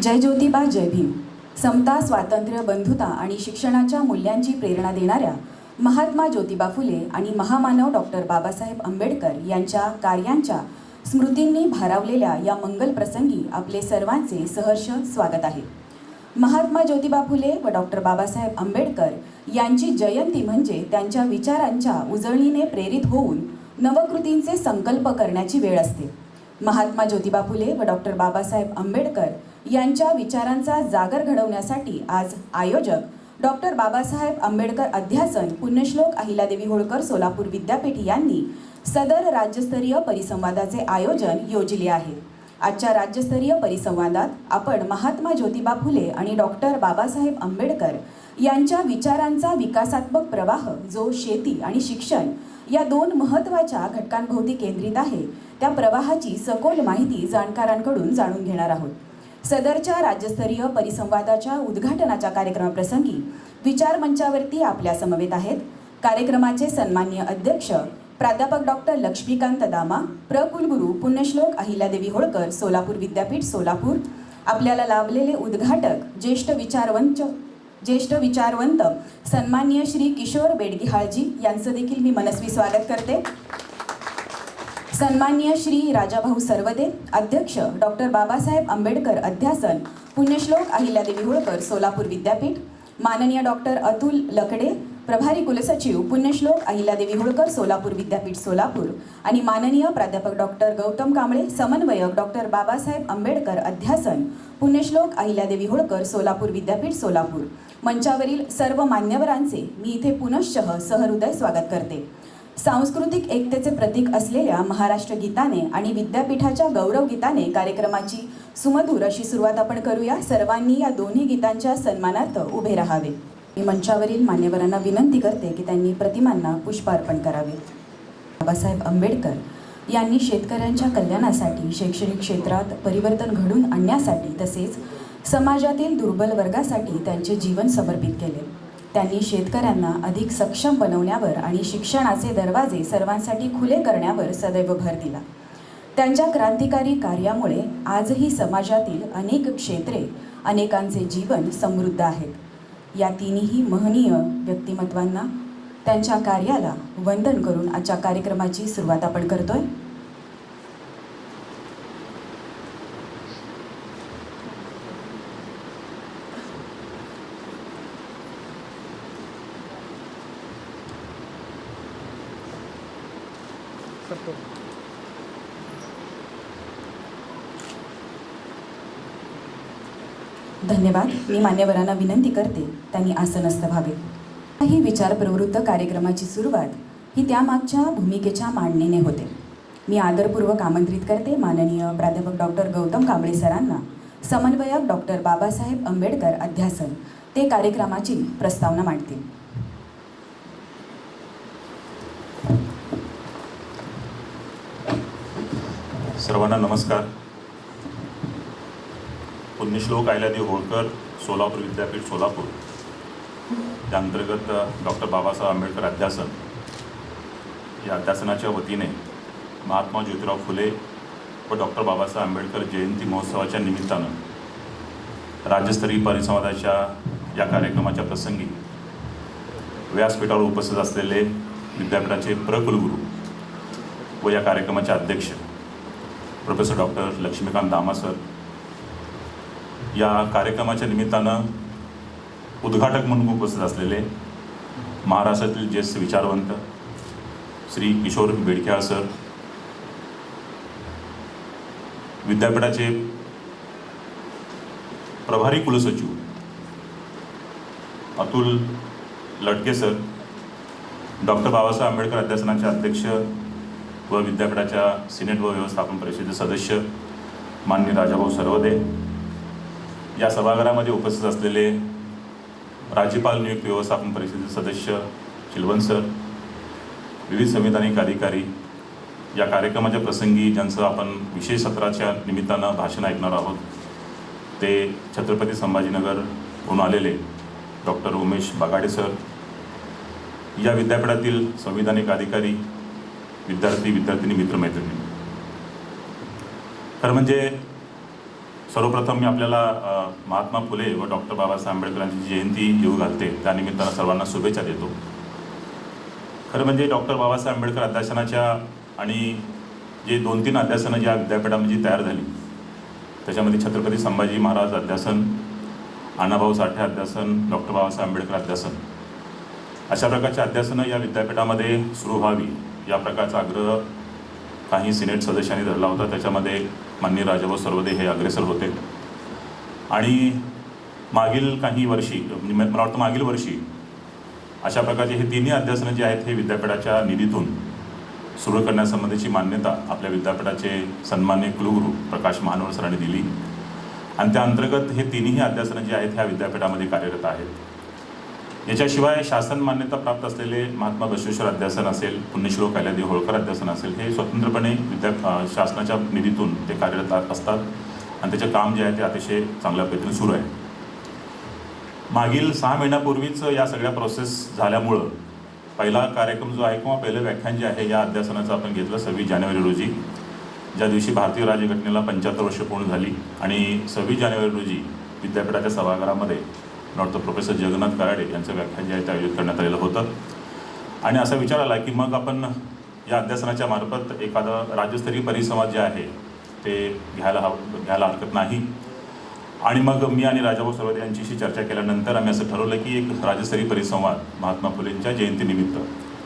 जय ज्योतिबा जय भीम. समता, स्वातंत्र्य, बंधुता आणि शिक्षणाच्या मूल्यांची प्रेरणा देणाऱ्या महात्मा ज्योतिबा फुले आणि महामानव डॉक्टर बाबासाहेब आंबेडकर यांच्या कार्यांच्या स्मृतींनी भारावलेल्या या मंगल प्रसंगी आपले सर्वांचे सहर्ष स्वागत आहे. महात्मा ज्योतिबा फुले व डॉक्टर बाबासाहेब आंबेडकर यांची जयंती म्हणजे त्यांच्या विचारांच्या उजळणीने प्रेरित होऊन नवकृतींचे संकल्प करण्याची वेळ असते. महात्मा ज्योतिबा फुले व डॉक्टर बाबासाहेब आंबेडकर यांच्या विचारांचा जागर घडवण्यासाठी आज आयोजक डॉक्टर बाबासाहेब आंबेडकर अध्यासन पुण्यश्लोक अहिल्यादेवी होळकर सोलापूर विद्यापीठ यांनी सदर राज्यस्तरीय परिसंवादाचे आयोजन योजले आहे. आजच्या राज्यस्तरीय परिसंवादात आपण महात्मा ज्योतिबा फुले आणि डॉक्टर बाबासाहेब आंबेडकर यांच्या विचारांचा विकासात्मक प्रवाह जो शेती आणि शिक्षण या दोन महत्त्वाच्या घटकांभोवती केंद्रित आहे त्या प्रवाहाची सखोल माहिती जाणकारांकडून जाणून घेणार आहोत. सदरच्या राज्यस्तरीय परिसंवादाच्या उद्घाटनाच्या कार्यक्रमाप्रसंगी विचार मंचावरती आपल्या समवेत आहेत कार्यक्रमाचे सन्माननीय अध्यक्ष प्राध्यापक डॉक्टर लक्ष्मीकांत दामा, प्रकुलगुरू पुण्यश्लोक अहिल्यादेवी होळकर सोलापूर विद्यापीठ सोलापूर. आपल्याला लाभलेले उद्घाटक ज्येष्ठ विचारवंत सन्माननीय श्री किशोर बेडगिहाळजी यांचं देखील मी मनस्वी स्वागत करते. सन्माननीय श्री राजाभाऊ सरवदे, अध्यक्ष डॉक्टर बाबासाहेब आंबेडकर अध्यासन पुण्यश्लोक अहिल्यादेवी होळकर सोलापूर विद्यापीठ. माननीय डॉक्टर अतुल लकडे, प्रभारी कुलसचिव पुण्यश्लोक अहिल्यादेवी होळकर सोलापूर विद्यापीठ सोलापूर. आणि माननीय प्राध्यापक डॉक्टर गौतम कांबळे, समन्वयक डॉक्टर बाबासाहेब आंबेडकर अध्यासन पुण्यश्लोक अहिल्यादेवी होळकर सोलापूर विद्यापीठ सोलापूर. मंचावरील सर्व मान्यवरांचे मी इथे पुनश्च सहृदय स्वागत करते. सांस्कृतिक एकतेचे प्रतीक असलेल्या महाराष्ट्र गीताने आणि विद्यापीठाच्या गौरव गीताने कार्यक्रमाची सुमधुर अशी सुरुवात आपण करूया. सर्वांनी या दोन्ही गीतांच्या सन्मानार्थ उभे राहावे. मी मंचावरील मान्यवरांना विनंती करते की त्यांनी प्रतिमांना पुष्पार्पण करावे. बाबासाहेब आंबेडकर यांनी शेतकऱ्यांच्या कल्याणासाठी, शैक्षणिक क्षेत्रात परिवर्तन घडवून आणण्यासाठी तसेच समाजातील दुर्बल वर्गासाठी त्यांचे जीवन समर्पित केले. त्यांनी शेतकऱ्यांना अधिक सक्षम बनवण्यावर आणि शिक्षणाचे दरवाजे सर्वांसाठी खुले करण्यावर सदैव भर दिला. त्यांच्या क्रांतिकारी कार्यामुळे आजही समाजातील अनेक क्षेत्रे, अनेकांचे जीवन समृद्ध आहेत. या तिन्ही महनीय व्यक्तिमत्वांना, त्यांच्या कार्याला वंदन करून आजच्या कार्यक्रमाची सुरुवात आपण करतोय. धन्यवाद. मी मान्यवरांना विनंती करते त्यांनी आसनस्थ व्हावे. ही विचार प्रवृत्त कार्यक्रमाची सुरुवात ही त्यामागच्या भूमिकेच्या मांडणीने होते. मी आदरपूर्वक आमंत्रित करते माननीय प्राध्यापक डॉक्टर गौतम कांबळे सरांना, समन्वयक डॉक्टर बाबासाहेब आंबेडकर अध्यासन, ते कार्यक्रमाची प्रस्तावना मांडतील. सर्वांना नमस्कार. पुण्यश्लोक अहिल्यादेवी होळकर सोलापूर विद्यापीठ सोलापूर त्या अंतर्गत डॉक्टर बाबासाहेब आंबेडकर अध्यासन या अध्यासनाच्या वतीने महात्मा ज्योतिराव फुले व डॉक्टर बाबासाहेब आंबेडकर जयंती महोत्सवाच्या निमित्तानं राज्यस्तरीय परिसंवादाच्या या कार्यक्रमाच्या प्रसंगी व्यासपीठावर उपस्थित असलेले विद्यापीठाचे प्रकुलगुरू व या कार्यक्रमाचे अध्यक्ष प्रोफेसर डॉक्टर लक्ष्मीकांत दामा सर, या कार्यक्रमाच्या निमित्तानं उद्घाटक म्हणून उपस्थित असलेले महाराष्ट्रातील ज्येष्ठ विचारवंत श्री किशोर बेडगिहाळ सर, विद्यापीठाचे प्रभारी कुलसचिव अतुल लटके सर, डॉक्टर बाबासाहेब आंबेडकर अध्यासनाचे अध्यक्ष व विद्यापीठाच्या सिनेट व व्यवस्थापन परिषदेचे सदस्य माननीय राजाभाऊ सरवदे, या सभागृहामध्ये उपस्थित असलेले राज्यपाल नियुक्त व्यवस्थापन परिषदेचे सदस्य चिलवन सर, विविध संविधानिक अधिकारी, या कार्यक्रमाच्या प्रसंगी ज्यांचं आपण विशेष सत्राच्या निमित्तानं भाषण ऐकणार आहोत ते छत्रपती संभाजीनगरहून आलेले डॉक्टर उमेश बागाडे सर, या विद्यापीठातील संविधानिक अधिकारी, विद्यार्थी, विद्यार्थिनी, मित्रमैत्रिणी. खरं म्हणजे सर्वप्रथम मी आपल्याला महात्मा फुले व डॉक्टर बाबासाहेब आंबेडकरांची जयंती येऊ घालते, त्यानिमित्तानं सर्वांना शुभेच्छा देतो. खरं म्हणजे डॉक्टर बाबासाहेब आंबेडकर अध्यासनाच्या आणि जे 2-3 अध्यासनं ज्या विद्यापीठामध्ये तयार झाली, त्याच्यामध्ये छत्रपती संभाजी महाराज अध्यासन, अण्णाभाऊ साठे अध्यासन, डॉक्टर बाबासाहेब आंबेडकर अध्यासन, अशा प्रकारच्या अध्यासनं या विद्यापीठामध्ये सुरू व्हावी या प्रकारचा आग्रह काही सिनेट सदस्यांनी धरला होता. त्याच्यामध्ये माननीय राजाभाऊ सरवदे हे अग्रेसर होते. आणि मागील काही वर्षी, मला वाटतं मागील वर्षी अशा प्रकारचे हे तिन्ही अध्यासनं जे आहेत हे विद्यापीठाच्या निधीतून सुरू करण्यासंबंधीची मान्यता आपल्या विद्यापीठाचे सन्माननीय कुलगुरू प्रकाश महानवर सरांनी दिली. आणि त्या अंतर्गत हे तिन्ही अध्यासनं जे आहेत ह्या विद्यापीठामध्ये कार्यरत आहेत. याच्याशिवाय शासन मान्यता प्राप्त असलेले महात्मा बसवेश्वर अध्यासन असेल, पुण्यश्लोक अहिल्यादेवी होळकर अध्यासन असेल, हे स्वतंत्रपणे शासनाच्या निधीतून ते कार्यरत असतात आणि त्याचे काम जे आहे ते अतिशय चांगल्या पद्धतीने सुरू आहे. मागील 6 महिन्यापूर्वीच या सगळ्या प्रोसेस झाल्यामुळं पहिला कार्यक्रम जो आहे किंवा पहिलं व्याख्यान जे आहे या अध्यासनाचं आपण घेतलं 26 जानेवारी रोजी, ज्या दिवशी भारतीय राज्यघटनेला 75 वर्ष पूर्ण झाली. आणि 26 जानेवारी रोजी विद्यापीठाच्या सभागृहामध्ये डॉक्टर प्रोफेसर जगन्नाथ कराडे यांचं व्याख्यान जे आहे ते आयोजित करण्यात आलेलं होतं. आणि असा विचार आला की मग आपण या अध्यासनाच्या मार्फत एखादं राज्यस्तरीय परिसंवाद जे आहे ते घ्यायला हरकत नाही. आणि मग मी आणि राजाभाऊ सरवदे यांच्याशी चर्चा केल्यानंतर आम्ही असं ठरवलं की एक राज्यस्तरीय परिसंवाद महात्मा फुलेंच्या जयंतीनिमित्त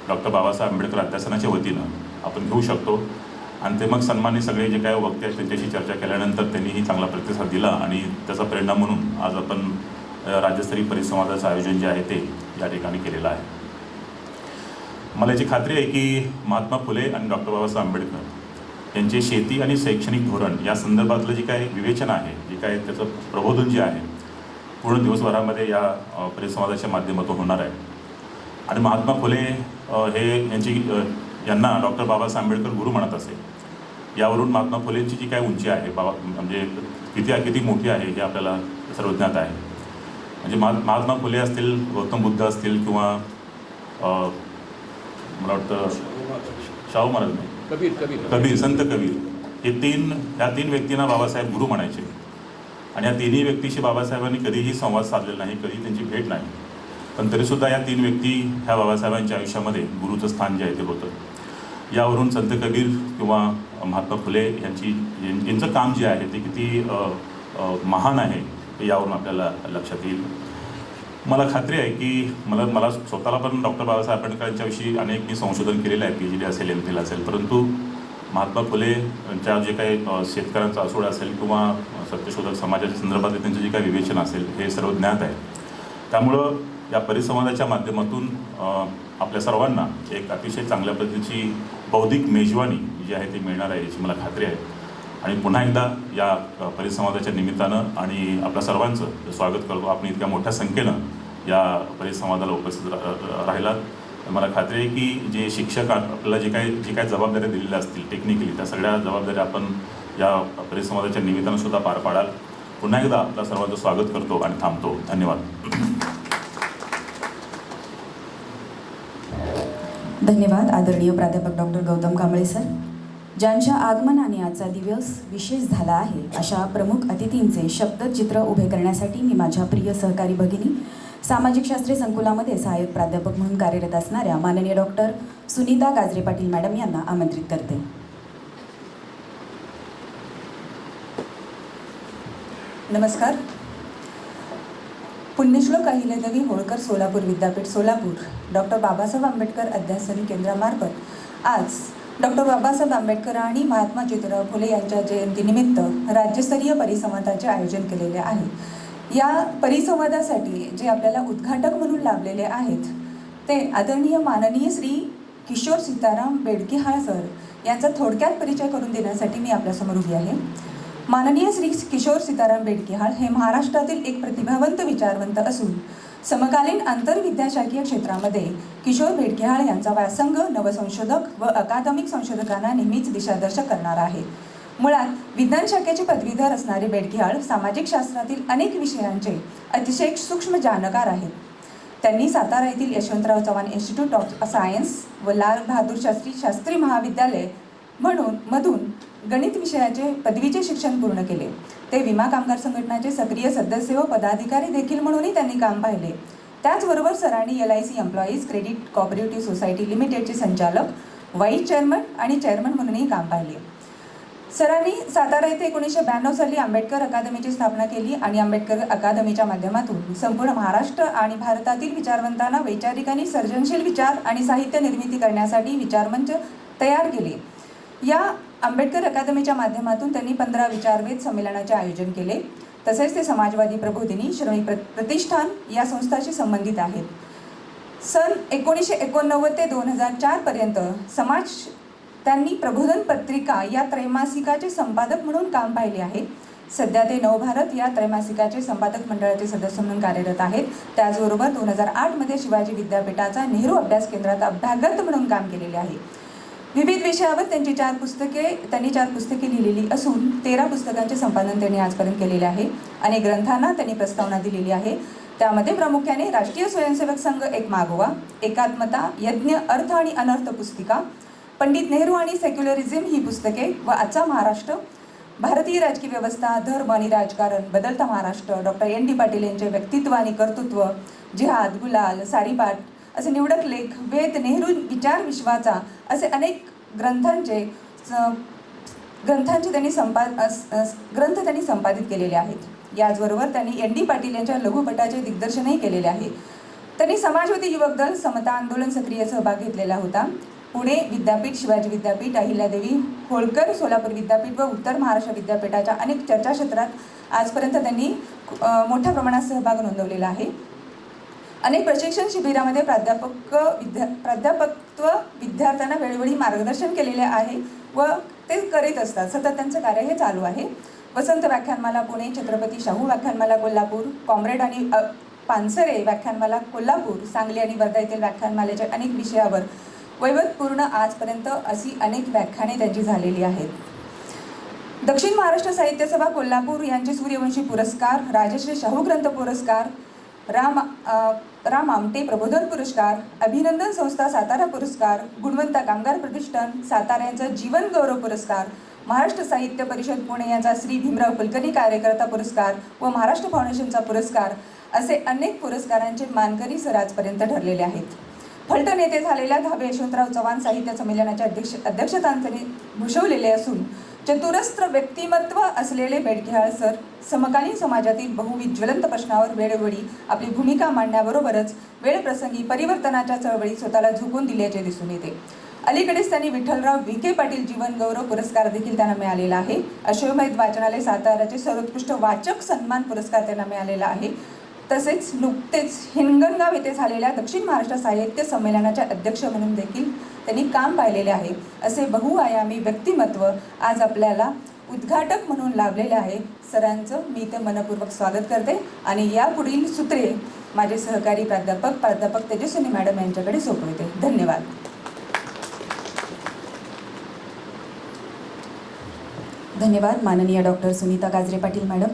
डॉक्टर बाबासाहेब आंबेडकर अध्यासनाच्या वतीनं आपण घेऊ शकतो. आणि ते मग सन्मानित सगळे जे काय वक्ते आहेत त्यांच्याशी चर्चा केल्यानंतर त्यांनीही चांगला प्रतिसाद दिला आणि त्याचा परिणाम म्हणून आज आपण राज्यस्तरीय परिसंवादाचं आयोजन जे आहे ते या ठिकाणी केलेलं आहे. मला याची खात्री आहे की महात्मा फुले आणि डॉक्टर बाबासाहेब आंबेडकर यांचे शेती आणि शैक्षणिक धोरण या संदर्भातलं जे काही विवेचन आहे, जे काय त्याचं प्रबोधन जे आहे पूर्ण दिवसभरामध्ये या परिसंवादाच्या माध्यमातून होणार आहे. आणि महात्मा फुले यांना डॉक्टर बाबासाहेब आंबेडकर गुरु म्हणत असे. यावरून महात्मा फुलेंची जी काय उंची आहे म्हणजे किती मोठी आहे हे आपल्याला सर्व ज्ञात आहे. म्हणजे महात्मा फुले असतील, गौतम बुद्ध असतील किंवा मला वाटतं शाहू महाराज नाही, कबीर, संत कबीर, या तीन व्यक्तींना बाबासाहेब गुरु म्हणायचे. आणि या तिन्ही व्यक्तीशी बाबासाहेबांनी कधीही संवाद साधलेला नाही, कधी त्यांची भेट नाही. पण तरीसुद्धा या 3 व्यक्ती ह्या बाबासाहेबांच्या आयुष्यामध्ये गुरुचं स्थान जे आहे ते होतं. यावरून संत कबीर किंवा महात्मा फुले यांचं काम जे आहे ते किती महान आहे हे यावरून आपल्याला लक्षात येईल. मला खात्री आहे की मला स्वतःला पण डॉक्टर बाबासाहेब आंबेडकरांच्याविषयी अनेक मी संशोधन केलेलं आहे, PhD असेल, MPhil असेल. परंतु महात्मा फुले यांच्या जे काही शेतकऱ्यांचा असूड असेल किंवा सत्यशोधक समाजाच्या संदर्भातले त्यांचं जे काही विवेचन असेल हे सर्व ज्ञात आहे. त्यामुळं या परिसंवादाच्या माध्यमातून आपल्या सर्वांना एक अतिशय चांगल्या पद्धतीची बौद्धिक मेजवानी जी आहे ती मिळणार आहे याची मला खात्री आहे. आणि पुन्हा एकदा या परिसंवादाच्या निमित्तानं आणि आपल्या सर्वांचं स्वागत करतो. आपण इतक्या मोठ्या संख्येनं या परिसंवादाला उपस्थित राहिलात. मला खात्री आहे की जे शिक्षक आपल्याला जे काय जबाबदाऱ्या दिलेल्या असतील टेक्निकली, त्या सगळ्या जबाबदाऱ्या आपण या परिसंवादाच्या निमित्तानं सुद्धा पार पाडाल. पुन्हा एकदा आपल्या सर्वांचं स्वागत करतो आणि थांबतो. धन्यवाद. धन्यवाद आदरणीय प्राध्यापक डॉक्टर गौतम कांबळे सर. ज्यांच्या आगमनाने आजचा दिवस विशेष झाला आहे अशा प्रमुख अतिथींचे शब्दचित्र उभे करण्यासाठी मी माझ्या प्रिय सहकारी भगिनी सामाजिक शास्त्रे संकुलामध्ये सहाय्यक प्राध्यापक म्हणून कार्यरत असणाऱ्या माननीय डॉक्टर सुनीता गाजरे पाटील मॅडम यांना आमंत्रित करते. नमस्कार. पुण्यश्लोक अहिल्यादेवी होळकर सोलापूर विद्यापीठ सोलापूर डॉक्टर बाबासाहेब आंबेडकर अध्यासन केंद्रामार्फत आज डॉक्टर बाबासाहेब आंबेडकर आणि महात्मा ज्योतिराव फुले यांच्या जयंतीनिमित्त राज्यस्तरीय परिसंवादाचे आयोजन केलेले आहे. या परिसंवादासाठी जे आपल्याला उद्घाटक म्हणून लाभलेले आहेत ते आदरणीय माननीय श्री किशोर सीताराम बेडकिहाळ सर यांचा थोडक्यात परिचय करून देण्यासाठी मी आपल्यासमोर उभी आहे. माननीय श्री किशोर सीताराम बेडकिहाळ हे महाराष्ट्रातील एक प्रतिभावंत विचारवंत असून समकालीन आंतरविद्याशाखीय क्षेत्रामध्ये किशोर बेडकिहाळ यांचा व्यासंग नवसंशोधक व अकादमिक संशोधकांना नेहमीच दिशादर्शक करणार आहे. मुळात विज्ञान शाखेचे पदवीधर असणारे बेडकिहाळ सामाजिक शास्त्रातील अनेक विषयांचे अतिशय सूक्ष्म जाणकार आहेत. त्यांनी सातारा येथील Yashwantrao Chavan institute of science व लाल बहादूर शास्त्री महाविद्यालय मधून गणित विषयाचे पदवीचे शिक्षण पूर्ण केले. ते विमा कामगार संघटनाचे सक्रिय सदस्य व पदाधिकारी देखील म्हणूनही त्यांनी काम पाहिले. त्याचबरोबर सरांनी LIC employees credit cooperative society लिमिटेडचे संचालक, व्हाईस चेअरमन आणि चेअरमन म्हणूनही काम पाहिले. सरांनी सातारा येथे 1992 साली आंबेडकर अकादमीची स्थापना केली आणि आंबेडकर अकादमीच्या माध्यमातून संपूर्ण महाराष्ट्र आणि भारतातील विचारवंतांना वैचारिक आणि सर्जनशील विचार आणि साहित्य निर्मिती करण्यासाठी विचारमंच तयार केले. या आंबेडकर अकादमीच्या माध्यमातून त्यांनी 15 विचारवेध संमेलनाचे आयोजन केले. तसेच ते समाजवादी प्रबोधिनी, श्रमिक प्रतिष्ठान या संस्थांशी संबंधित आहेत. सन 1989 ते 2004 पर्यंत त्यांनी प्रबोधन पत्रिका या त्रैमासिकाचे संपादक म्हणून काम पाहिले आहे. सध्या ते नवभारत या त्रैमासिकाचे संपादक मंडळाचे सदस्य म्हणून कार्यरत आहेत. त्याचबरोबर 2008 मध्ये शिवाजी विद्यापीठाचा नेहरू अभ्यास केंद्रात अभ्यागत म्हणून काम केलेले आहे. विविध विषयावर त्यांनी 4 पुस्तके लिहिलेली असून 13 पुस्तकांचे संपादन त्यांनी आजपर्यंत केलेले आहे. अनेक ग्रंथांना त्यांनी प्रस्तावना दिलेली आहे. त्यामध्ये प्रामुख्याने राष्ट्रीय स्वयंसेवक संघ एक मागोवा, एकात्मता, यज्ञ, अर्थ आणि अनर्थ पुस्तिका, पंडित नेहरू आणि सेक्युलरिझम ही पुस्तके व आजचा महाराष्ट्र, भारतीय राजकीय व्यवस्था, धर्म आणि राजकारण, बदलता महाराष्ट्र, डॉक्टर ND पाटील यांचे व्यक्तित्व आणि कर्तृत्व, जिहाद, गुलाल, सारीपाट असे निवडक लेख, वेद, नेहरू विचार विश्वाचा असे अनेक ग्रंथ त्यांनी संपादित केलेले आहेत. याचबरोबर त्यांनी ND पाटील यांच्या लघुपटाचे दिग्दर्शनही केलेले आहे. त्यांनी समाजवादी युवक दल, समता आंदोलन सक्रिय सहभाग घेतलेला होता. पुणे विद्यापीठ, शिवाजी विद्यापीठ, अहिल्यादेवी होळकर सोलापूर विद्यापीठ व उत्तर महाराष्ट्र विद्यापीठाच्या अनेक चर्चाक्षेत्रात आजपर्यंत त्यांनी मोठ्या प्रमाणात सहभाग नोंदवलेला आहे. अनेक प्रशिक्षण शिबिरामध्ये प्राध्यापकत्व विद्यार्थ्यांना वेळोवेळी मार्गदर्शन केलेले आहे व ते करीत असतात. सतत त्यांचं कार्य हे चालू आहे. वसंत व्याख्यानमाला पुणे, छत्रपती शाहू व्याख्यानमाला कोल्हापूर, कॉम्रेड आणि पानसरे व्याख्यानमाला कोल्हापूर, सांगली आणि वर्धा येथील व्याख्यानमालेच्या अनेक विषयावर वैविध्यपूर्ण आजपर्यंत अशी अनेक व्याख्याने त्यांची झालेली आहेत. दक्षिण महाराष्ट्र साहित्य सभा कोल्हापूर यांचे सूर्यवंशी पुरस्कार, राजश्री शाहू ग्रंथ पुरस्कार, राम आमटे प्रबोधन पुरस्कार, अभिनंदन संस्था सातारा पुरस्कार, गुणवंता कामगार प्रतिष्ठान सातारा यांचा जीवन गौरव पुरस्कार, महाराष्ट्र साहित्य परिषद पुणे यांचा श्री भीमराव कुलकर्णी कार्यकर्ता पुरस्कार व महाराष्ट्र फाउंडेशनचा पुरस्कार असे अनेक पुरस्कारांचे मानकरी सर आजपर्यंत ठरलेले आहेत. फलटण येथे झालेल्या 10वे यशवंतराव चव्हाण साहित्य संमेलनाच्या अध्यक्षस्थान त्यांनी भूषवलेले असून चतुरस्त्र व्यक्तिमत्व असलेले बेडकिहाळ सर समकालीन समाजातील बहुविध ज्वलंत प्रश्नावर वेळोवेळी आपली भूमिका मांडण्याबरोबरच वेळप्रसंगी परिवर्तनाच्या चळवळीत स्वतःला झुकून दिल्याचे दिसून येते. अलीकडेच त्यांनी विठ्ठलराव विखे पाटील जीवन गौरव पुरस्कार देखील त्यांना मिळालेला आहे. अश्वमेध वाचनालय साताराचे सर्वोत्कृष्ट वाचक सन्मान पुरस्कार त्यांना मिळालेला आहे. तसेच नुकतेच हिंगणगाव येथे झालेल्या दक्षिण महाराष्ट्र साहित्य संमेलनाच्या अध्यक्ष म्हणून देखील त्यांनी काम पाहिलेले आहे. असे बहुआयामी व्यक्तिमत्व आज आपल्याला उद्घाटक म्हणून लाभलेले आहे. सरांचं मी इथे मनपूर्वक स्वागत करते आणि यापुढील सूत्रे माझे सहकारी प्राध्यापक तेजस्विनी मॅडम यांच्याकडे सोपवते. धन्यवाद. धन्यवाद माननीय डॉक्टर सुनीता गाजरे पाटील मॅडम.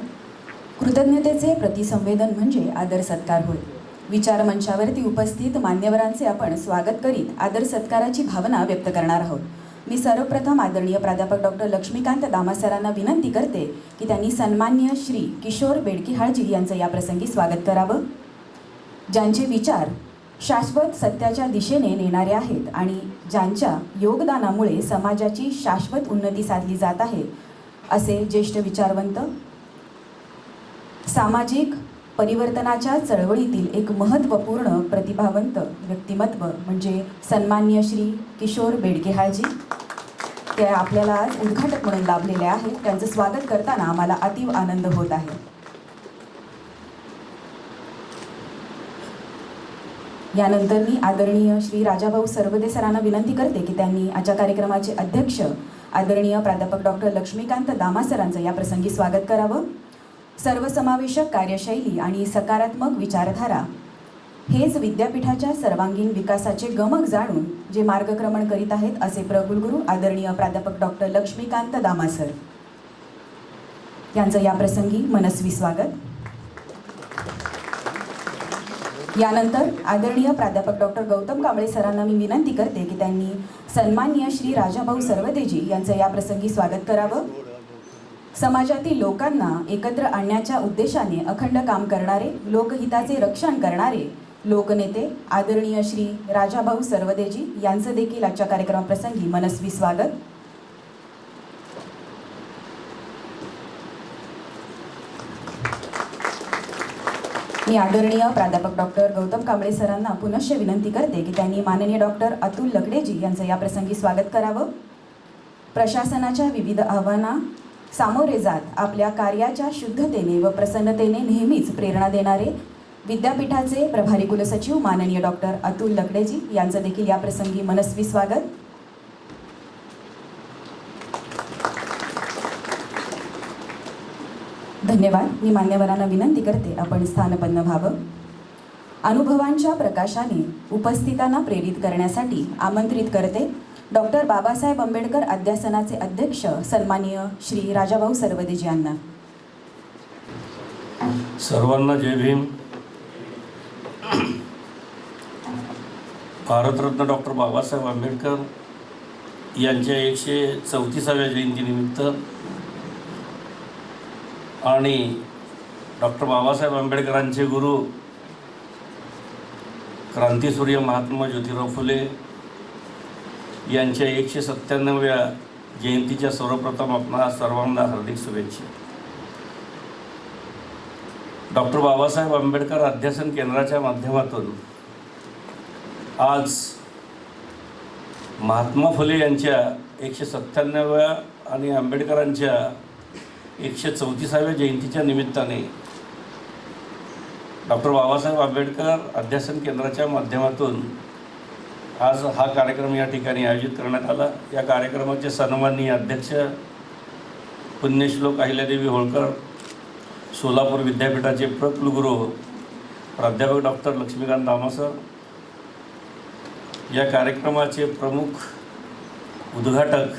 कृतज्ञतेचे प्रतिसंवेदन म्हणजे आदर सत्कार होय. विचार मंचावरती उपस्थित मान्यवरांचे आपण स्वागत करीत आदर सत्काराची भावना व्यक्त करणार आहोत. मी सर्वप्रथम आदरणीय प्राध्यापक डॉक्टर लक्ष्मीकांत दामा सरांना विनंती करते की त्यांनी सन्मान्य श्री किशोर बेडकिहाळजी यांचं या प्रसंगी स्वागत करावं, ज्यांचे विचार शाश्वत सत्याच्या दिशेने नेणारे आहेत आणि ज्यांच्या योगदानामुळे समाजाची शाश्वत उन्नती साधली जात आहे. असे ज्येष्ठ विचारवंत, सामाजिक परिवर्तनाच्या चळवळीतील एक महत्त्वपूर्ण प्रतिभावंत व्यक्तिमत्व म्हणजे सन्मान्य श्री किशोर बेडकिहाळजी. ते आपल्याला आज उद्घाटक म्हणून लाभलेले आहेत. त्यांचं स्वागत करताना आम्हाला अतीव आनंद होत आहे. यानंतर मी आदरणीय श्री राजाभाऊ सरवदे सरांना विनंती करते की त्यांनी आजच्या कार्यक्रमाचे अध्यक्ष आदरणीय प्राध्यापक डॉक्टर लक्ष्मीकांत दामा सरांचं या प्रसंगी स्वागत करावं. सर्वसमावेशक कार्यशैली आणि सकारात्मक विचारधारा हेच विद्यापीठाच्या सर्वांगीण विकासाचे गमक जाणून जे मार्गक्रमण करीत आहेत असे प्रकुलगुरू आदरणीय प्राध्यापक डॉक्टर लक्ष्मीकांत दामा सर यांचं या प्रसंगी मनस्वी स्वागत. यानंतर आदरणीय प्राध्यापक डॉक्टर गौतम कांबळे सरांना मी विनंती करते की त्यांनी सन्माननीय श्री राजाभाऊ सरवदेजी यांचं या प्रसंगी स्वागत करावं. समाजातील लोकांना एकत्र आणण्याच्या उद्देशाने अखंड काम करणारे, लोकहिताचे रक्षण करणारे लोकनेते आदरणीय श्री राजाभाऊ सरवदेजी यांचं देखील आजच्या कार्यक्रमाप्रसंगी मनस्वी स्वागत. मी आदरणीय प्राध्यापक डॉक्टर गौतम कांबळे सरांना पुनश्च विनंती करते की त्यांनी माननीय डॉक्टर अतुल लकडेजी यांचं या प्रसंगी स्वागत करावं. प्रशासनाच्या विविध आव्हानां सामोरे जात आपल्या कार्याच्या शुद्धतेने व प्रसन्नतेने नेहमीच प्रेरणा देणारे विद्यापीठाचे प्रभारी कुलसचिव माननीय डॉक्टर अतुल लकडेजी यांचं देखील या प्रसंगी मनस्वी स्वागत. धन्यवाद. मी मान्यवरांना विनंती करते आपण स्थानपन्न व्हावं. अनुभवांच्या प्रकाशाने उपस्थितांना प्रेरित करण्यासाठी आमंत्रित करते डॉक्टर बाबासाहेब आंबेडकर अध्यासनाचे अध्यक्ष सन्माननीय श्री राजाभाऊ सरवदेजी यांना. सर्वांना जय भीम. भारतरत्न डॉक्टर बाबासाहेब आंबेडकर यांच्या 134व्या जयंतीनिमित्त आणि डॉक्टर बाबासाहेब आंबेडकरांचे गुरु क्रांतीसूर्य महात्मा ज्योतिराव फुले यांच्या 197व्या जयंतीच्या सर्वप्रथम आपणा सर्वांना हार्दिक शुभेच्छा. डॉक्टर बाबासाहेब आंबेडकर अध्यासन केंद्राच्या माध्यमातून आज महात्मा फुले यांच्या 197व्या आणि आंबेडकरांच्या 134व्या जयंतीच्या निमित्ताने डॉक्टर बाबासाहेब आंबेडकर अध्यासन केंद्राच्या माध्यमातून आज हा कार्यक्रम या ठिकाणी आयोजित करण्यात आला. या कार्यक्रमाचे सन्माननीय अध्यक्ष पुण्यश्लोक अहिल्यादेवी होळकर, सोलापूर विद्यापीठाचे कुलगुरू प्राध्यापक डॉक्टर लक्ष्मीकांत दामासर, या कार्यक्रमाचे प्रमुख उद्घाटक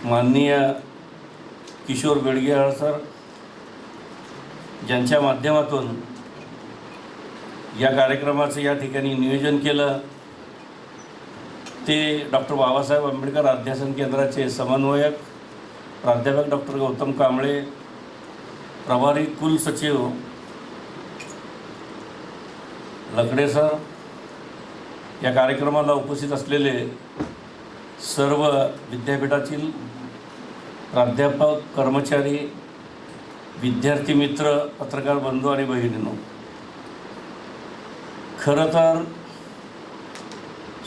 माननीय किशोर बेडगे सर, ज्यांच्या माध्यमातून या कार्यक्रमाचं या ठिकाणी नियोजन केलं, ते डॉक्टर बाबासाहेब आंबेडकर अध्यासन केंद्राचे समन्वयक प्राध्यापक डॉक्टर गौतम कांबळे, प्रभारी कुलसचिव लकडे सर, या कार्यक्रमाला उपस्थित असलेले सर्व विद्यापीठातील प्राध्यापक, कर्मचारी, विद्यार्थी मित्र, पत्रकार बंधू आणि भगिनींनो, खरं तर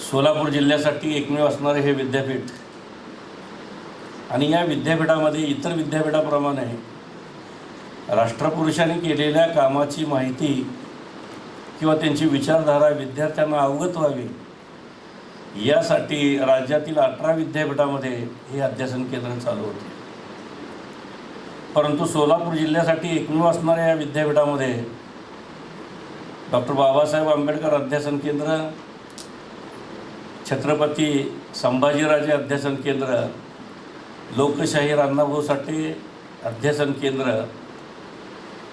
सोलापूर जिल्ह्यासाठी एकमेव असणारे हे विद्यापीठ आणि या विद्यापीठामध्ये इतर विद्यापीठाप्रमाणे राष्ट्रपुरुषांनी केलेल्या कामाची माहिती किंवा त्यांची विचारधारा विद्यार्थ्यांना अवगत व्हावी यासाठी राज्यातील 18 विद्यापीठामध्ये हे अध्यासन केंद्र चालू होते. परंतु सोलापूर जिल्ह्यासाठी एकमेव असणाऱ्या या विद्यापीठामध्ये डॉक्टर बाबासाहेब आंबेडकर अध्यासन केंद्र, छत्रपती संभाजीराजे अध्यासन केंद्र, लोकशाहीर अण्णाभाऊ साठे अध्यासन केंद्र,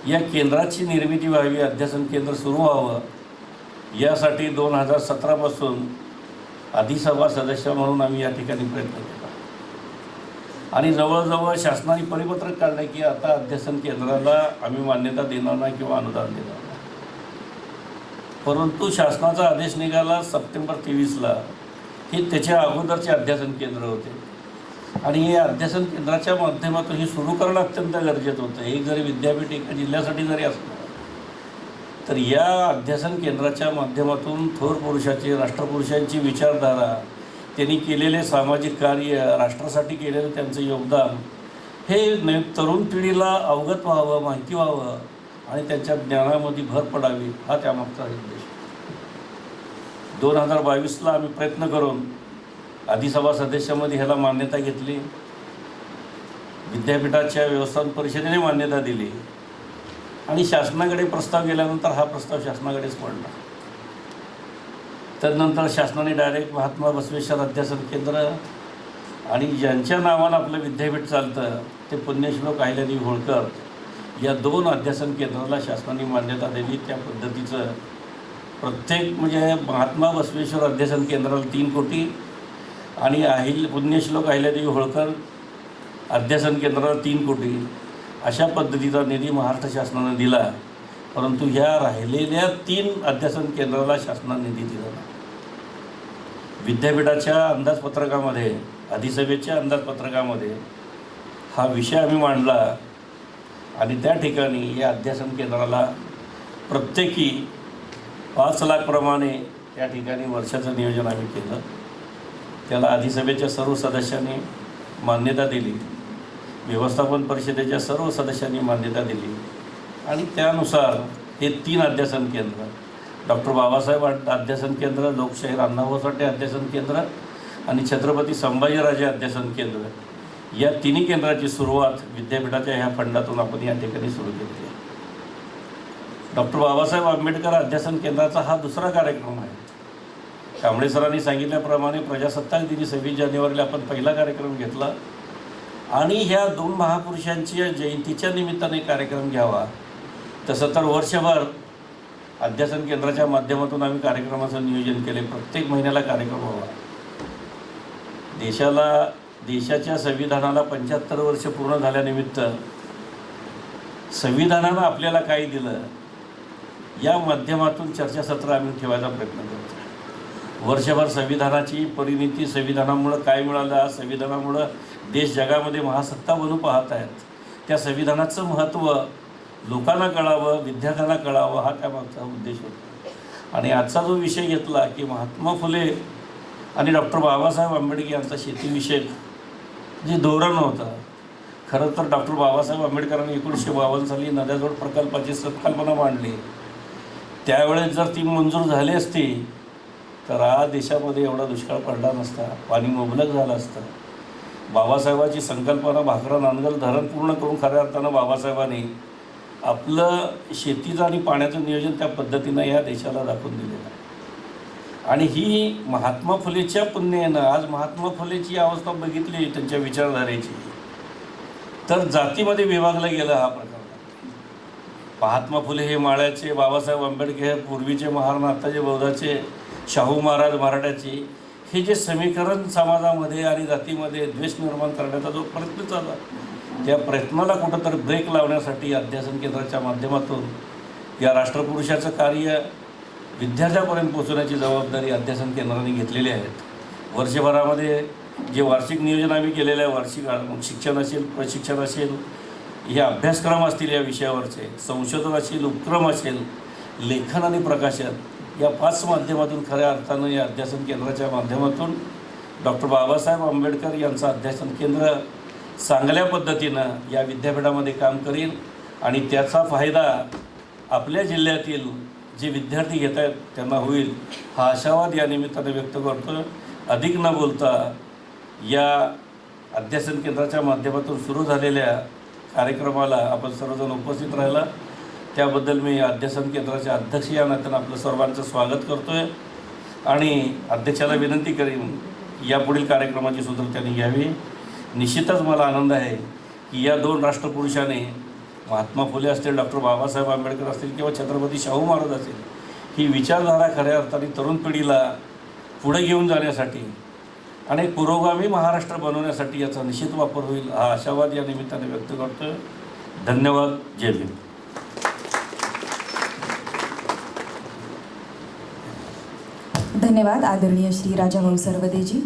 या केंद्राची निर्मिती व्हावी, अध्यासन केंद्र सुरू व्हावं यासाठी 2017पासून अधिसभा सदस्य म्हणून आम्ही या ठिकाणी प्रयत्न केला आणि जवळजवळ शासनाने परिपत्रक काढलं की आता अध्यासन केंद्राला आम्ही मान्यता देणार नाही किंवा अनुदान देणार नाही. परंतु शासनाचा आदेश निघाला सप्टेंबर 23ला की त्याच्या अगोदरचे अध्यासन केंद्र होते आणि हे अध्यासन केंद्राच्या माध्यमातून हे सुरू करणं अत्यंत गरजेचं होतं. हे जरी विद्यापीठ एका जिल्ह्यासाठी जरी असलं तर या अध्यासन केंद्राच्या माध्यमातून थोर पुरुषाची, राष्ट्रपुरुषांची विचारधारा, त्यांनी केलेले सामाजिक कार्य, राष्ट्रासाठी केलेलं त्यांचं योगदान हे तरुण पिढीला अवगत व्हावं, माहिती व्हावं आणि त्यांच्या ज्ञानामध्ये भर पडावी हा त्यामागचा उद्देश. 2022ला आम्ही प्रयत्न करून अधिसभा सदस्यामध्ये ह्याला मान्यता घेतली, विद्यापीठाच्या व्यवस्थापन परिषदेने मान्यता दिली आणि शासनाकडे प्रस्ताव गेल्यानंतर हा प्रस्ताव शासनाकडेच पडला. त्यानंतर शासनाने डायरेक्ट महात्मा बसवेश्वर अध्यासन केंद्र आणि ज्यांच्या नावानं आपलं विद्यापीठ चालतं ते पुण्यश्लोक अहिल्यादेवी होळकर या 2 अध्यासन केंद्राला शासनाने मान्यता दिली. त्या पद्धतीचं प्रत्येक म्हणजे महात्मा बसवेश्वर अध्यासन केंद्राला 3 कोटी आणि पुण्यश्लोक अहिल्यादेवी होळकर अध्यासन केंद्राला 3 कोटी अशा पद्धतीचा निधी महाराष्ट्र शासनानं दिला. परंतु ह्या राहिलेल्या 3 अध्यासन केंद्राला शासनाने निधी दिला नाही. विद्यापीठाच्या अंदाजपत्रकामध्ये, अधिसभेच्या अंदाजपत्रकामध्ये हा विषय आम्ही मांडला आणि त्या ठिकाणी या अध्यासन केंद्राला प्रत्येकी 5 लाख प्रमाणे त्या ठिकाणी वर्षाचं नियोजन आम्ही केलं. त्याला अधिसभेच्या सर्व सदस्यांनी मान्यता दिली, व्यवस्थापन परिषदेच्या सर्व सदस्यांनी मान्यता दिली आणि त्यानुसार हे 3 अध्यासन केंद्र, डॉक्टर बाबासाहेब अध्यासन केंद्र, लोकशाहीर अण्णाभाऊ साठे अध्यासन केंद्र आणि छत्रपती संभाजीराजे अध्यासन केंद्र, या 3 केंद्राची सुरुवात विद्यापीठाच्या ह्या फंडातून आपण या ठिकाणी सुरू केली आहे. डॉक्टर बाबासाहेब आंबेडकर अध्यासन केंद्राचा हा दुसरा कार्यक्रम आहे. कांबळे सरांनी सांगितल्याप्रमाणे प्रजासत्ताक दिनी 26 जानेवारीला आपण पहिला कार्यक्रम घेतला आणि ह्या 2 महापुरुषांच्या जयंतीच्या निमित्ताने कार्यक्रम घ्यावा. तसं तर वर्षभर अध्यासन केंद्राच्या माध्यमातून आम्ही कार्यक्रमाचं नियोजन केले. प्रत्येक महिन्याला कार्यक्रम व्हावा. देशाच्या संविधानाला 75 वर्ष पूर्ण झाल्यानिमित्त संविधानानं आपल्याला काय दिलं या माध्यमातून चर्चासत्र आम्ही ठेवायचा प्रयत्न करतो. वर्षभर संविधानाची परिणिती, संविधानामुळं काय मिळालं, आज संविधानामुळं देश जगामध्ये महासत्ता बनू पाहत आहेत, त्या संविधानाचं महत्त्व लोकांना कळावं, विद्यार्थ्यांना कळावं, हा त्यामागचा उद्देश होता. आणि आजचा जो विषय घेतला की महात्मा फुले आणि डॉक्टर बाबासाहेब आंबेडकर यांचा शेतीविषयक जे धोरण होतं, खरं तर डॉक्टर बाबासाहेब आंबेडकरांनी 1952 साली नद्याजोड प्रकल्पाची संकल्पना मांडली. त्यावेळेस जर ती मंजूर झाली असती तर आज देशामध्ये एवढा दुष्काळ पडला नसता, पाणी मुबलक झालं असतं. बाबासाहेबाची संकल्पना भाकरा नांदगल धरण पूर्ण करून खऱ्या अर्थानं बाबासाहेबांनी आपलं शेतीचं आणि पाण्याचं नियोजन त्या पद्धतीनं या देशाला दाखवून दिलेलं आहे. आणि ही महात्मा फुलेच्या पुण्यानं आज महात्मा फुलेची अवस्था बघितली त्यांच्या विचारधारेची तर जातीमध्ये विभागला गेलं हा प्रकार. महात्मा फुले हे माळ्याचे, बाबासाहेब आंबेडकर हे पूर्वीचे महाराष्ट्राचे बौद्धाचे, शाहू महाराज मराठ्याचे, हे जे समीकरण समाजामध्ये आणि जातीमध्ये द्वेष निर्माण करण्याचा जो प्रयत्न चालला त्या प्रयत्नाला कुठंतरी ब्रेक लावण्यासाठी अध्यासन केंद्राच्या माध्यमातून या राष्ट्रपुरुषाचं कार्य विद्यार्थ्यापर्यंत पोहोचवण्याची जबाबदारी अध्यासन केंद्राने घेतलेली आहेत. वर्षभरामध्ये जे वार्षिक नियोजन आम्ही केलेलं आहे, वार्षिक शिक्षण असेल, प्रशिक्षण असेल, हे अभ्यासक्रम असतील, या विषयावरचे संशोधन असेल, उपक्रम असेल, लेखन आणि प्रकाशन, या 5 माध्यमातून खऱ्या अर्थानं या अध्यासन केंद्राच्या माध्यमातून डॉक्टर बाबासाहेब आंबेडकर यांचं अध्यासन केंद्र चांगल्या पद्धतीनं या विद्यापीठामध्ये काम करील आणि त्याचा फायदा आपल्या जिल्ह्यातील जे विद्यार्थी घेत आहेत त्यांना होईल, हा आशावाद या निमित्ताने व्यक्त करतो. अधिक न बोलता या अध्यासन केंद्राच्या माध्यमातून सुरू झालेल्या कार्यक्रमाला आपण सर्वजण उपस्थित राहिला त्याबद्दल मी अध्यासन केंद्राच्या अध्यक्ष या नात्यानं आपलं सर्वांचं स्वागत करतो आहे आणि अध्यक्षाला विनंती करीन यापुढील कार्यक्रमाची सूत्र त्यांनी घ्यावी. निश्चितच मला आनंद आहे की या 2 राष्ट्रपुरुषांनी, महात्मा फुले असतील, डॉक्टर बाबासाहेब आंबेडकर असतील किंवा छत्रपती शाहू महाराज असतील, ही विचारधारा खऱ्या अर्थाने तरुण पिढीला पुढे घेऊन जाण्यासाठी आणि पुरोगामी महाराष्ट्र बनवण्यासाठी याचा निश्चित वापर होईल, हा आशावाद या निमित्ताने व्यक्त करतो. धन्यवाद. जय भीम. धन्यवाद आदरणीय श्री राजाभाऊ सरवदेजी.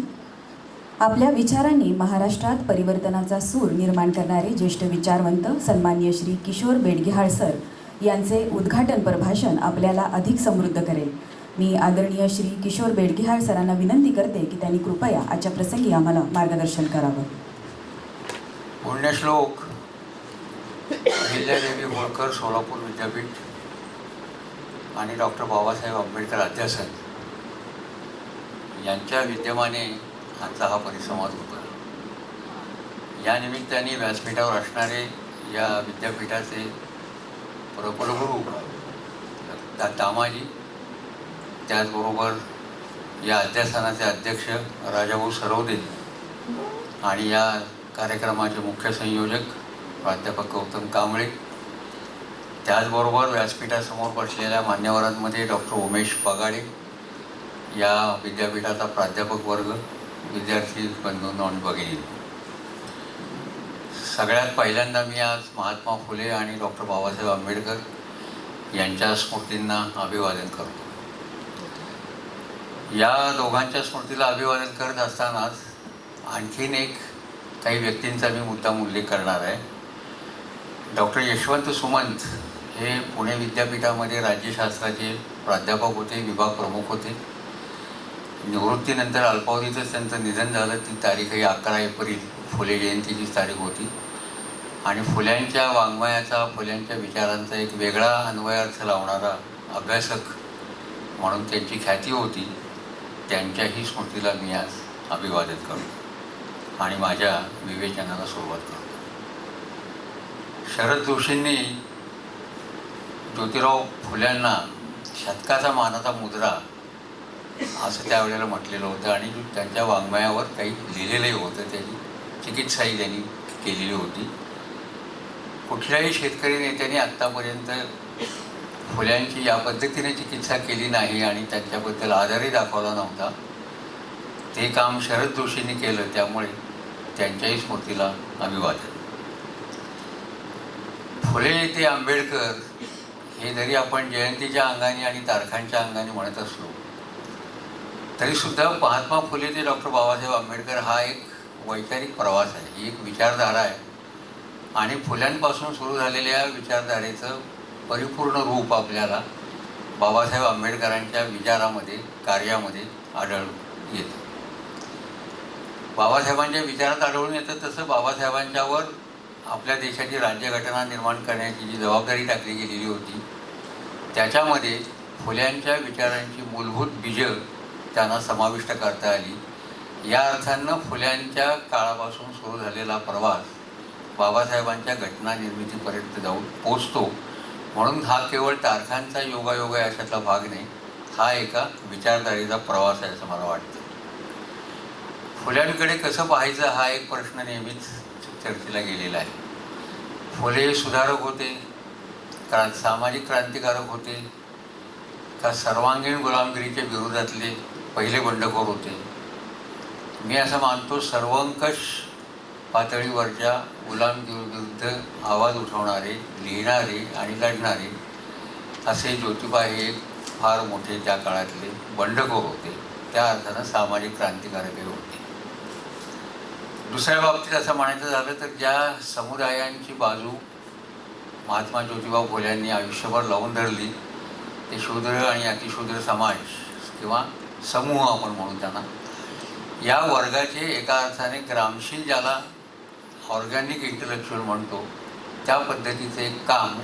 आपल्या विचारांनी महाराष्ट्रात परिवर्तनाचा सूर निर्माण करणारे ज्येष्ठ विचारवंत सन्माननीय श्री किशोर बेडगेहाळ सर यांचे उद्घाटनपर भाषण आपल्याला अधिक समृद्ध करेल. मी आदरणीय श्री किशोर बेडगेहाळ सरांना विनंती करते की त्यांनी कृपया आजच्या प्रसंगी आम्हाला मार्गदर्शन करावं. पुण्यश्लोक अहिल्यादेवी होळकर सोलापूर विद्यापीठ आणि डॉक्टर बाबासाहेब आंबेडकर अध्यासन यांच्या विद्यमाने आजचा हा परिसंवाद होता. या निमित्ताने व्यासपीठावर असणारे या विद्यापीठाचे कुलगुरू दामाजी, त्याचबरोबर या अध्यासनाचे अध्यक्ष राजाभाऊ सरवदे आणि या कार्यक्रमाचे मुख्य संयोजक प्राध्यापक गौतम कांबळे त्याचबरोबर व्यासपीठासमोर बसलेल्या मान्यवरांमध्ये डॉक्टर उमेश पगाडे, या विद्यापीठाचा प्राध्यापक वर्ग, विद्यार्थी बंधूंनो आणि भगिनी, सगळ्यात पहिल्यांदा मी आज महात्मा फुले आणि डॉक्टर बाबासाहेब आंबेडकर यांच्या स्मृतींना अभिवादन करतो. या दोघांच्या स्मृतीला अभिवादन करत असतानाच आणखीन काही व्यक्तींचा मी मुद्दाम उल्लेख करणार आहे. डॉक्टर यशवंत सुमंत हे पुणे विद्यापीठामध्ये राज्यशास्त्राचे प्राध्यापक होते, विभाग प्रमुख होते. निवृत्तीनंतर अल्पावधीतच त्यांचं निधन झालं. ती तारीखही 11 एप्रिल फुले जयंतीचीच तारीख होती. आणि फुल्यांच्या वाङ्मयाचा, फुल्यांच्या विचारांचा एक वेगळा अन्वयार्थ लावणारा अभ्यासक म्हणून त्यांची ख्याती होती. त्यांच्याही स्मृतीला मी आज अभिवादन करतो आणि माझ्या विवेचनाला सुरुवात करतो. शरद जोशींनी ज्योतिराव फुल्यांना शतकाचा मानाचा मुद्रा असं त्यावेळेला म्हटलेलं होतं आणि त्यांच्या वाङ्मयावर काही लिहिलेलंही होतं. त्याची चिकित्साही त्यांनी केलेली होती. कुठल्याही शेतकरी नेत्यांनी आत्तापर्यंत फुल्यांची या पद्धतीने चिकित्सा केली नाही आणि त्यांच्याबद्दल आदरही दाखवला नव्हता. ते काम शरद जोशींनी केलं, त्यामुळे त्यांच्याही स्मृतीला अभिवादन. फुले ते आंबेडकर हे जरी आपण जयंतीच्या अंगाने आणि तारखांच्या अंगाने म्हणत असलो तरीसुद्धा महात्मा फुले ते डॉक्टर बाबासाहेब आंबेडकर हा एक वैचारिक प्रवास आहे, ही एक विचारधारा आहे. आणि फुल्यांपासून सुरू झालेल्या विचारधारेचं परिपूर्ण रूप आपल्याला बाबासाहेब आंबेडकरांच्या विचारामध्ये, कार्यामध्ये आढळून येतं. बाबासाहेबांच्या विचारात आढळून येतं तसं बाबासाहेबांच्यावर आपल्या देशाची राज्यघटना निर्माण करण्याची जी जबाबदारी टाकली गेलेली होती त्याच्यामध्ये फुल्यांच्या विचारांची मूलभूत बीजं त्यांना समाविष्ट करता आली. या अर्थानं फुल्यांच्या काळापासून सुरू झालेला प्रवास बाबासाहेबांच्या घटना निर्मितीपर्यंत जाऊन पोचतो. म्हणून हा केवळ तारखांचा योगायोग आहे अशातला भाग नाही, हा एका विचारधारेचा प्रवास आहे असं मला वाटतं. फुल्यांकडे कसं पाहायचं हा एक प्रश्न नेहमीच चर्चेला गेलेला आहे. फुले सुधारक होते का सामाजिक क्रांतिकारक होते का सर्वांगीण गुलामगिरीच्या विरोधातले पहिले बंडखोर होते? मी असं मानतो सर्वंकष पातळीवरच्या गुलामगिरीविरुद्ध आवाज उठवणारे, लिहिणारे आणि लढणारे असे ज्योतिबा हे फार मोठे त्या काळातले बंडखोर होते. त्या अर्थानं सामाजिक क्रांतिकारकही होते. दुसऱ्या बाबतीत असं म्हणायचं झालं तर ज्या समुदायांची बाजू महात्मा ज्योतिबा फुल्यांनी आयुष्यभर लावून धरली ते शूद्र आणि अतिशूद्र समाज किंवा समूह आपण म्हणू त्यांना, या वर्गाचे एका अर्थाने ग्रामशील, ज्याला ऑर्गॅनिक इंटलेक्च्युअल म्हणतो, त्या पद्धतीचं एक काम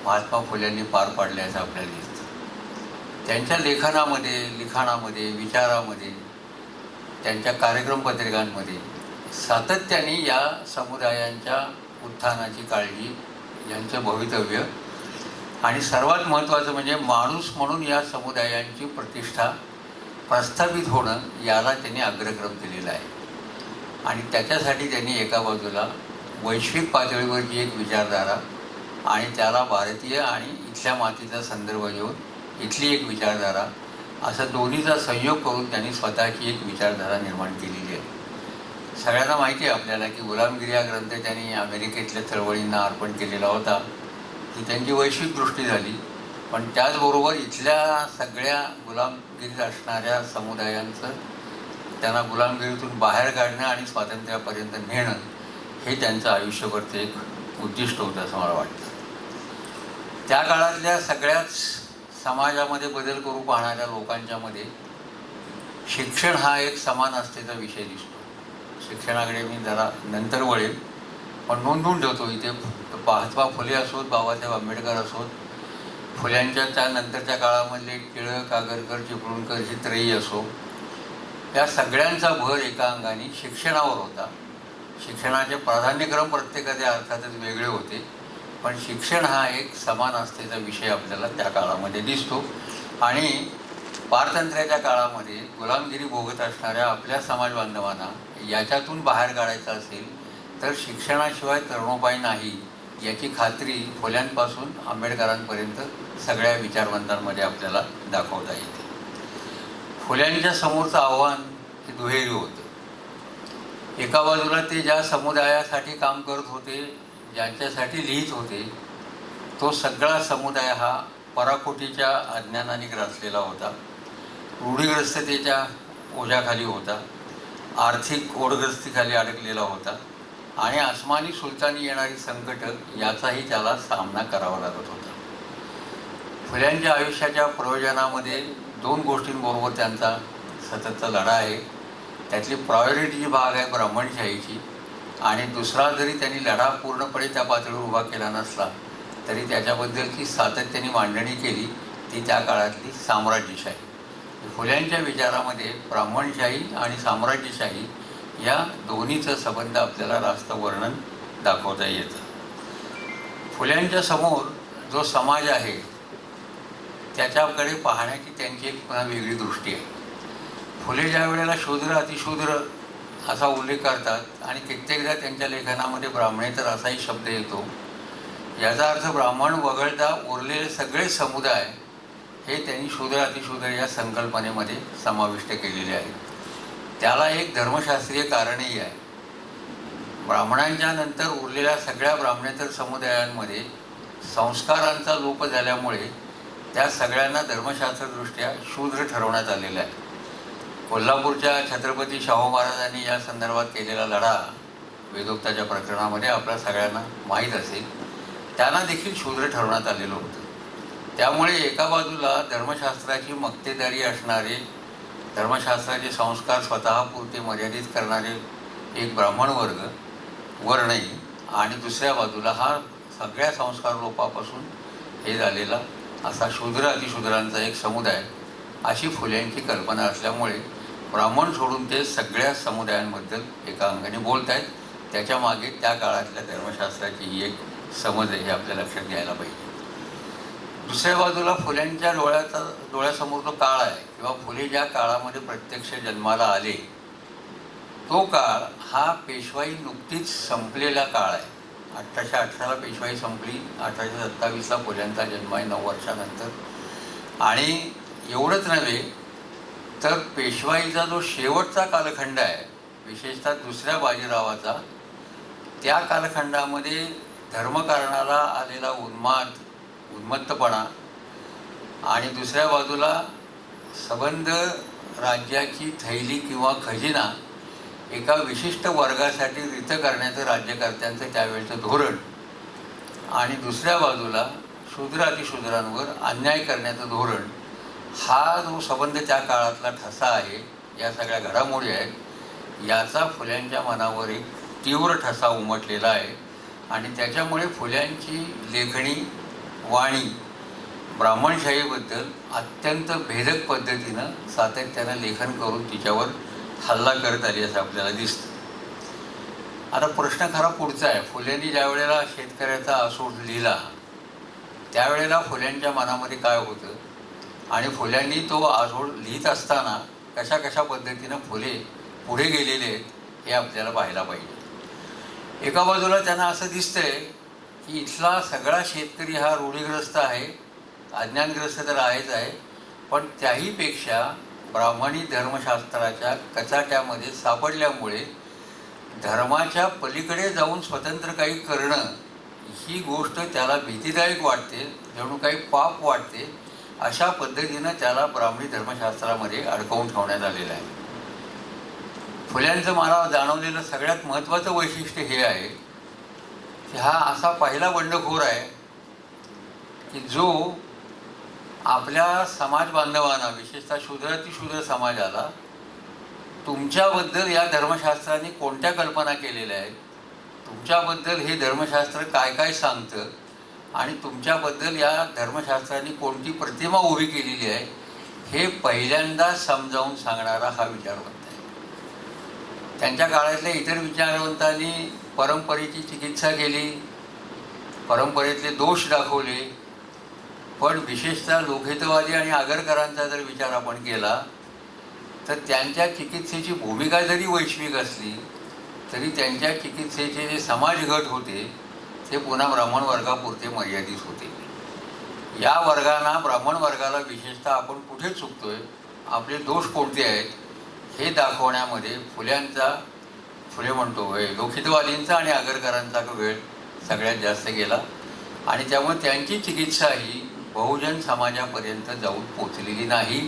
महात्मा फुल्यांनी पार पाडल्याचं आपल्याला दिसतं. त्यांच्या लेखनामध्ये, लिखाणामध्ये, विचारामध्ये, त्यांच्या कार्यक्रम पत्रिकांमध्ये सातत्याने या समुदायांच्या उत्थानाची काळजी, यांचं भवितव्य आणि सर्वात महत्त्वाचं म्हणजे माणूस म्हणून या समुदायांची प्रतिष्ठा प्रस्थापित होणं याला त्यांनी अग्रक्रम दिलेला आहे. आणि त्याच्यासाठी त्यांनी एका बाजूला वैश्विक पातळीवरची एक विचारधारा आणि त्याला भारतीय आणि इथल्या मातीचा संदर्भ घेऊन इथली एक विचारधारा, असं दोन्हीचा संयोग करून त्यांनी स्वतःची एक विचारधारा निर्माण केलेली आहे. सगळ्यांना माहिती आहे आपल्याला की गुलामगिरी हा ग्रंथ त्यांनी अमेरिकेतल्या चळवळींना अर्पण केलेला होता. ही त्यांची वैश्विक दृष्टी झाली, पण त्याचबरोबर इथल्या सगळ्या गुलामगिरीत असणाऱ्या समुदायांचं त्यांना गुलामगिरीतून बाहेर काढणं आणि स्वातंत्र्यापर्यंत नेणं हे त्यांचं आयुष्यभरचं एक उद्दिष्ट होतं असं मला वाटतं. त्या काळातल्या सगळ्याच समाजामध्ये बदल करू पाहणाऱ्या लोकांच्यामध्ये शिक्षण हा एक समान असतेचा विषय दिसतो. शिक्षणाकडे मी जरा नंतर वळेल, पण नोंदवून ठेवतो इथे. महात्मा फुले असोत, बाबासाहेब आंबेडकर असोत, फुल्यांच्या त्यानंतरच्या काळामधले टिळक, आगरकर, चिपळूणकर ही त्रयी असो, या सगळ्यांचा भर एका अंगाने शिक्षणावर होता. शिक्षणाचे प्राधान्यक्रम प्रत्येकाच्या अर्थातच वेगळे होते, पण शिक्षण हा एक समान असतेचा विषय आपल्याला त्या काळामध्ये दिसतो. आणि पारतंत्र्याच्या काळामध्ये गुलामगिरी भोगत असणाऱ्या आपल्या समाज बांधवांना याच्यातून बाहेर काढायचं असेल तर शिक्षणाशिवाय तरुणोपाय नाही, याची खात्री फुल्यांपासून आंबेडकरांपर्यंत सगळ्या विचारवंतांमध्ये आपल्याला दाखवता येते. फुल्यांच्या समोरचं आव्हान हे दुहेरी होतं. एका बाजूला ते ज्या समुदायासाठी काम करत होते, ज्यांच्यासाठी लिहित होते, तो सगळा समुदाय हा पराकोटीच्या अज्ञानाने ग्रासलेला होता, रूढीग्रस्ततेच्या ओझ्याखाली होता, आर्थिक ओढग्रस्तीखाली अडकलेला होता आणि आसमानी सुलतानी येणारी संकटं याचाही त्याला सामना करावा लागत होता. फुल्यांच्या आयुष्याच्या प्रयोजनामध्ये 2 गोष्टींबरोबर त्यांचा सततचा लढा आहे. त्यातली प्रायोरिटीची भाग आहे ब्राह्मणशाहीची, आणि दुसरा जरी त्यांनी लढा पूर्णपणे त्या पातळीवर उभा केला नसला तरी त्याच्याबद्दलची सातत्याने मांडणी केली ती त्या काळातली साम्राज्यशाही. फुल्यांच्या विचारामध्ये ब्राह्मणशाही आणि साम्राज्यशाही या दोन्हीचं संबंध आपल्याला रास्त वर्णन दाखवता येतं. फुल्यांच्या समोर जो समाज आहे त्याच्याकडे पाहण्याची त्यांची एक पुन्हा वेगळी दृष्टी आहे. फुले ज्या वेळेला शूद्र अतिशूद्र असा उल्लेख करतात आणि कित्येकदा त्यांच्या लेखनामध्ये ब्राह्मणेतर असाही शब्द येतो, याचा अर्थ ब्राह्मण वगळता उरलेले सगळे समुदाय हे त्यांनी शूद्र अतिशूद्र या संकल्पनेमध्ये समाविष्ट केलेले आहे. त्याला एक धर्मशास्त्रीय कारणही आहे. ब्राह्मणांच्या नंतर उरलेल्या सगळ्या ब्राह्मणेतर समुदायांमध्ये संस्कारांचा लोप झाल्यामुळे त्या सगळ्यांना धर्मशास्त्रदृष्ट्या शूद्र ठरवण्यात आलेलं आहे. कोल्हापूरच्या छत्रपती शाहू महाराजांनी या संदर्भात केलेला लढा वेदोक्ताच्या प्रकरणामध्ये आपल्या सगळ्यांना माहीत असेल, त्यांना देखील शूद्र ठरवण्यात आलेलं होतं. त्यामुळे एका बाजूला धर्मशास्त्राची मक्तेदारी असणारे, धर्मशास्त्राचे संस्कार स्वतःपुरते मर्यादित करणारे एक ब्राह्मण वर्णही, आणि दुसऱ्या बाजूला हा सगळ्या संस्कार लोपापासून हे झालेला असा शूद्र अतिशूद्रांचा एक समुदाय, अशी फुल्यांची कल्पना असल्यामुळे ब्राह्मण सोडून ते सगळ्या समुदायांबद्दल एका अंगाने बोलत आहेत. त्याच्यामागे त्या काळातल्या धर्मशास्त्राची ही एक समज आहे, हे आपल्या लक्षात घ्यायला पाहिजे. दुसऱ्या बाजूला फुल्यांच्या डोळ्यासमोर जो काळ आहे, किंवा फुले ज्या काळामध्ये प्रत्यक्ष जन्माला आले तो काळ हा पेशवाई नुकतीच संपलेला काळ आहे. 1818ला पेशवाई संपली, 1827ला फुल्यांचा जन्म आहे 9 वर्षानंतर. आणि एवढंच नव्हे तर पेशवाईचा जो शेवटचा कालखंड आहे, विशेषतः दुसऱ्या बाजीरावाचा, त्या कालखंडामध्ये धर्मकारणाला आलेला उन्मत्तपणा आणि दुसऱ्या बाजूला संबंध राज्याची थैली किंवा खजिना एका विशिष्ट वर्गासाठी रित करण्याचं राज्यकर्त्यांचं त्यावेळचं धोरण, आणि दुसऱ्या बाजूला शूद्र अतिशूद्रांवर अन्याय करण्याचं धोरण, हा जो संबंध त्या काळातला ठसा आहे, या सगळ्या घडामोडी आहेत, याचा फुल्यांच्या मनावर एक तीव्र ठसा उमटलेला आहे. आणि त्याच्यामुळे फुल्यांची लेखणी वाणी ब्राह्मणशाहीबद्दल अत्यंत भेदक पद्धतीनं सातत्यानं लेखन करून तिच्यावर हल्ला करत आली असं आपल्याला दिसतं. आता प्रश्न खरा पुढचा आहे. फुल्यांनी ज्या वेळेला शेतकऱ्याचा आसूड लिहिला त्यावेळेला फुल्यांच्या मनामध्ये काय होतं, आणि फुल्यांनी तो आसूड लिहित असताना कशा कशा पद्धतीनं फुले पुढे गेलेले आहेत हे आपल्याला पाहायला पाहिजे. एका बाजूला त्यांना असं दिसतंय की इथला सगळा शेतकरी हा रूढीग्रस्त आहे, अज्ञानग्रस्त तर आहेच आहे, पण त्याहीपेक्षा ब्राह्मणी धर्मशास्त्राच्या कचाट्यामध्ये सापडल्यामुळे धर्माच्या पलीकडे जाऊन स्वतंत्र काही करणं ही गोष्ट त्याला भीतीदायक वाटते, जणू काही पाप वाटते. अशा पद्धतीनं त्याला ब्राह्मणी धर्मशास्त्रामध्ये अडकवून ठेवण्यात आलेलं आहे. फुल्यांचं मला जाणवलेलं सगळ्यात महत्त्वाचं वैशिष्ट्य हे आहे की हा असा पहिला बंडखोर आहे की जो आपल्या समाज बांधवांना, विशेषतः शूद्रातिशूद्र समाजाला, तुमच्याबद्दल या धर्मशास्त्राने कोणत्या कल्पना केलेल्या आहेत, तुमच्याबद्दल हे धर्मशास्त्र काय काय सांगतं, आणि तुमच्याबद्दल या धर्मशास्त्राने कोणती प्रतिमा उभी केलेली आहे, हे पहिल्यांदा समजावून सांगणारा हा विचारवंत आहे. त्यांच्या काळातल्या इतर विचारवंतांनी परंपरेची चिकित्सा केली, परंपरेतले दोष दाखवले, पण विशेषतः लोकहितवादी आणि आगरकरांचा जर विचार आपण केला तर त्यांच्या चिकित्सेची भूमिका जरी वैश्विक असली तरी त्यांच्या चिकित्सेचे जे समाजगट होते ते पुन्हा ब्राह्मण वर्गापुरते मर्यादित होते. या वर्गांना, ब्राह्मण वर्गाला विशेषतः आपण कुठे चुकतोय, आपले दोष कोणते आहेत हे दाखवण्यामध्ये फुले म्हणतो लोखितवादींचा आणि आगरकरांचा वेळ सगळ्यात जास्त गेला. आणि त्यामुळे त्यांची चिकित्सा ही बहुजन समाजापर्यंत जाऊन पोचलेली नाही.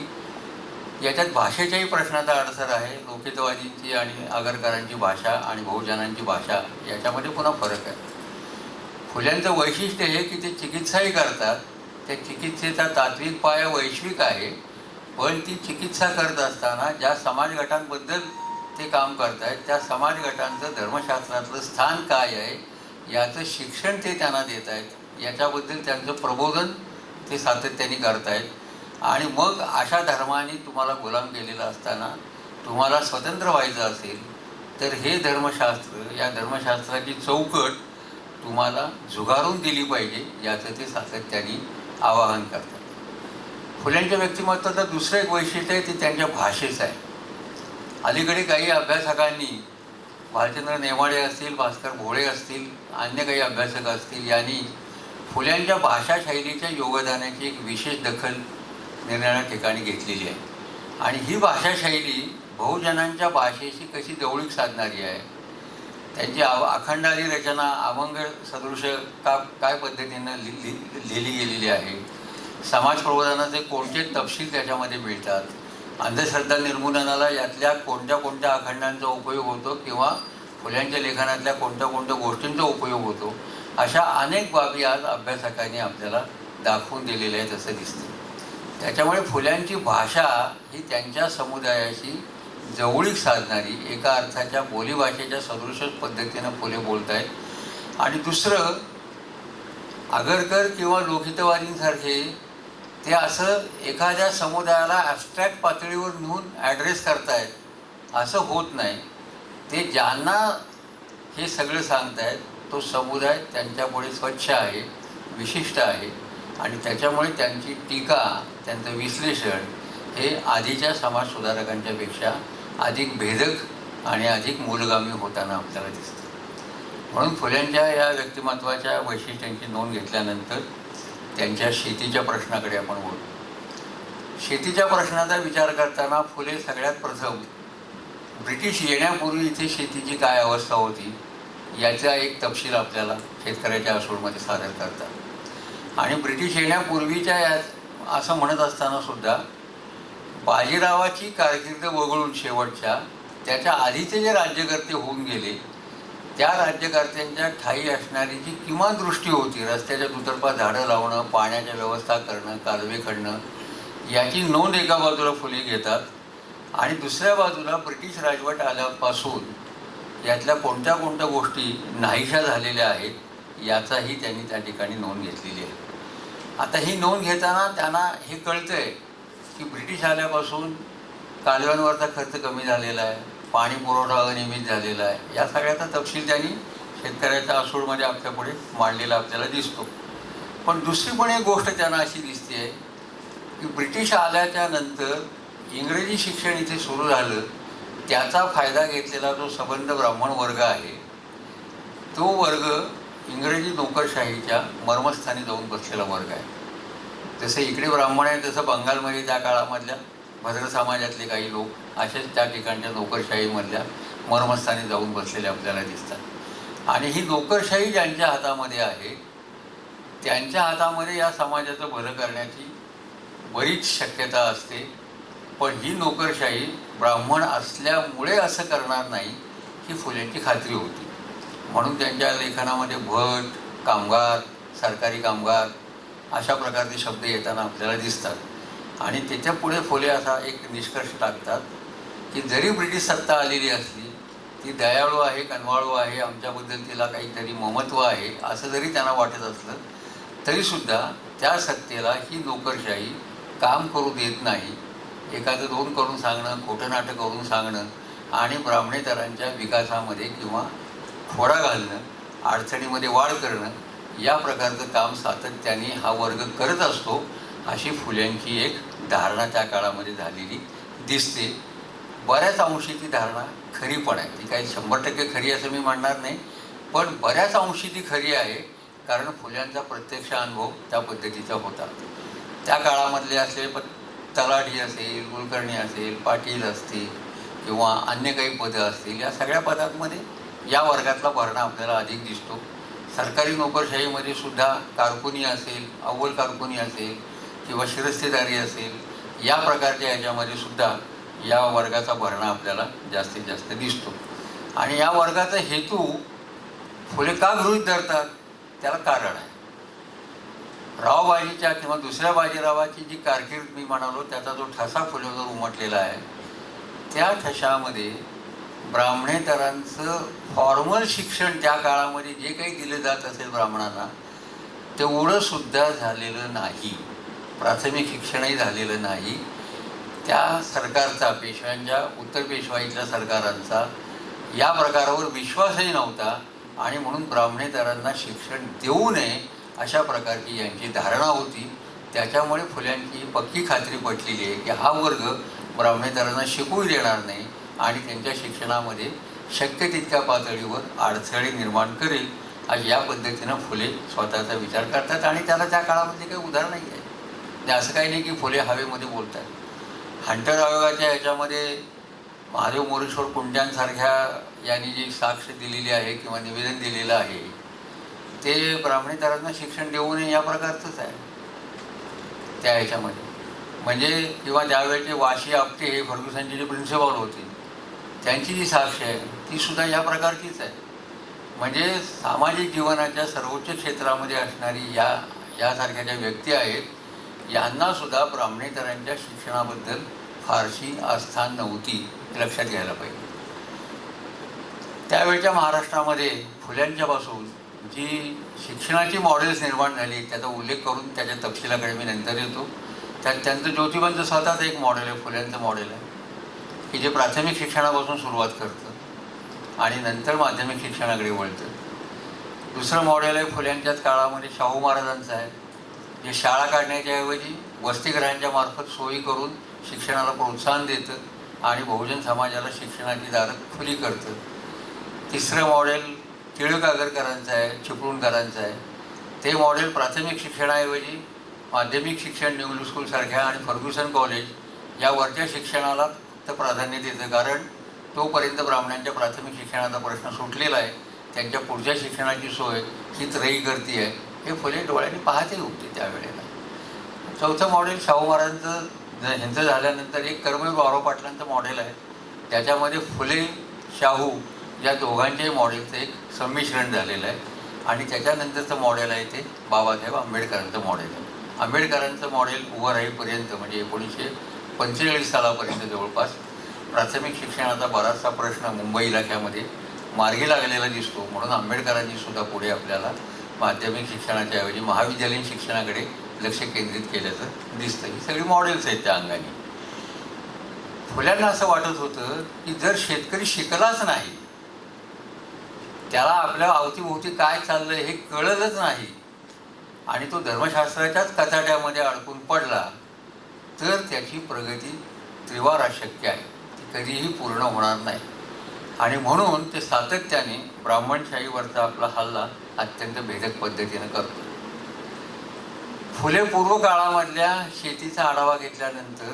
याच्यात भाषेच्याही प्रश्नाचा अडसर आहे. लोकितवादींची आणि आगरकरांची भाषा आणि बहुजनांची भाषा याच्यामध्ये पुन्हा फरक आहे. फुल्यांचं वैशिष्ट्य हे की ते चिकित्साही करतात. त्या चिकित्सेचा तात्विक पाया वैश्विक आहे, पण ती चिकित्सा करत असताना ज्या समाजगटांबद्दल ते काम करत आहेत त्या समाजगटांचं धर्मशास्त्रातलं स्थान काय आहे याचं शिक्षण ते त्यांना देत आहेत. याच्याबद्दल त्यांचं प्रबोधन ते सातत्याने करत आहेत. आणि मग अशा धर्माने तुम्हाला गुलाम केलेला असताना तुम्हाला स्वतंत्र व्हायचं असेल तर हे धर्मशास्त्र, या धर्मशास्त्राची चौकट तुम्हाला झुगारून दिली पाहिजे याचं ते सातत्याने आवाहन करतात. फुल्यांच्या व्यक्तिमत्वाचं दुसरं एक वैशिष्ट्य आहे ते त्यांच्या भाषेचं आहे. अलीकडे काही अभ्यासकांनी, भालचंद्र नेमाडे असतील, भास्कर भोळे असतील, अन्य काही अभ्यासक असतील, यांनी फुल्यांच्या भाषाशैलीच्या योगदानाची एक विशेष दखल निरनिराळ्या ठिकाणी घेतलेली आहे. आणि ही भाषाशैली बहुजनांच्या भाषेशी कशी जवळीक साधणारी आहे, त्यांची अखंडारी रचना अभंग सदृश काय पद्धतीनं लिहिली गेलेली आहे, समाज प्रबोधनाचे कोणते तपशील त्याच्यामध्ये मिळतात, अंधश्रद्धा निर्मूलनाला यातल्या कोणत्या अखंडांचा उपयोग होतो किंवा फुल्यांच्या लेखनातल्या कोणत्या गोष्टींचा उपयोग होतो, अशा अनेक बाबी आज अभ्यासकांनी आपल्याला दाखवून दिलेल्या आहेत असं दिसतं. त्याच्यामुळे फुल्यांची भाषा ही त्यांच्या समुदायाशी जवळीक साधणारी, एका अर्थाच्या बोलीभाषेच्या सदृशच पद्धतीनं फुले बोलत आहेत. आणि दुसरं, आगरकर किंवा लोकितवादींसारखे ते असं एखाद्या समुदायाला ॲबस्ट्रॅक्ट पातळीवर नेऊन ॲड्रेस करतायत असं होत नाही. ते ज्यांना हे सगळं सांगतायत तो समुदाय त्यांच्यापुढे स्वच्छ आहे, विशिष्ट आहे. आणि त्याच्यामुळे त्यांची टीका, त्यांचं विश्लेषण हे आधीच्या समाजसुधारकांच्या पेक्षा अधिक भेदक आणि अधिक मूलगामी होताना आपल्याला दिसतं. म्हणून फुल्यांच्या या व्यक्तिमत्वाच्या वैशिष्ट्यांची नोंद घेतल्यानंतर त्यांच्या शेतीच्या प्रश्नाकडे आपण बोलू. शेतीच्या प्रश्नाचा विचार करताना फुले सगळ्यात प्रथम ब्रिटिश येण्यापूर्वी इथे शेतीची काय अवस्था होती याचा एक तपशील आपल्याला शेतकऱ्याच्या आसूडमध्ये सादर करतात. आणि ब्रिटिश येण्यापूर्वीच्या यात असं म्हणत असताना सुद्धा बाजीरावाची कारकीर्द वगळून शेवटच्या त्याच्या आधीचे जे राज्यकर्ते होऊन गेले त्या राज्यकर्त्यांच्या ठायी असणारी जी किमान दृष्टी होती, रस्त्याच्या दुतर्फा झाडं लावणं, पाण्याच्या व्यवस्था करणं, कालवे खणणं, याची नोंद एका बाजूला फुले घेतात. आणि दुसऱ्या बाजूला ब्रिटिश राजवट आल्यापासून यातल्या कोणत्या गोष्टी नाहीशा झालेल्या आहेत याचाही त्यांनी त्या ठिकाणी नोंद घेतलेली आहे. आता ही नोंद घेताना त्यांना हे कळतं आहे की ब्रिटिश आल्यापासून कालव्यांवरचा खर्च कमी झालेला आहे, पाणी पुरवठा अनियमित झालेला आहे. या सगळ्याचा तपशील त्यांनी शेतकऱ्याच्या आसूडमध्ये आपल्यापुढे मांडलेला आपल्याला दिसतो. पण दुसरी पण एक गोष्ट त्यांना अशी दिसते आहे की ब्रिटिश आल्याच्या नंतर इंग्रजी शिक्षण इथे सुरू झालं, त्याचा फायदा घेतलेला जो सबंध ब्राह्मण वर्ग आहे तो वर्ग इंग्रजी नोकरशाहीच्या मर्मस्थानी जाऊन बसलेला वर्ग आहे. जसं इकडे ब्राह्मण आहे तसं बंगालमध्ये त्या काळामधल्या भद्र समाजातले काही लोक असेच त्या ठिकाणच्या नोकरशाहीमधल्या मर्मस्थानी जाऊन बसलेले आपल्याला दिसतात. आणि ही नोकरशाही ज्यांच्या हातामध्ये आहे त्यांच्या हातामध्ये या समाजाचं भलं करण्याची बरीच शक्यता असते. पण ही नोकरशाही ब्राह्मण असल्यामुळे असं करणार नाही ही फुल्यांची खात्री होती. म्हणून त्यांच्या लेखनामध्ये भट, कामगार, सरकारी कामगार अशा प्रकारचे शब्द येताना आपल्याला दिसतात. आणि त्याच्या पुढे फुले असा एक निष्कर्ष टाकतात की जरी ब्रिटिश सत्ता आलेली असली ती दयाळू आहे, कनवाळू आहे, आमच्याबद्दल तिला काहीतरी ममत्व आहे असं जरी त्यांना वाटत असलं तरीसुद्धा त्या सत्तेला ही नोकरशाही काम करू देत नाही. एखादं दोन करून सांगणं, खोटं नाटक करून सांगणं आणि ब्राह्मणेतरांच्या विकासामध्ये किंवा खोडा घालणं, अडचणीमध्ये वाढ करणं या प्रकारचं काम सातत्याने हा वर्ग करत असतो अशी फुल्यांची एक धारणा त्या काळामध्ये झालेली दिसते. बऱ्याच अंशी ती धारणा खरी पण आहे. ती काही 100% खरी असं मी म्हणणार नाही, पण बऱ्याच अंशी ती खरी आहे, कारण फुल्यांचा प्रत्यक्ष अनुभव त्या पद्धतीचा होता. त्या काळामधले असलेले तलाठी असेल, कुलकर्णी असेल, पाटील असतील किंवा अन्य काही पदं असतील, या सगळ्या पदांमध्ये या वर्गातला भरणा आपल्याला अधिक दिसतो. सरकारी नोकरशाहीमध्ये सुद्धा कारकुनी असेल, अव्वल कारकुनी असेल किंवा शिरस्तेदारी असेल, या प्रकारच्या याच्यामध्ये सुद्धा या वर्गाचा भरणा आपल्याला जास्तीत जास्त दिसतो. आणि या वर्गाचा हेतू फुले का गृहीत धरतात त्याला कारण आहे. रावबाजीच्या किंवा दुसऱ्या बाजीरावाची जी कारकीर्द मी म्हणालो, त्याचा जो ठसा फुलेवर उमटलेला आहे, त्या ठशामध्ये ब्राह्मणेतरांचं फॉर्मल शिक्षण त्या काळामध्ये जे काही दिलं जात असेल ब्राह्मणांना, तेवढं सुद्धा झालेलं नाही. प्राथमिक शिक्षणही झालेलं नाही. त्या सरकारचा, पेशव्यांच्या, उत्तर पेशवाईच्या सरकारांचा या प्रकारावर विश्वासही नव्हता आणि म्हणून ब्राह्मणेतरांना शिक्षण देऊ नये अशा प्रकारची यांची धारणा होती. त्याच्यामुळे फुल्यांची पक्की खात्री पटलेली आहे की हा वर्ग ब्राह्मणेतरांना शिकवू देणार नाही आणि त्यांच्या शिक्षणामध्ये शक्य तितक्या पातळीवर अडथळे निर्माण करेल, आज या पद्धतीनं फुले स्वतःचा विचार करतात. आणि त्याला त्या काळामध्ये काही उदाहरण नाही आहे. म्हणजे असं काही नाही की फुले हवेमध्ये बोलतात. हंटर आयोगाच्या ह्याच्यामध्ये महादेव मोरेश्वर कुंट्यांसारख्या यांनी जी साक्ष दिलेली आहे किंवा निवेदन दिलेलं आहे, ते ब्राह्मणेतरांना शिक्षण देऊ नये या प्रकारचंच आहे त्या ह्याच्यामध्ये. म्हणजे किंवा त्यावेळेचे वाशी आपटे हे फर्ग्युसनचे जे प्रिन्सिपल होते, त्यांची जी साक्ष आहे ती सुद्धा या प्रकारचीच आहे. म्हणजे सामाजिक जीवनाच्या सर्वोच्च क्षेत्रामध्ये असणारी यासारख्या ज्या व्यक्ती आहेत, यांनासुद्धा ब्राह्मणेतरांच्या शिक्षणाबद्दल फारशी आस्था नव्हती, हे लक्षात घ्यायला पाहिजे. त्यावेळच्या महाराष्ट्रामध्ये फुल्यांच्यापासून जी शिक्षणाची मॉडेल्स निर्माण झाली, त्याचा उल्लेख करून त्याच्या तपशिलाकडे मी नंतर येतो. त्यात त्यांचं ज्योतिबांचं स्वतःचं एक मॉडेल आहे, फुल्यांचं मॉडेल आहे, की जे प्राथमिक शिक्षणापासून सुरुवात करतं आणि नंतर माध्यमिक शिक्षणाकडे वळतं. दुसरं मॉडेल आहे फुल्यांच्याच काळामध्ये शाहू महाराजांचं आहे, जे शाळा काढण्याच्या ऐवजी वसतिगृहांच्या मार्फत सोयी करून शिक्षणाला प्रोत्साहन देतं आणि बहुजन समाजाला शिक्षणाची दारं खुली करतं. तिसरं मॉडेल टिळक आगरकरांचं आहे, चिपळूणकरांचं आहे. ते मॉडेल प्राथमिक शिक्षणाऐवजी माध्यमिक शिक्षण, न्यू इंग्लिश स्कूलसारख्या आणि फर्ग्युसन कॉलेज या वरच्या शिक्षणाला फक्त प्राधान्य देतं, कारण तोपर्यंत ब्राह्मणांच्या प्राथमिक शिक्षणाचा प्रश्न सुटलेला आहे. त्यांच्या पुढच्या शिक्षणाची सोय हीच रई करती आहे, हे फुले डोळ्यांनी पाहते होते त्यावेळेला. चौथं मॉडेल शाहू महाराजांचं ह्यांचं झाल्यानंतर एक कर्मवीर बाळाराव पाटलांचं मॉडेल आहे. त्याच्यामध्ये फुले, शाहू या दोघांच्याही मॉडेलचं एक संमिश्रण झालेलं आहे. आणि त्याच्यानंतरचं मॉडेल आहे ते बाबासाहेब आंबेडकरांचं मॉडेल आहे. आंबेडकरांचं मॉडेल उभं राहीपर्यंत म्हणजे 1945 सालापर्यंत जवळपास प्राथमिक शिक्षणाचा बराचसा प्रश्न मुंबई इलाख्यामध्ये मार्गी लागलेला दिसतो. म्हणून आंबेडकरांनी सुद्धा पुढे आपल्याला माध्यमिक शिक्षणाच्या ऐवजी महाविद्यालयीन शिक्षणाकडे लक्ष केंद्रित केल्याचं दिसतं. ही सगळी मॉडेल्स आहेत त्या अंगाने. फुल्यांना असं वाटत होतं की जर शेतकरी शिकलाच नाही, त्याला आपल्या अवतीभोवती काय चाललं हे कळलंच नाही आणि तो धर्मशास्त्राच्याच कचाट्यामध्ये अडकून पडला, तर त्याची प्रगती त्रिवार अशक्य आहे, ती कधीही पूर्ण होणार नाही. आणि म्हणून ते सातत्याने ब्राह्मणशाहीवरचा आपला हल्ला अत्यंत भेदक पद्धतीनं करतो. फुले पूर्व काळामधल्या शेतीचा आढावा घेतल्यानंतर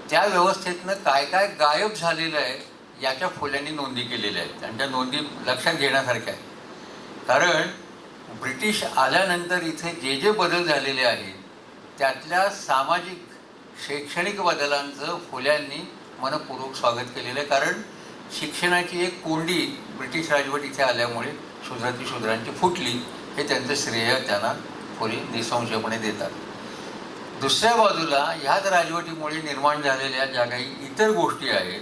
त्या व्यवस्थेतनं काय काय गायब झालेलं आहे याच्या फुल्यांनी नोंदी केलेल्या आहेत. आणि त्या नोंदी लक्षात घेण्यासारख्या आहेत, कारण ब्रिटिश आल्यानंतर इथे जे जे बदल झालेले आहेत त्यातल्या सामाजिक शैक्षणिक बदलांचं फुल्यांनी मनपूर्वक स्वागत केलेलं आहे. कारण शिक्षणाची एक कोंडी ब्रिटिश राजवट इथे आल्यामुळे शूद्रांची फुटली, हे त्यांचं श्रेय त्यांना फुले निसंशयपणे देतात. दुसऱ्या बाजूला ह्याच राजवटीमुळे निर्माण झालेल्या ज्या काही इतर गोष्टी आहेत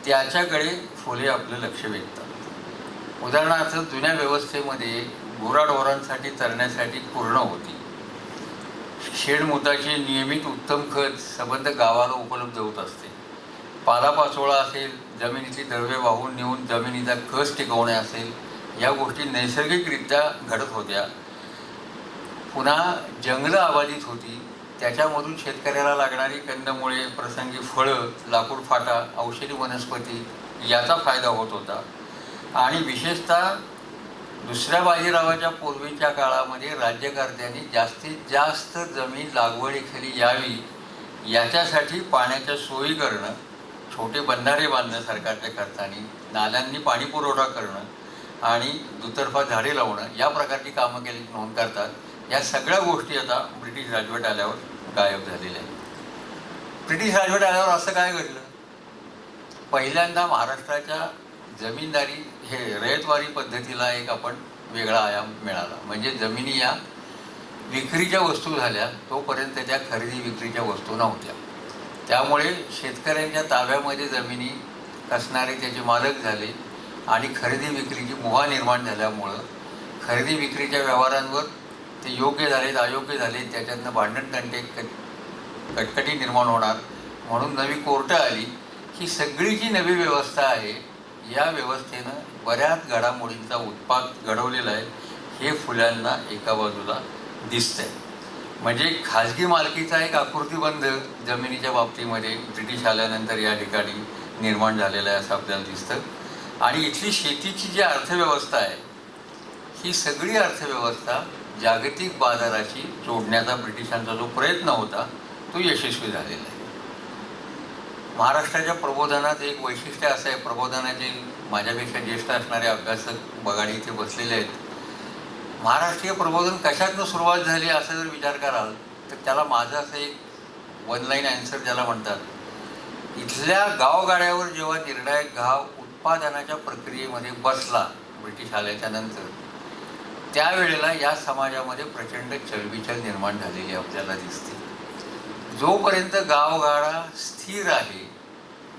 त्याच्याकडे फुले आपलं लक्ष वेधतात. उदाहरणार्थ, जुन्या व्यवस्थेमध्ये गुराढोरांसाठी चरण्यासाठी कुरणं होती. शेणमुताचे नियमित उत्तम खत सबंध गावाला उपलब्ध होत असते. पालापाचोळा असेल, जमिनीतली द्रव्ये वाहून नेऊन जमिनीचा कस टिकवणे असेल, या गोष्टी नैसर्गिकरित्या घडत होत्या. पुन्हा जंगलं आबादित होती, त्याच्यामधून शेतकऱ्याला लागणारी कंदमुळे, प्रसंगी फळं, लाकूड फाटा, औषधी वनस्पती याचा फायदा होत होता. आणि विशेषतः दुसऱ्या बाजीरावाच्या पूर्वीच्या काळामध्ये राज्यकर्त्यांनी जास्तीत जास्त जमीन लागवडीखाली यावी याच्यासाठी पाण्याच्या सोयी करणं, छोटे बंधारे बांधणं सरकारच्या खर्चाने, नाल्यांनी पाणी पुरवठा करणं आणि दुतर्फा झाडे लावणं या प्रकारची कामं केली नोंद करतात। या सगळ्या गोष्टी आता ब्रिटिश राजवट आल्यावर गायब झालेल्या आहेत। ब्रिटिश राजवट आल्यावर असं काय घडलं? पहिल्यांदा महाराष्ट्राच्या जमीनदारी हे रयतवारी पद्धतीला एक आपण वेगळा आयाम मिळाला। म्हणजे जमिनी या विक्रीच्या वस्तू झाल्या, तोपर्यंत त्या खरेदी विक्रीच्या वस्तू नव्हत्या। त्यामुळे शेतकऱ्यांच्या ताब्यामध्ये जमिनी असणारे त्याचे मालक झाले आणि खरेदी विक्रीची मुभा निर्माण झाल्यामुळं खरेदी विक्रीच्या व्यवहारांवर ते योग्य झालेत अयोग्य झाले त्याच्यातनं भांडणतंटे कटकटी निर्माण होणार, म्हणून नवी कोर्टं आली। ही सगळी जी नवी व्यवस्था आहे या व्यवस्थेनं बऱ्याच घडामोडींचा उत्पाद घडवलेला आहे, हे फुल्यांना एका बाजूला दिसतंय। म्हणजे खाजगी मालकीचा एक आकृतीबंध जमिनीच्या बाबतीमध्ये ब्रिटिश आल्यानंतर या ठिकाणी निर्माण झालेला आहे असं आपल्याला दिसतं। आणि इथली शेतीची जी अर्थव्यवस्था आहे ही सगळी अर्थव्यवस्था जागतिक बाजाराशी जोडण्याचा ब्रिटिशांचा जो प्रयत्न होता तो यशस्वी झालेला आहे। महाराष्ट्राच्या प्रबोधनात एक वैशिष्ट्य असं आहे, प्रबोधनाचे माझ्यापेक्षा ज्येष्ठ असणारे अभ्यासक बगाडी इथे बसलेले आहेत। महाराष्ट्रीय प्रबोधन कशातनं सुरुवात झाली असं जर विचार कराल तर त्याला माझं असं एक वन लाईन ॲन्सर ज्याला म्हणतात, इथल्या गावगाड्यावर जेव्हा निर्णायक घाव उत्पादनाच्या प्रक्रियेमध्ये बसला ब्रिटिश आल्याच्या नंतर, त्यावेळेला या समाजामध्ये प्रचंड चलबिचल निर्माण झालेली आपल्याला दिसते। जोपर्यंत गावगाडा स्थिर आहे,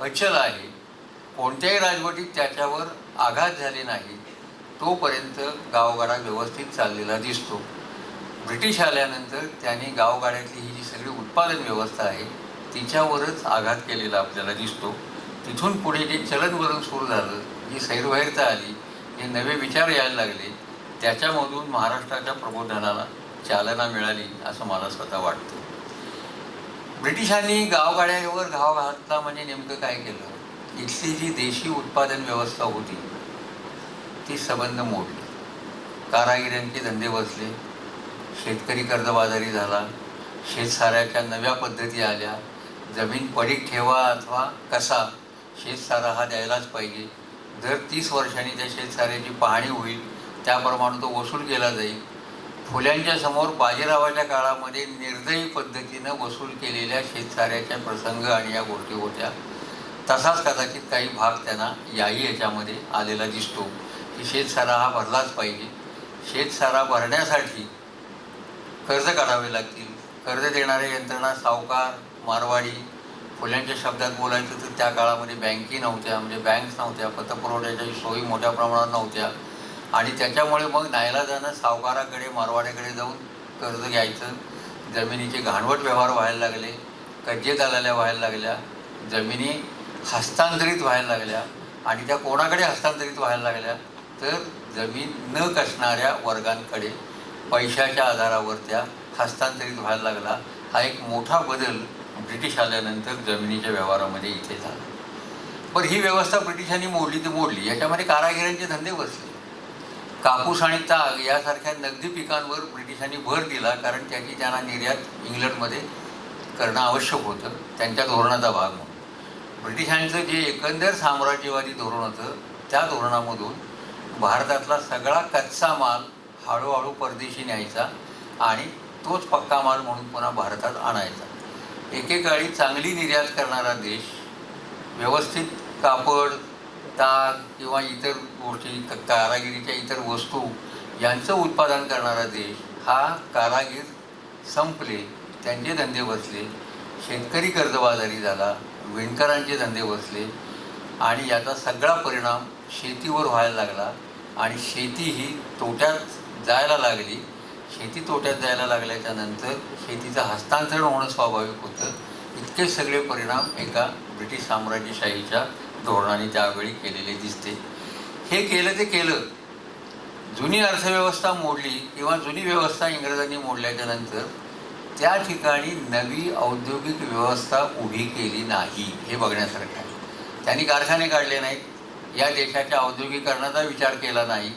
अचल आहे, कोणत्याही राजवटीत त्याच्यावर आघात झाले नाही, तोपर्यंत गावगाडा व्यवस्थित चाललेला दिसतो। ब्रिटिश आल्यानंतर त्यांनी गावगाड्यातली ही जी सगळी उत्पादन व्यवस्था आहे तिच्यावरच आघात केलेला आपल्याला दिसतो। तिथून पुढे जे चलनवलन सुरू झालं, जी सैरवैरता आली, जे नवे विचार यायला लागले, त्याच्यामधून महाराष्ट्राच्या प्रबोधनाला चालना मिळाली असं मला स्वतः वाटतं। ब्रिटिशांनी गावगाड्यावर घाव घातला म्हणजे नेमकं काय केलं? इथली जी देशी उत्पादन व्यवस्था होती ती संबंध मोडली, कारागिरांचे धंदे बसले, शेतकरी कर्जबाजारी झाला, शेतसाऱ्याच्या नव्या पद्धती आल्या, जमीन पडीक ठेवा अथवा कसा शेतसारा हा द्यायलाच पाहिजे, दर 30 वर्षांनी त्या शेतसाऱ्याची पाहणी होईल, त्याप्रमाणे तो वसूल केला जाईल। फुल्यांच्या समोर बाजीरावाच्या काळामध्ये निर्दयी पद्धतीनं वसूल केलेल्या शेतसाऱ्याच्या प्रसंग आणि या गोष्टी होत्या, तसाच कदाचित काही भाग त्यांना याही याच्यामध्ये आलेला दिसतो की शेतसारा हा भरलाच पाहिजे। शेतसारा भरण्यासाठी कर्ज काढावे लागतील, कर्ज देणाऱ्या यंत्रणा सावकार, मारवाडी, फुल्यांच्या शब्दात बोलायचं तर त्या काळामध्ये बँकी नव्हत्या, म्हणजे बँक्स नव्हत्या, पतपुरवठ्याच्या सोयी मोठ्या प्रमाणात नव्हत्या आणि त्याच्यामुळे मग नाईलाजानं सावकाराकडे मारवाड्याकडे जाऊन कर्ज घ्यायचं। जमिनीचे घाणवट व्यवहार व्हायला लागले, कज्जे दलाल्या व्हायला लागल्या, जमिनी हस्तांतरित व्हायला लागल्या आणि त्या कोणाकडे हस्तांतरित व्हायला लागल्या तर जमीन न कसणाऱ्या वर्गांकडे पैशाच्या आधारावर त्या हस्तांतरित व्हायला लागला। हा एक मोठा बदल ब्रिटिश आल्यानंतर जमिनीच्या व्यवहारामध्ये इथे झाला। पण ही व्यवस्था ब्रिटिशांनी मोडली तर मोडली, याच्यामध्ये कारागिरांचे धंदे बसले। कापूस आणि ताग यासारख्या नगदी पिकांवर ब्रिटिशांनी भर दिला, कारण त्याची त्यांना निर्यात इंग्लंडमध्ये करणं आवश्यक होतं, त्यांच्या धोरणाचा भाग म्हणून। ब्रिटिशांचं जे एकंदर साम्राज्यवादी धोरण होतं त्या धोरणामधून भारतातला सगळा कच्चा माल हळूहळू परदेशी न्यायचा आणि तोच पक्का माल म्हणून पुन्हा भारतात आणायचा। एकेकाळी चांगली निर्यात करणारा देश, व्यवस्थित कापड, ताग किंवा इतर गोष्टी, कारागिरीच्या इतर वस्तू यांचं उत्पादन करणारा देश, हा कारागीर संपले, त्यांचे धंदे बसले, शेतकरी कर्जबाजारी झाला, विणकरांचे धंदे बसले आणि याचा सगळा परिणाम शेतीवर व्हायला लागला आणि शेती ही तोट्यात जायला लागली। शेती तोट्यात जायला लागल्याच्या नंतर शेतीचं हस्तांतरण होणं स्वाभाविक होतं। इतके सगळे परिणाम एका ब्रिटिश साम्राज्यशाहीच्या धोरणाने त्यावेळी केलेले दिसते। हे केलं ते केलं, जुनी अर्थव्यवस्था मोडली किंवा जुनी व्यवस्था इंग्रजांनी मोडल्याच्या नंतर त्या ठिकाणी नवी औद्योगिक व्यवस्था उभी केली नाही, हे बघण्यासारखं आहे। त्यांनी कारखाने काढले नाहीत, या देशाच्या औद्योगिकरणाचा विचार केला नाही,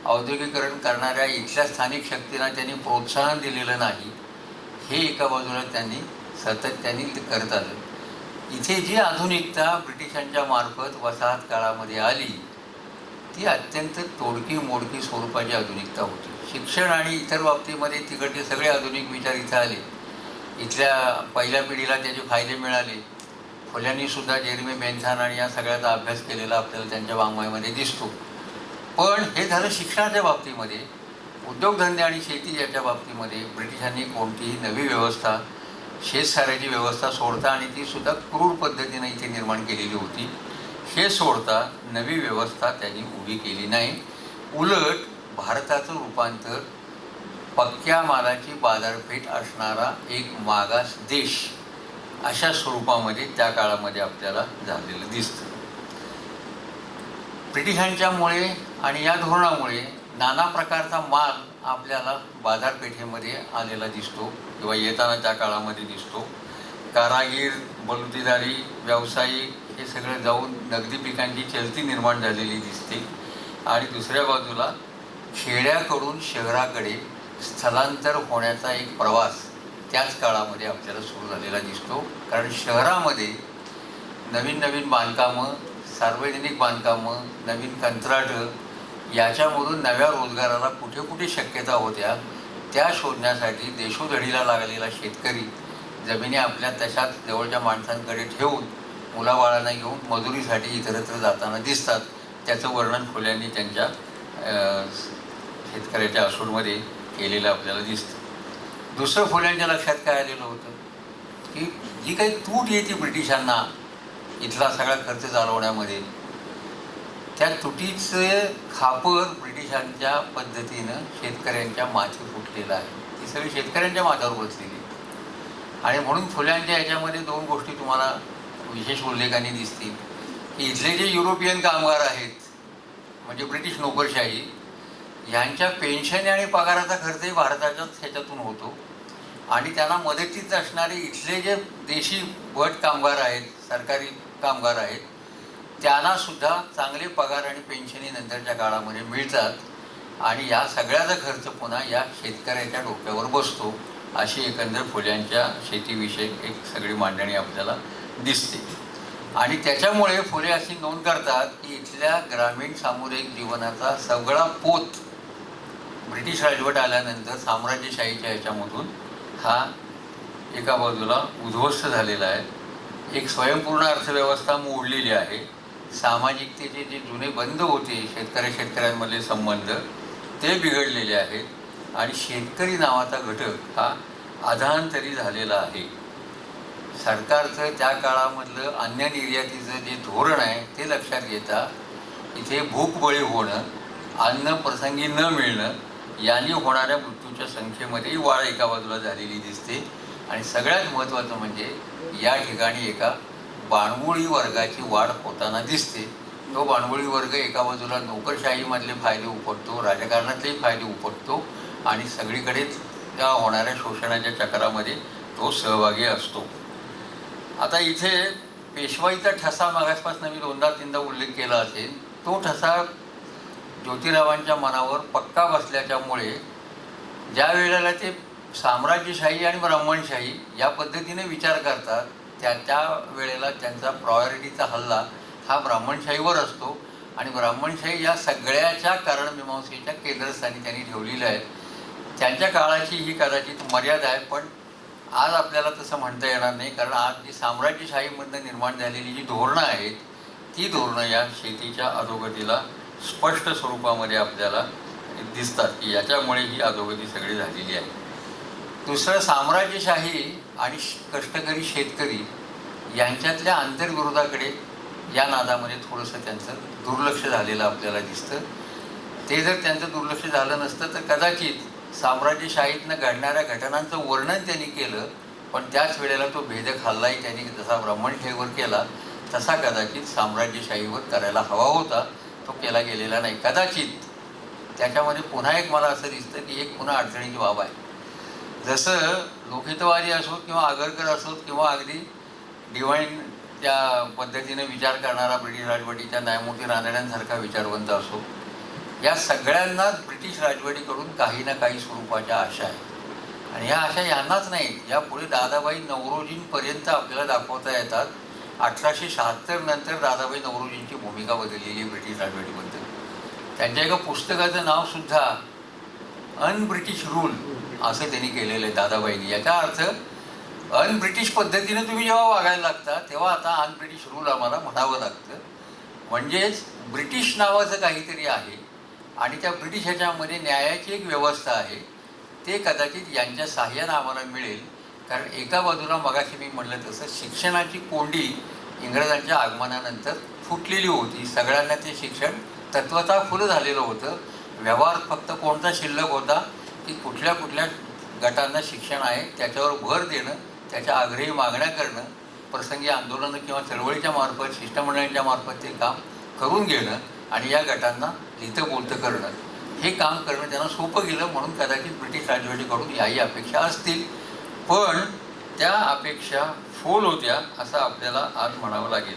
औद्योगिकरण करणाऱ्या इथल्या स्थानिक शक्तींना त्यांनी प्रोत्साहन दिलेलं नाही, हे एका बाजूला त्यांनी सातत्याने करत आलं. इथे जी आधुनिकता ब्रिटिशांच्या मार्फत वसाहत काळामध्ये आली ती अत्यंत तोडकी मोडकी स्वरूपाची आधुनिकता होती. शिक्षण आणि इतर बाबतीमध्ये तिकडचे सगळे आधुनिक विचार इथं आले. इथल्या पहिल्या पिढीला त्याचे फायदे मिळाले. फुल्यांनी सुद्धा जेरमी बेंथान आणि या सगळ्याचा अभ्यास केलेला आपल्याला त्यांच्या वाङ्मयामध्ये दिसतो. पण हे झालं शिक्षणाच्या बाबतीमध्ये. उद्योगधंदे आणि शेती याच्या बाबतीमध्ये ब्रिटिशांनी कोणतीही नवी व्यवस्था, शेतसाऱ्याची व्यवस्था सोडता, आणि ती सुद्धा क्रूर पद्धतीने इथे निर्माण केलेली होती, हे सोडता नवी व्यवस्था त्यांनी उभी केली नाही. उलट भारताचं रूपांतर पक्क्या मालाची बाजारपेठ असणारा एक मागास देश अशा स्वरूपामध्ये त्या काळामध्ये आपल्याला झालेलं दिसतं. ब्रिटिशांच्यामुळे आणि या धोरणामुळे नाना प्रकारचा माल आपल्याला बाजारपेठेमध्ये आलेला दिसतो किंवा येताना त्या काळामध्ये दिसतो. कारागीर, बलुतेदारी, व्यावसायिक हे सगळं जाऊन नगदी पिकांची चलती निर्माण झालेली दिसते. आणि दुसऱ्या बाजूला खेड्याकडून शहराकडे स्थलांतर होण्याचा एक प्रवास त्याच काळामध्ये आपल्याला सुरू झालेला दिसतो. कारण शहरामध्ये नवीन नवीन बांधकामं, सार्वजनिक बांधकामं, नवीन कंत्राटं याच्यामधून नव्या रोजगाराला कुठे कुठे शक्यता होत्या त्या शोधण्यासाठी देशोधडीला लागलेला शेतकरी जमिनी आपल्या तशाच जवळच्या माणसांकडे ठेवून मुलाबाळांना घेऊन मजुरीसाठी इतरत्र जाताना दिसतात. त्याचं वर्णन फुल्यांनी त्यांच्या शेतकऱ्याच्या असूडमध्ये केलेलं आपल्याला दिसतं. दुसरं फुल्यांच्या लक्षात काय आलेलं होतं की जी काही तूट येते ब्रिटिशांना इथला सगळा खर्च चालवण्यामध्ये, त्या तुटीचं खापर ब्रिटिशांच्या पद्धतीनं शेतकऱ्यांच्या माथी फुटलेलं आहे. ती सगळी शेतकऱ्यांच्या माथ्यावर बसलेली. आणि म्हणून फुल्यांच्या याच्यामध्ये दोन गोष्टी तुम्हाला विशेष उल्लेखाने दिसतील की इथले जे युरोपियन कामगार आहेत म्हणजे ब्रिटिश नोकरशाही यांच्या पेन्शन आणि पगाराचा खर्चही भारताच्याच ह्याच्यातून होतो. आणि त्यांना मदतीत असणारे इथले जे देशी भट कामगार आहेत, सरकारी कामगार आहेत, त्यांनासुद्धा चांगले पगार आणि पेन्शनी नंतरच्या काळामध्ये मिळतात. आणि या सगळ्याचा खर्च पुन्हा या शेतकऱ्याच्या डोक्यावर बसतो. अशी एकंदर फुल्यांच्या शेतीविषयक एक सगळी मांडणी आपल्याला दिसते. आणि त्याच्यामुळे फुले अशी नोंद करतात की इथल्या ग्रामीण सामुदायिक जीवनाचा सगळा पोत ब्रिटिश राजवट आल्यानंतर साम्राज्यशाहीच्या ह्याच्यामधून हा एका बाजूला उद्ध्वस्त झालेला आहे. एक स्वयंपूर्ण अर्थव्यवस्था मोडलेली आहे. सामाजिकतेचे जे जुने बंध होते शेतकऱ्यांमधले संबंध ते बिघडलेले आहेत. आणि शेतकरी नावाचा घटक हा अधांतरी झालेला आहे. सरकारचं त्या काळामधलं अन्न निर्यातीचं जे धोरण आहे ते लक्षात घेता इथे भूकबळी होणं, अन्न प्रसंगी न मिळणं यांनी होणाऱ्या मृत्यूच्या संख्येमध्येही वाढ एका बाजूला झालेली दिसते. आणि सगळ्यात महत्त्वाचं म्हणजे या ठिकाणी एका बाणबोळी वर्गाची वाढ होताना दिसते. तो बाणबोळी वर्ग एका बाजूला नोकरशाहीमधले फायदे उपटतो, राजकारणातलेही फायदे उपटतो आणि सगळीकडेच त्या होणाऱ्या शोषणाच्या चक्रामध्ये तो सहभागी असतो. आता इथे पेशवाईचा ठसा मागासपासून मी दोनदा तीनदा उल्लेख केला असेल. तो ठसा ज्योतिरावांच्या मनावर पक्का बसल्याच्यामुळे ज्या वेळेला ते साम्राज्यशाही आणि ब्राह्मणशाही या पद्धतीने विचार करतात त्या वेळेला त्यांचा प्रायोरिटीचा हल्ला हा ब्राह्मणशाहीवर असतो. आणि ब्राह्मणशाही या सगळ्याच्या कारणमीमांसेच्या केंद्रस्थानी त्यांनी ठेवलेलं आहे. त्यांच्या काळाची ही कदाचित मर्यादा आहे. पण आज आपल्याला तसं म्हणता येणार नाही. कारण आज जी साम्राज्यशाहीमधनं निर्माण झालेली जी धोरणं आहेत ती धोरणं या शेतीच्या अधोगतीला स्पष्ट स्वरूपामध्ये आपल्याला दिसतात की याच्यामुळे ही अधोगती सगळी झालेली आहे. दुसरं, साम्राज्यशाही आणि कष्टकरी शेतकरी यांच्यातल्या आंतरविरोधाकडे या नादामध्ये थोडंसं त्यांचं दुर्लक्ष झालेलं आपल्याला दिसतं. ते जर त्यांचं दुर्लक्ष झालं नसतं तर कदाचित साम्राज्यशाहीतनं घडणाऱ्या घटनांचं वर्णन त्यांनी केलं. पण त्याच वेळेला तो भेदक हल्लाही त्यांनी जसा ब्राह्मणशाहीवर केला तसा कदाचित साम्राज्यशाहीवर करायला हवा होता. तो केला गेलेला नाही. कदाचित त्याच्यामध्ये पुन्हा एक मला असं दिसतं की एक पुन्हा अडचणीची बाब आहे. जसं लोकहितवादी असोत किंवा आगरकर असोत किंवा अगदी डिवाईन त्या पद्धतीने विचार करणारा ब्रिटिश राजवटीच्या न्यायमूर्ती रानड्यांसारखा विचारवंत असो, या सगळ्यांनाच ब्रिटिश राजवटीकडून काही ना काही स्वरूपाच्या आशा आहे. आणि ह्या आशा यांनाच नाहीत, या पुढे दादाबाई नौरोजींपर्यंत आपल्याला दाखवता येतात. 1876 नंतर दादाबाई नौरोजींची भूमिका बदललेली ब्रिटिश राजवटीबद्दल. त्यांच्या एका पुस्तकाचं नावसुद्धा अनब्रिटिश रूल असं त्यांनी केलेलं आहे दादाबाईंनी. याचा अर्थ अनब्रिटिश पद्धतीने तुम्ही जेव्हा वागायला लागता तेव्हा आता अनब्रिटिश रूल आम्हाला म्हणावं लागतं. म्हणजेच ब्रिटिश नावाचं काहीतरी आहे आणि त्या ब्रिटिश ह्याच्यामध्ये न्यायाची एक व्यवस्था आहे. ते कदाचित यांच्या साह्यानं आम्हाला मिळेल. कारण एका बाजूला मगाशी मी म्हटलं तसं शिक्षणाची कोंडी इंग्रजांच्या आगमनानंतर फुटलेली होती. सगळ्यांना ते शिक्षण तत्वतः खुलं झालेलं होतं. व्यवहार फक्त कोणता शिल्लक होता की कुठल्या कुठल्या गटांना शिक्षण आहे त्याच्यावर भर देणं, त्याच्या आग्रही मागण्या करणं, प्रसंगी आंदोलनं किंवा चळवळीच्या मार्फत शिष्टमंडळांच्या मार्फत ते काम करून घेणं आणि या गटांना लिहितं बोलतं करणं, हे काम करणं त्यांना सोपं गेलं. म्हणून कदाचित ब्रिटिश राजवटीकडून याही अपेक्षा असतील, पण त्या अपेक्षा फोल होत्या असं आपल्याला आज म्हणावं लागेल.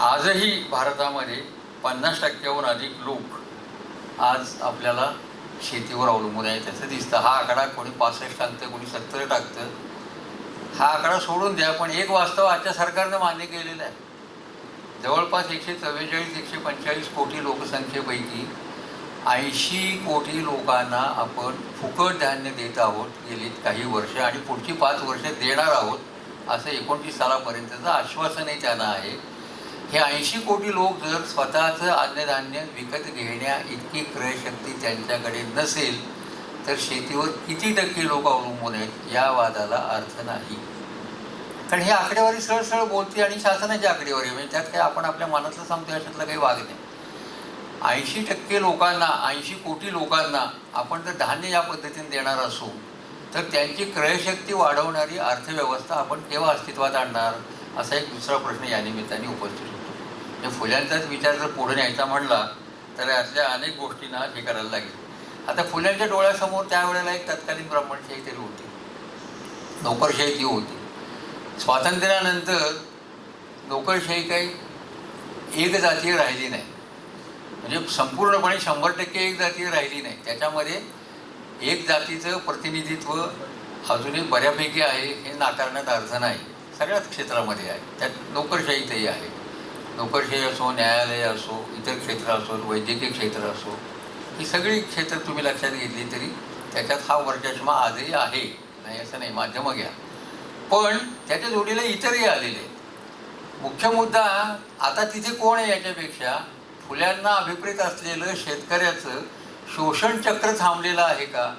आजही भारतामध्ये 50% अधिक लोक आज आपल्याला शेतीवर अवलंबून आहेत असं दिसतं. हा आकडा कोणी 65 टाकतं, कोणी 70 टाकतं. हा आकडा सोडून द्या, पण एक वास्तव आजच्या सरकारनं मान्य केलेलं आहे. जवळपास 144-145 कोटी लोकसंख्येपैकी 80 कोटी लोकांना आपण फुकट धान्य देत आहोत गेली काही वर्ष आणि पुढची 5 वर्ष देणार आहोत असं 29 सालापर्यंतचं आश्वासनही त्यांना आहे. हे 80 कोटी लोक जर स्वतःचं अन्नधान्य विकत घेण्या इतकी क्रयशक्ती त्यांच्याकडे नसेल तर शेतीवर किती टक्के लोक अवलंबून आहेत या वादाला अर्थ नाही. कारण ही आकडेवारी सरळ बोलते आणि शासनाची आकडेवारी, म्हणजे त्यात काय आपण आपल्या मनातलं सांगतो याच्यातलं काही वाद नाही. 80% लोकांना, 80 कोटी लोकांना आपण जर धान्य या पद्धतीने देणार असू तर त्यांची क्रयशक्ती वाढवणारी अर्थव्यवस्था आपण केव्हा अस्तित्वात आणणार असा एक दुसरा प्रश्न या निमित्ताने उपस्थित होतो. म्हणजे फुल्यांचाच विचार जर पुढे न्यायचा म्हणला तर यातल्या अनेक गोष्टींना हे करायला लागेल. आता फुल्यांच्या डोळ्यासमोर त्यावेळेला एक तत्कालीन ब्राह्मणशाही तरी होती, नोकरशाही ती होती. स्वातंत्र्यानंतर नोकरशाही काही एक जातीय राहिली नाही, म्हणजे संपूर्णपणे 100% एक जातीय राहिली नाही. त्याच्यामध्ये एक जातीचं प्रतिनिधित्व अजूनही बऱ्यापैकी आहे हे नाकारण्यात अर्थ नाही. सगळ्याच क्षेत्रामध्ये आहे, त्यात नोकरशाहीतही आहे. नोकरशाही असो, न्यायालय असो, इतर क्षेत्र असो, वैद्यकीय क्षेत्र असो, ही सगळी क्षेत्र तुम्ही लक्षात घेतली तरी त्याच्यात हा वर्चस्व आजही आहे, नाही असं नाही, माध्यमं घ्या. पण त्याच्या जोडीला इतरही आलेले आहेत. मुख्य मुद्दा आता तिथे कोण आहे याच्यापेक्षा फुल्यांना अभिप्रेत असलेलं शेतकऱ्याचं शोषण चक्र थांबलेलं आहे का,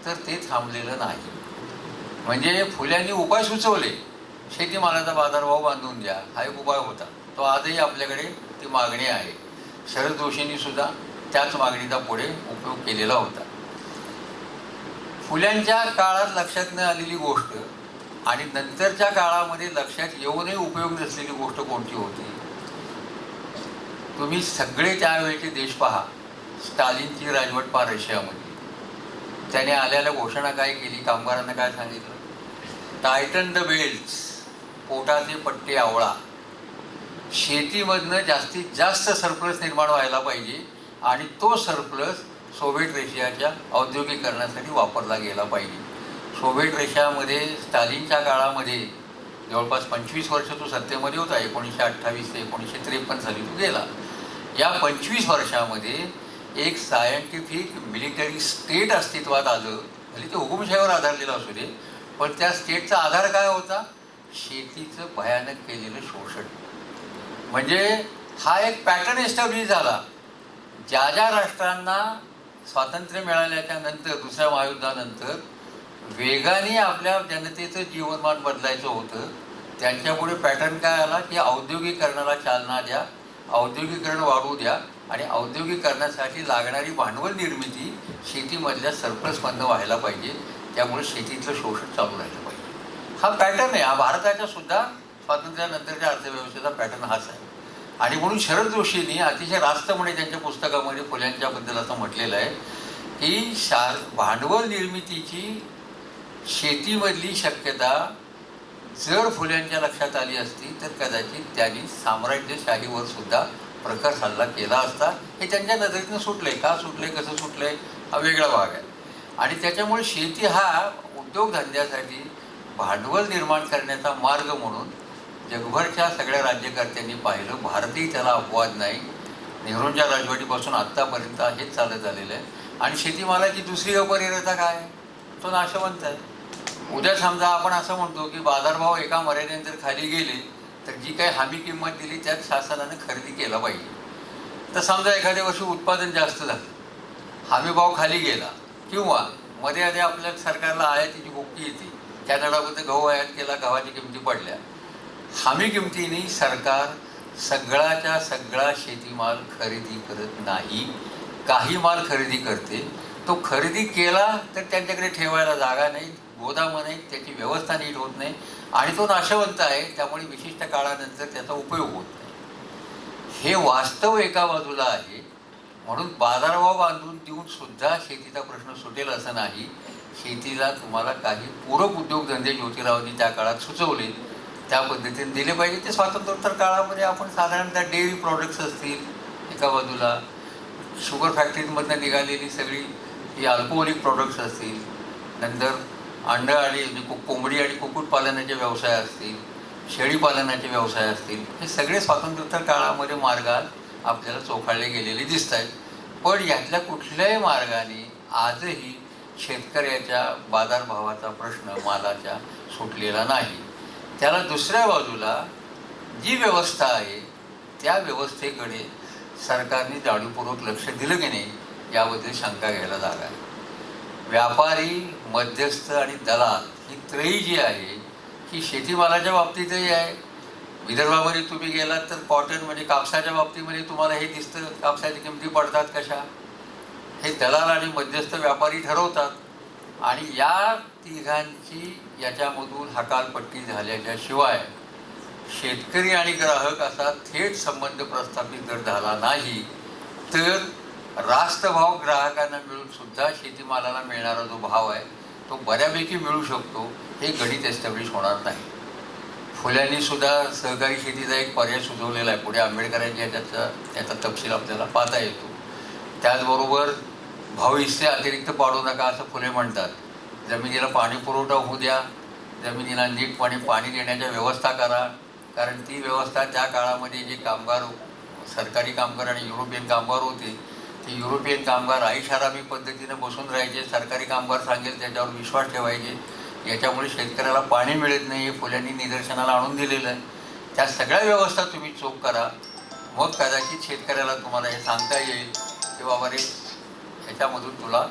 तर ते थांबलेलं नाही. म्हणजे फुल्यांनी उपाय सुचवले, शेतीमालाचा बाजारभाव बांधून द्या, हा एक उपाय होता. तो आजही आपल्याकडे ती मागणी आहे. शरद जोशींनी सुद्धा त्याच मागणीचा पुढे उपयोग केलेला होता. फुल्यांच्या काळात लक्षात न आलेली गोष्ट आणि नंतरच्या काळामध्ये लक्षात येऊनही उपयोग नसलेली गोष्ट कोणती होती? तुम्ही सगळे त्यावेळेचे देश पहा. स्टालिनची राजवट पहा रशियामध्ये. त्याने आल्याला घोषणा काय केली, कामगारांना काय सांगितलं? टायटन द बेल्ट्स, पोटाचे पट्टे आवळा. शेतीमधनं जास्तीत जास्त सरप्लस निर्माण व्हायला पाहिजे आणि तो सरप्लस सोव्हिएट रशियाच्या औद्योगिकरणासाठी वापरला गेला पाहिजे. सोव्हिएट रशियामध्ये स्टालिनच्या काळामध्ये जवळपास 25 वर्ष तो सत्तेमध्ये होता. 1928 ते 1953 साली तो गेला. या 25 वर्षामध्ये एक सायंटिफिक मिलिटरी स्टेट अस्तित्वात आलं. भले ते हुकुमशाहीवर आधारलेलं असू दे, पण त्या स्टेटचा आधार काय होता? शेतीचं भयानक केलेलं शोषण. म्हणजे हा एक पॅटर्न एस्टॅब्लिश झाला. ज्या ज्या राष्ट्रांना स्वातंत्र्य मिळाल्याच्या नंतर, दुसऱ्या महायुद्धानंतर वेगाने आपल्या जनतेचं जीवनमान बदलायचं होतं, त्यांच्यापुढे पॅटर्न काय आला की औद्योगिकरणाला चालना द्या, औद्योगिकरण वाढवू द्या आणि औद्योगिकरणासाठी लागणारी भांडवल निर्मिती शेतीमधल्या सरप्लसमधनं व्हायला पाहिजे. त्यामुळे शेतीतलं शोषण चालू राहिलं पाहिजे. हा पॅटर्न आहे. हा भारताच्या सुद्धा स्वातंत्र्यानंतरच्या अर्थव्यवस्थेचा पॅटर्न हाच आहे. आणि म्हणून शरद जोशींनी अतिशय रास्तपणे त्यांच्या पुस्तकामध्ये फुल्यांच्याबद्दल असं म्हटलेलं आहे की भांडवल निर्मितीची शेतीमधली शक्यता जर फुल्यांच्या लक्षात आली असती तर कदाचित त्यांनी साम्राज्यशाहीवर सुद्धा प्रखर हल्ला केला असता हे त्यांच्या नजरेतून सुटले. का सुटले, कसं सुटले हा वेगळा भाग आहे. आणि त्याच्यामुळे शेती हा उद्योगधंद्यासाठी भांडवल निर्माण करण्याचा मार्ग म्हणून जगभरच्या सगळ्या राज्यकर्त्यांनी पाहिलं. भारतही त्याला अपवाद नाही. नेहरूंच्या राजवटीपासून आत्तापर्यंत हेच चालत आलेलं आहे. आणि शेतीमालाची दुसरी अपरिहार्यता काय, तो नाशवंत आहे. उद्या समजा आपण असं म्हणतो की बाजारभाव एका मर्यादेनंतर खाली गेले तर जी काही हमी किंमत दिली त्यात शासनाने खरेदी केला पाहिजे. तर समजा एखाद्या वर्षी उत्पादन जास्त झालं, हमी भाव खाली गेला, किंवा मध्ये आधी आपल्या सरकारला आयातीची भुकटी येते, कॅनडामध्ये गहू आयात केला, गव्हाची किमती पडल्या. हमी किमतीने सरकार सगळाच्या सगळा शेतीमाल खरेदी करत नाही. काही माल खरेदी करते. तो खरेदी केला तर त्यांच्याकडे ठेवायला जागा नाही, गोदामं नाही, त्याची व्यवस्था नीट होत नाही आणि तो नाशवंत आहे. त्यामुळे विशिष्ट काळानंतर त्याचा उपयोग होत नाही. हे वास्तव एका बाजूला आहे. म्हणून बाजारभाव बांधून देऊन सुद्धा शेतीचा प्रश्न सुटेल असं नाही. शेतीला तुम्हाला काही पूरक उद्योगधंदे ज्योतिरावांनी त्या काळात सुचवले, त्या पद्धतीने दिले पाहिजे. ते स्वातंत्र्योत्तर काळामध्ये आपण साधारणतः डेअरी प्रॉडक्ट्स असतील, एका बाजूला शुगर फॅक्टरीमधनं निघालेली सगळी ही अल्कोहोलिक प्रॉडक्ट्स असतील, नंतर अंड आणि कोंबडी आणि कुक्कुटपालनाचे व्यवसाय असतील, शेळीपालनाचे व्यवसाय असतील, हे सगळे स्वातंत्र्योत्तर काळामध्ये मार्गात आपल्याला चोखाळले गेलेले दिसत आहेत. पण यातल्या कुठल्याही मार्गाने आजही शेतकऱ्याच्या बाजारभावाचा प्रश्न मालाच्या सुटलेला नाही. त्याला दुसऱ्या बाजूला जी व्यवस्था आहे त्या व्यवस्थेकडे सरकारने जाणीवपूर्वक लक्ष दिलं की नाही याबद्दल शंका घ्यायला जागा आहे. व्यापारी, मध्यस्थ आणि दलाल ही त्रयी जी आहे ही शेतीमालाच्या बाबतीतही आहे. विदर्भामध्ये तुम्ही गेलात तर कॉटन म्हणजे कापसाच्या बाबतीमध्ये तुम्हाला हे दिसतं, कापसाच्या किमती पडतात कशा. हे दलाल आणि मध्यस्थ व्यापारी ठरवतात. आणि या तिघांची याच्यामधून हकालपट्टी झाल्याच्या शिवाय शेतकरी आणि ग्राहक असा थेट संबंध प्रस्थापित जर झाला नाही तर रास्त भाव ग्राहकांना मिळून सुद्धा शेतीमालाला मिळणारा जो भाव आहे तो बऱ्यापैकी मिळू शकतो. हे गणित एस्टॅब्लिश होणार नाही. फुल्यांनी सुद्धा सहकारी शेतीचा एक पर्याय सुचवलेला आहे. पुढे आंबेडकरांच्या त्याचा तपशील आपल्याला पाहता येतो. त्याचबरोबर भाव हिस्से अतिरिक्त पाडू नका असं फुले म्हणतात. जमिनीला पाणी पुरवठा होऊ द्या, जमिनीला नीटपणे पाणी देण्याच्या व्यवस्था करा. कारण ती व्यवस्था त्या काळामध्ये जे कामगार, सरकारी कामगार आणि युरोपियन कामगार होते, ते युरोपियन कामगार आईशारामी पद्धतीनं बसून राहायचे. सरकारी कामगार सांगेल त्याच्यावर विश्वास ठेवायचे. याच्यामुळे शेतकऱ्याला पाणी मिळत नाही हे फुल्यांनी निदर्शनाला आणून दिलेलं आहे. त्या सगळ्या व्यवस्था तुम्ही चोख करा, मग कदाचित शेतकऱ्याला तुम्हाला हे सांगता येईल की बाबा रे ह्याच्यामधून तुला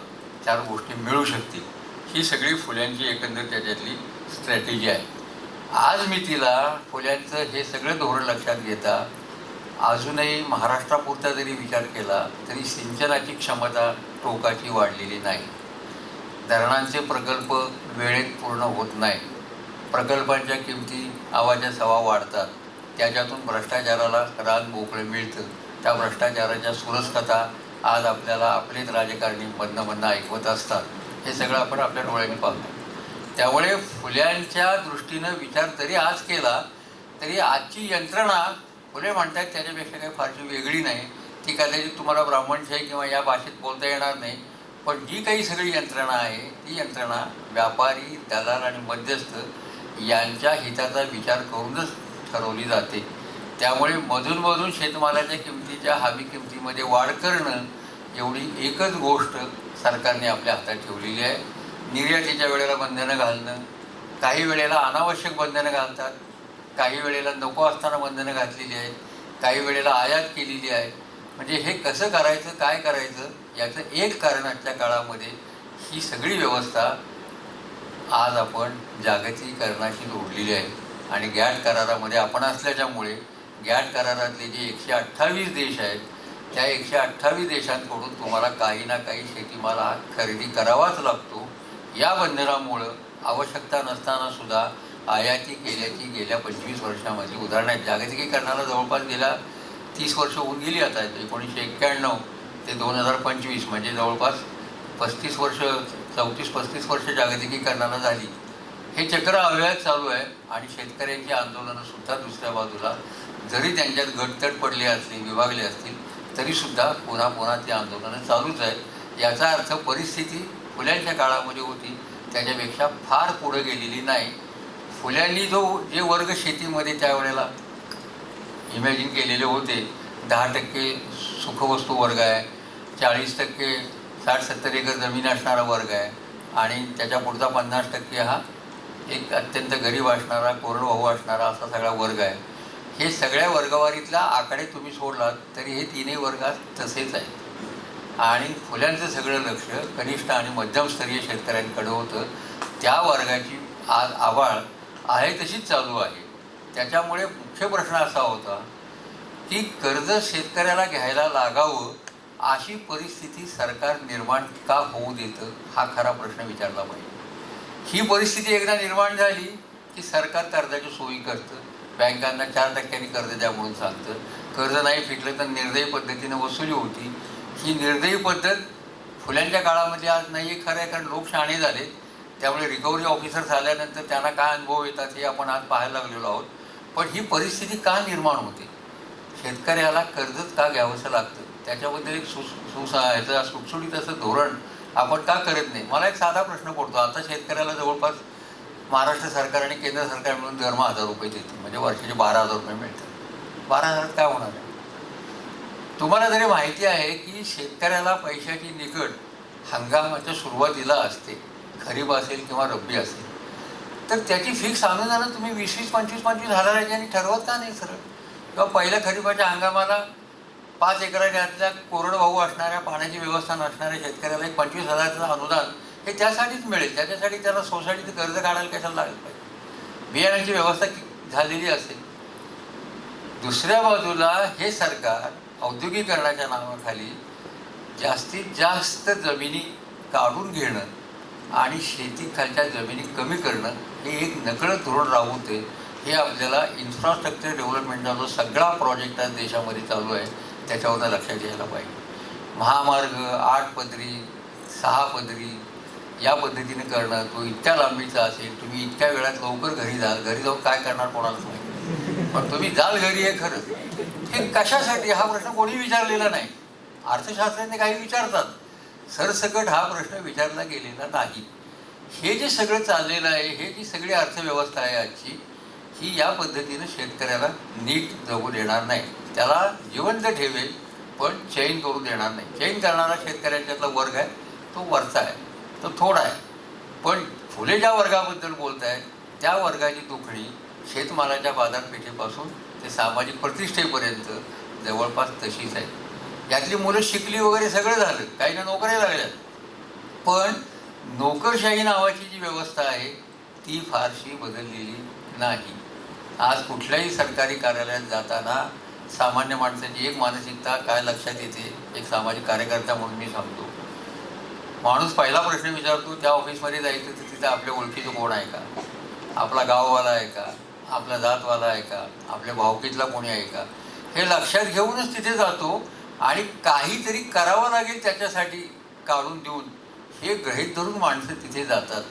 4 गोष्टी मिळू शकतील. ही सगळी फुल्यांची एकंदर त्याच्यातली स्ट्रॅटेजी आहे. आज मी तिला फुल्यांचं हे सगळं धोरण लक्षात घेता अजूनही महाराष्ट्रापुरता जरी विचार केला तरी सिंचनाची क्षमता टोकाची वाढलेली नाही. धरणांचे प्रकल्प वेळेत पूर्ण होत नाही. प्रकल्पांच्या किमती आवाच्या सवा वाढतात. त्याच्यातून भ्रष्टाचाराला रान मोकळं मिळतं. त्या भ्रष्टाचाराच्या सुरस-कथा आज आपल्याला आपलेच राजकारणी मधनं ऐकवत असतात. हे सगळं आपण आपल्या डोळ्यांनी पाहतो. त्यामुळे फुल्यांच्या दृष्टीनं विचार जरी आज केला तरी आजची यंत्रणा फुले म्हणतात त्याच्यापेक्षा काही फारशी वेगळी नाही. ती कदाचित तुम्हाला ब्राह्मणशाही किंवा या भाषेत बोलता येणार नाही. पण जी काही सगळी यंत्रणा आहे ती यंत्रणा व्यापारी, दलाल आणि मध्यस्थ यांच्या हिताचा विचार करूनच ठरवली जाते. त्यामुळे मधून शेतमालाच्या किमतीच्या हमी किमतीमध्ये वाढ करणं एवढी एकच गोष्ट सरकारने आपल्या हातात ठेवलेली आहे. निर्यातीच्या वेळेला बंधनं घालणं, काही वेळेला अनावश्यक बंधनं घालतात, काही वेळेला नको असताना बंधनं घातलेली आहेत, काही वेळेला आयात केलेली आहे. म्हणजे हे कसं करायचं, काय करायचं याचं एक कारण आजच्या काळामध्ये ही सगळी व्यवस्था आज आपण जागतिकीकरणाशी जोडलेली आहे. आणि गॅट करारामध्ये आपण असल्याच्यामुळे गॅट करारातले जे 128 देश आहेत त्या 128 देशांकडून तुम्हाला काही ना काही शेतीमाल हा खरेदी करावाच लागतो. या बंधनामुळं आवश्यकता नसताना सुद्धा आयाती केल्याची गेल्या 25 वर्षामध्ये उदाहरण आहेत. जागतिकीकरणाला जवळपास गेल्या 30 वर्ष होऊन गेली. आता 1991 ते 2025 म्हणजे जवळपास 35 वर्ष, 34-35 वर्ष जागतिकीकरणाला झाली. हे चक्र अव्याहत चालू आहे. आणि शेतकऱ्यांची आंदोलनंसुद्धा दुसऱ्या बाजूला जरी त्यांच्यात गटतट पडली असली, विभागले असतील, तरीसुद्धा पुन्हा पुन्हा ती आंदोलनं चालूच आहेत. याचा अर्थ परिस्थिती फुल्यांच्या काळामध्ये होती त्याच्यापेक्षा फार पुढे गेलेली नाही. फुल्यांनी जे वर्ग शेतीमध्ये त्यावेळेला इमॅजिन केलेले होते, 10% सुखवस्तू वर्ग आहे, 40% 60-70 एकर जमीन असणारा वर्ग आहे आणि त्याच्या पुढचा 50% हा एक अत्यंत गरीब असणारा, कोरडवाहू असणारा असा सगळा वर्ग आहे. हे सगळ्या वर्गवारीतला आकडे तुम्ही सोडलात तरी हे तीनही वर्गात तसेच आहेत. आणि फुल्यांचं सगळं लक्ष कनिष्ठ आणि मध्यमस्तरीय शेतकऱ्यांकडे होतं. त्या वर्गाची आज आवाळ आहे तशीच चालू आहे. त्याच्यामुळे मुख्य प्रश्न असा होता की कर्ज शेतकऱ्याला घ्यायला लागावं अशी परिस्थिती सरकार निर्माण का होऊ देतं, हा खरा प्रश्न विचारला पाहिजे. ही परिस्थिती एकदा निर्माण झाली की सरकार कर्जाची सोयी करतं, बँकांना 4% कर्ज द्या म्हणून सांगतं. कर्ज नाही फिटलं तर निर्दयी पद्धतीनं वसुली होती. ही निर्दयी पद्धत फुल्यांच्या काळामध्ये आज नाही आहे, खरं आहे, कारण लोक शहाणे झाले. त्यामुळे रिकव्हरी ऑफिसर्स आल्यानंतर त्यांना काय अनुभव येतात हे आपण आज पाहायला लागलेलो आहोत. पण ही परिस्थिती का निर्माण होते, शेतकऱ्याला कर्जच का घ्यावंसं लागतं, त्याच्याबद्दल एक ह्याचं सुटसुटीत असं धोरण आपण का करत नाही. मला एक साधा प्रश्न पडतो. आता शेतकऱ्याला जवळपास महाराष्ट्र सरकार आणि केंद्र सरकार मिळून दरमहा 1000 रुपये देते, म्हणजे वर्षाचे 12,000 रुपये मिळतात. 12,000 काय होणार आहे? तुम्हाला जरी माहिती आहे की शेतकऱ्याला पैशाची निकड हंगामाच्या सुरुवातीला असते, खरीप असेल किंवा रब्बी असेल, तर त्याची फिक्स अनुदानं तुम्ही 20-25 हजाराच्या ठरवत का नाही सरळ? किंवा पहिल्या खरीपाच्या हंगामाला 5 एकराच्या कोरडवाहू असणाऱ्या, पाण्याची व्यवस्था नसणाऱ्या शेतकऱ्याला एक 25,000चं अनुदान हे त्यासाठीच मिळेल. त्याच्यासाठी त्याला सोसायटीचं कर्ज काढायला कशाला लागलं पाहिजे? बियाणांची व्यवस्था झालेली असेल. दुसऱ्या बाजूला हे सरकार औद्योगिकरणाच्या नावाखाली जास्तीत जास्त जमिनी काढून घेणं आणि शेतीखालच्या जमिनी कमी करणं हे एक नकळत धोरण राबवते. हे आपल्याला इन्फ्रास्ट्रक्चर डेव्हलपमेंटचा जो सगळा प्रोजेक्ट आज देशामध्ये चालू आहे त्याच्यावरनं लक्षात घ्यायला पाहिजे. महामार्ग 8 पदरी 6 पदरी या पद्धतीने करणं, तो इतक्या लांबीचा असेल, तुम्ही इतक्या वेळात लवकर घरी जाल, घरी जाऊन काय करणार कोणालाच माहिती, पण तुम्ही जाल घरी हे खरं. हे कशासाठी हा प्रश्न कोणी विचारलेला नाही. अर्थशास्त्रज्ञ काही विचारतात, सरसकट हा प्रश्न विचारला गेलेला नाही. हे जे सगळं चाललेलं आहे, हे जी सगळी अर्थव्यवस्था आहे आजची, ही या पद्धतीनं शेतकऱ्याला नीट जगू देणार नाही. त्याला जिवंत ठेवेल पण चैन करू देणार नाही. चैन करणारा शेतकऱ्यांच्यातला वर्ग आहे तो वरचा आहे, तो थोडा आहे. पण फुले ज्या वर्गाबद्दल बोलत आहेत त्या वर्गाची दुखणी शेतमालाच्या बाजारपेठेपासून ते सामाजिक प्रतिष्ठेपर्यंत जवळपास तशीच आहे. यातली मुलं शिकली वगैरे सगळं झालं, काहींना नोकऱ्या लागल्यात, पण नोकरशाही नावाची जी व्यवस्था आहे ती फारशी बदललेली नाही. आज कुठल्याही सरकारी कार्यालयात जाताना सामान्य माणसाची एक मानसिकता काय लक्षात येते, एक सामाजिक कार्यकर्ता म्हणून मी सांगतो, माणूस पहिला प्रश्न विचारतो त्या ऑफिसमध्ये जायचं तर तिथं आपल्या ओळखीचं कोण आहे का, आपला गाववाला आहे का, आपला जातवाला आहे का, आपल्या भावकीतला कोणी आहे का, हे लक्षात घेऊनच तिथे जातो. आणि काहीतरी करावं लागेल त्याच्यासाठी काढून देऊन हे गृहीत धरून माणसं तिथे जातात.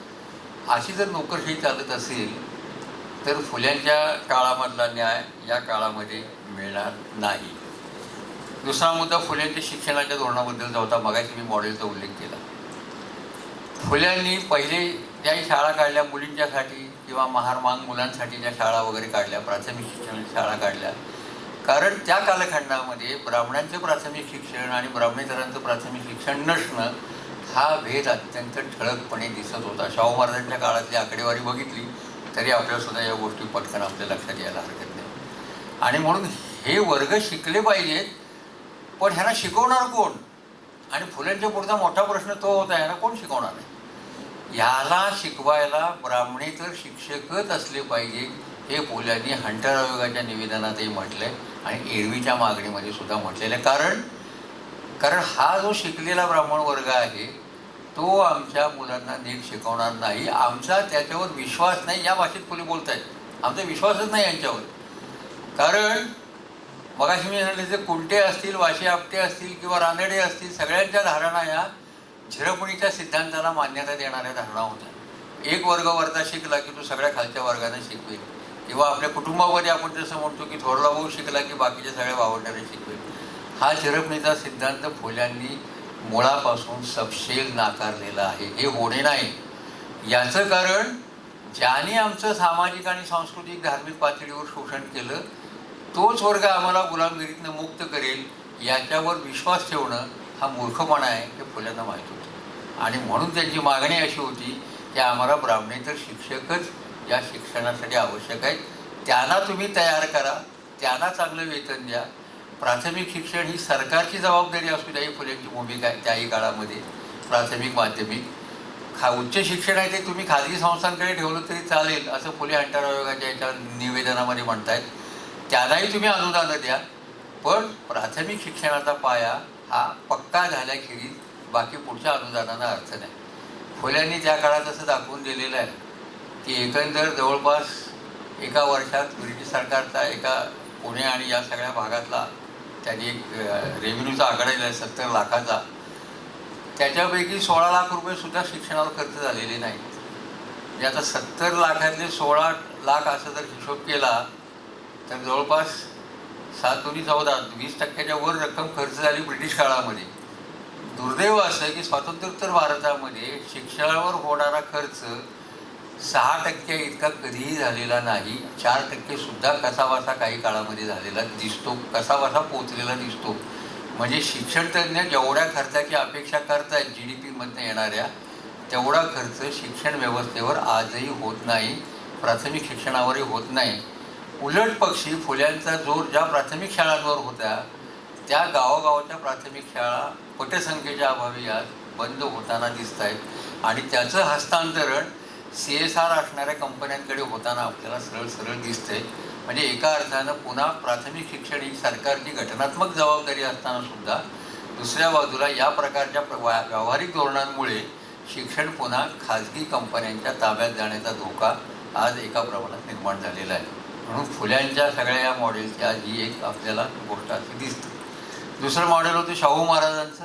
अशी जर नोकरशाही चालत असेल तर फुल्यांच्या काळामधला न्याय या काळामध्ये मिळणार नाही. दुसरा मुद्दा फुल्यांच्या शिक्षणाच्या धोरणाबद्दल जो होता, मगाशी मी मॉडेलचा उल्लेख केला. फुल्यांनी पहिले ज्याही शाळा काढल्या मुलींच्यासाठी किंवा महारमांग मुलांसाठी ज्या शाळा वगैरे काढल्या, प्राथमिक शिक्षणाच्या शाळा काढल्या, कारण त्या कालखंडामध्ये ब्राह्मणांचं प्राथमिक शिक्षण आणि ब्राह्मणेतरांचं प्राथमिक शिक्षण नसणं हा भेद अत्यंत ठळकपणे दिसत होता. शाहू महाराजांच्या काळातली आकडेवारी बघितली तरी आपल्यालासुद्धा या गोष्टी पटकन आपल्या लक्षात यायला हरकत नाही. आणि म्हणून हे वर्ग शिकले पाहिजेत, पण ह्यांना शिकवणार कोण? आणि फुल्यांच्या पुढचा मोठा प्रश्न तो होता, ह्यांना कोण शिकवणार आहे? ह्याला शिकवायला ब्राह्मणेतर शिक्षकच असले पाहिजे हे फुल्यांनी हंटर आयोगाच्या निवेदनातही म्हटलंय आणि एरवीच्या मागणीमध्ये सुद्धा म्हटलेलं आहे. कारण हा जो शिकलेला ब्राह्मण वर्ग आहे तो आमच्या मुलांना नीट शिकवणार नाही, आमचा त्याच्यावर विश्वास नाही, या भाषेत फुले बोलत आहेत. आमचा विश्वासच नाही यांच्यावर. कारण मगाशी मी म्हणाले जे कुलटे असतील, वाशी आपटे असतील किंवा रानडे असतील, सगळ्यांच्या धारणा या झिरपणीच्या सिद्धांताला मान्यता देणाऱ्या धारणा होत्या. एक वर्ग वरचा शिकला की तो सगळ्या खालच्या वर्गाने शिकवेल, किंवा आपल्या कुटुंबामध्ये आपण जसं म्हणतो की थोरला भाऊ शिकला की बाकीच्या सगळ्या भावंडाने शिकवेल, हा चिरपणीचा सिद्धांत फुल्यांनी मुळापासून सपशेल नाकारलेला आहे. हे होणे नाही. याचं कारण ज्याने आमचं सामाजिक आणि सांस्कृतिक धार्मिक पातळीवर शोषण केलं तोच वर्ग आम्हाला गुलामगिरीतनं मुक्त करेल याच्यावर विश्वास ठेवणं हा मूर्खपणा आहे हे फुल्यांना माहीत होतं. आणि म्हणून त्यांची मागणी अशी होती की आम्हाला ब्राह्मणेतर शिक्षकच या शिक्षणासाठी आवश्यक आहेत, त्यांना तुम्ही तयार करा, त्यांना चांगलं वेतन द्या. प्राथमिक शिक्षण ही सरकारची जबाबदारी असू द्या, ही फुल्यांची भूमिका आहे त्याही काळामध्ये. प्राथमिक माध्यमिक उच्च शिक्षण आहे ते तुम्ही खाजगी संस्थांकडे ठेवलं तरी चालेल असं फुले अंटार आयोगाच्या याच्या निवेदनामध्ये म्हणतायत. त्यांनाही तुम्ही अनुदानं द्या, पण प्राथमिक शिक्षणाचा पाया हा पक्का झाल्याखेरीज बाकी पुढच्या अनुदानांना अर्थ नाही. फुल्यांनी त्या काळात असं दाखवून दिलेलं आहे की एकंदर जवळपास एका वर्षात ब्रिटिश सरकारचा एका पुणे आणि या सगळ्या भागातला त्यांनी एक रेव्हेन्यूचा आकडा दिला आहे 70 लाखाचा. त्याच्यापैकी 16 लाख रुपयेसुद्धा शिक्षणावर खर्च झालेले नाहीत. म्हणजे आता 70 लाखातले 16 लाख असं जर हिशोब केला तर जवळपास 7 दुनी 14 20% वर रक्कम खर्च झाली ब्रिटिश काळामध्ये. दुर्दैव असं की स्वातंत्र्योत्तर भारतामध्ये शिक्षणावर होणारा खर्च 6% इतका कधीही झालेला नाही. 4% सुद्धा कसाबसा काही काळामध्ये झालेला दिसतो, कसाबसा पोचलेला दिसतो. म्हणजे शिक्षणतज्ञ जेवढ्या खर्चाची अपेक्षा करतायत GDP मधनं येणाऱ्या तेवढा खर्च शिक्षण व्यवस्थेवर आजही होत नाही, प्राथमिक शिक्षणावरही होत नाही. उलट पक्षी फुल्यांचा जोर ज्या प्राथमिक शाळांवर होता त्या गावागावाच्या प्राथमिक शाळा पटसंख्येच्या अभावी आज बंद होताना दिसत आहेत आणि त्याचं हस्तांतरण CSR असणाऱ्या कंपन्यांकडे होताना आपल्याला सरळ सरळ दिसतंय. म्हणजे एका अर्थानं पुन्हा प्राथमिक शिक्षण ही सरकारची घटनात्मक जबाबदारी असताना सुद्धा दुसऱ्या बाजूला या प्रकारच्या व्यावहारिक धोरणांमुळे शिक्षण पुन्हा खाजगी कंपन्यांच्या ताब्यात जाण्याचा धोका आज एका प्रमाणात निर्माण झालेला आहे. म्हणून फुल्यांच्या सगळ्या या मॉडेलची आज ही एक आपल्याला गोष्ट अशी दिसते. दुसरं मॉडेल होतं शाहू महाराजांचं.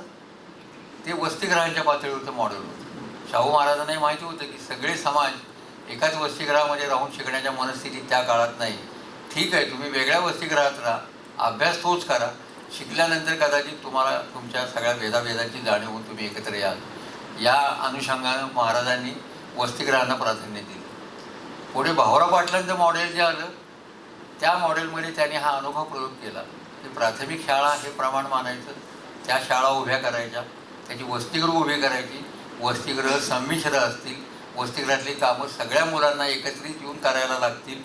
ते वसतिगृहांच्या पातळीवरचं मॉडेल होतं. शाहू महाराजांनाही माहिती होतं की सगळे समाज एकाच वसतिगृहामध्ये राहून शिकण्याच्या मनस्थितीत त्या काळात नाही. ठीक आहे, तुम्ही वेगळ्या वसतिगृहात राहा, अभ्यास तोच करा, शिकल्यानंतर कदाचित तुम्हाला तुमच्या सगळ्या भेदाभेदाची जाणीव होऊन तुम्ही एकत्र याल. या अनुषंगानं महाराजांनी वसतिगृहांना प्राधान्य दिलं. पुढे भाऊराव पाटलांचं मॉडेल जे आलं त्या मॉडेलमध्ये त्यांनी हा अनोखा प्रयोग केला की प्राथमिक शाळा हे प्रमाण मानायचं, त्या शाळा उभ्या करायच्या, त्याची वसतिगृह उभी करायची, वसतिगृह संमिश्र असतील, वसतिगृहातली कामं सगळ्या मुलांना एकत्रित येऊन करायला लागतील,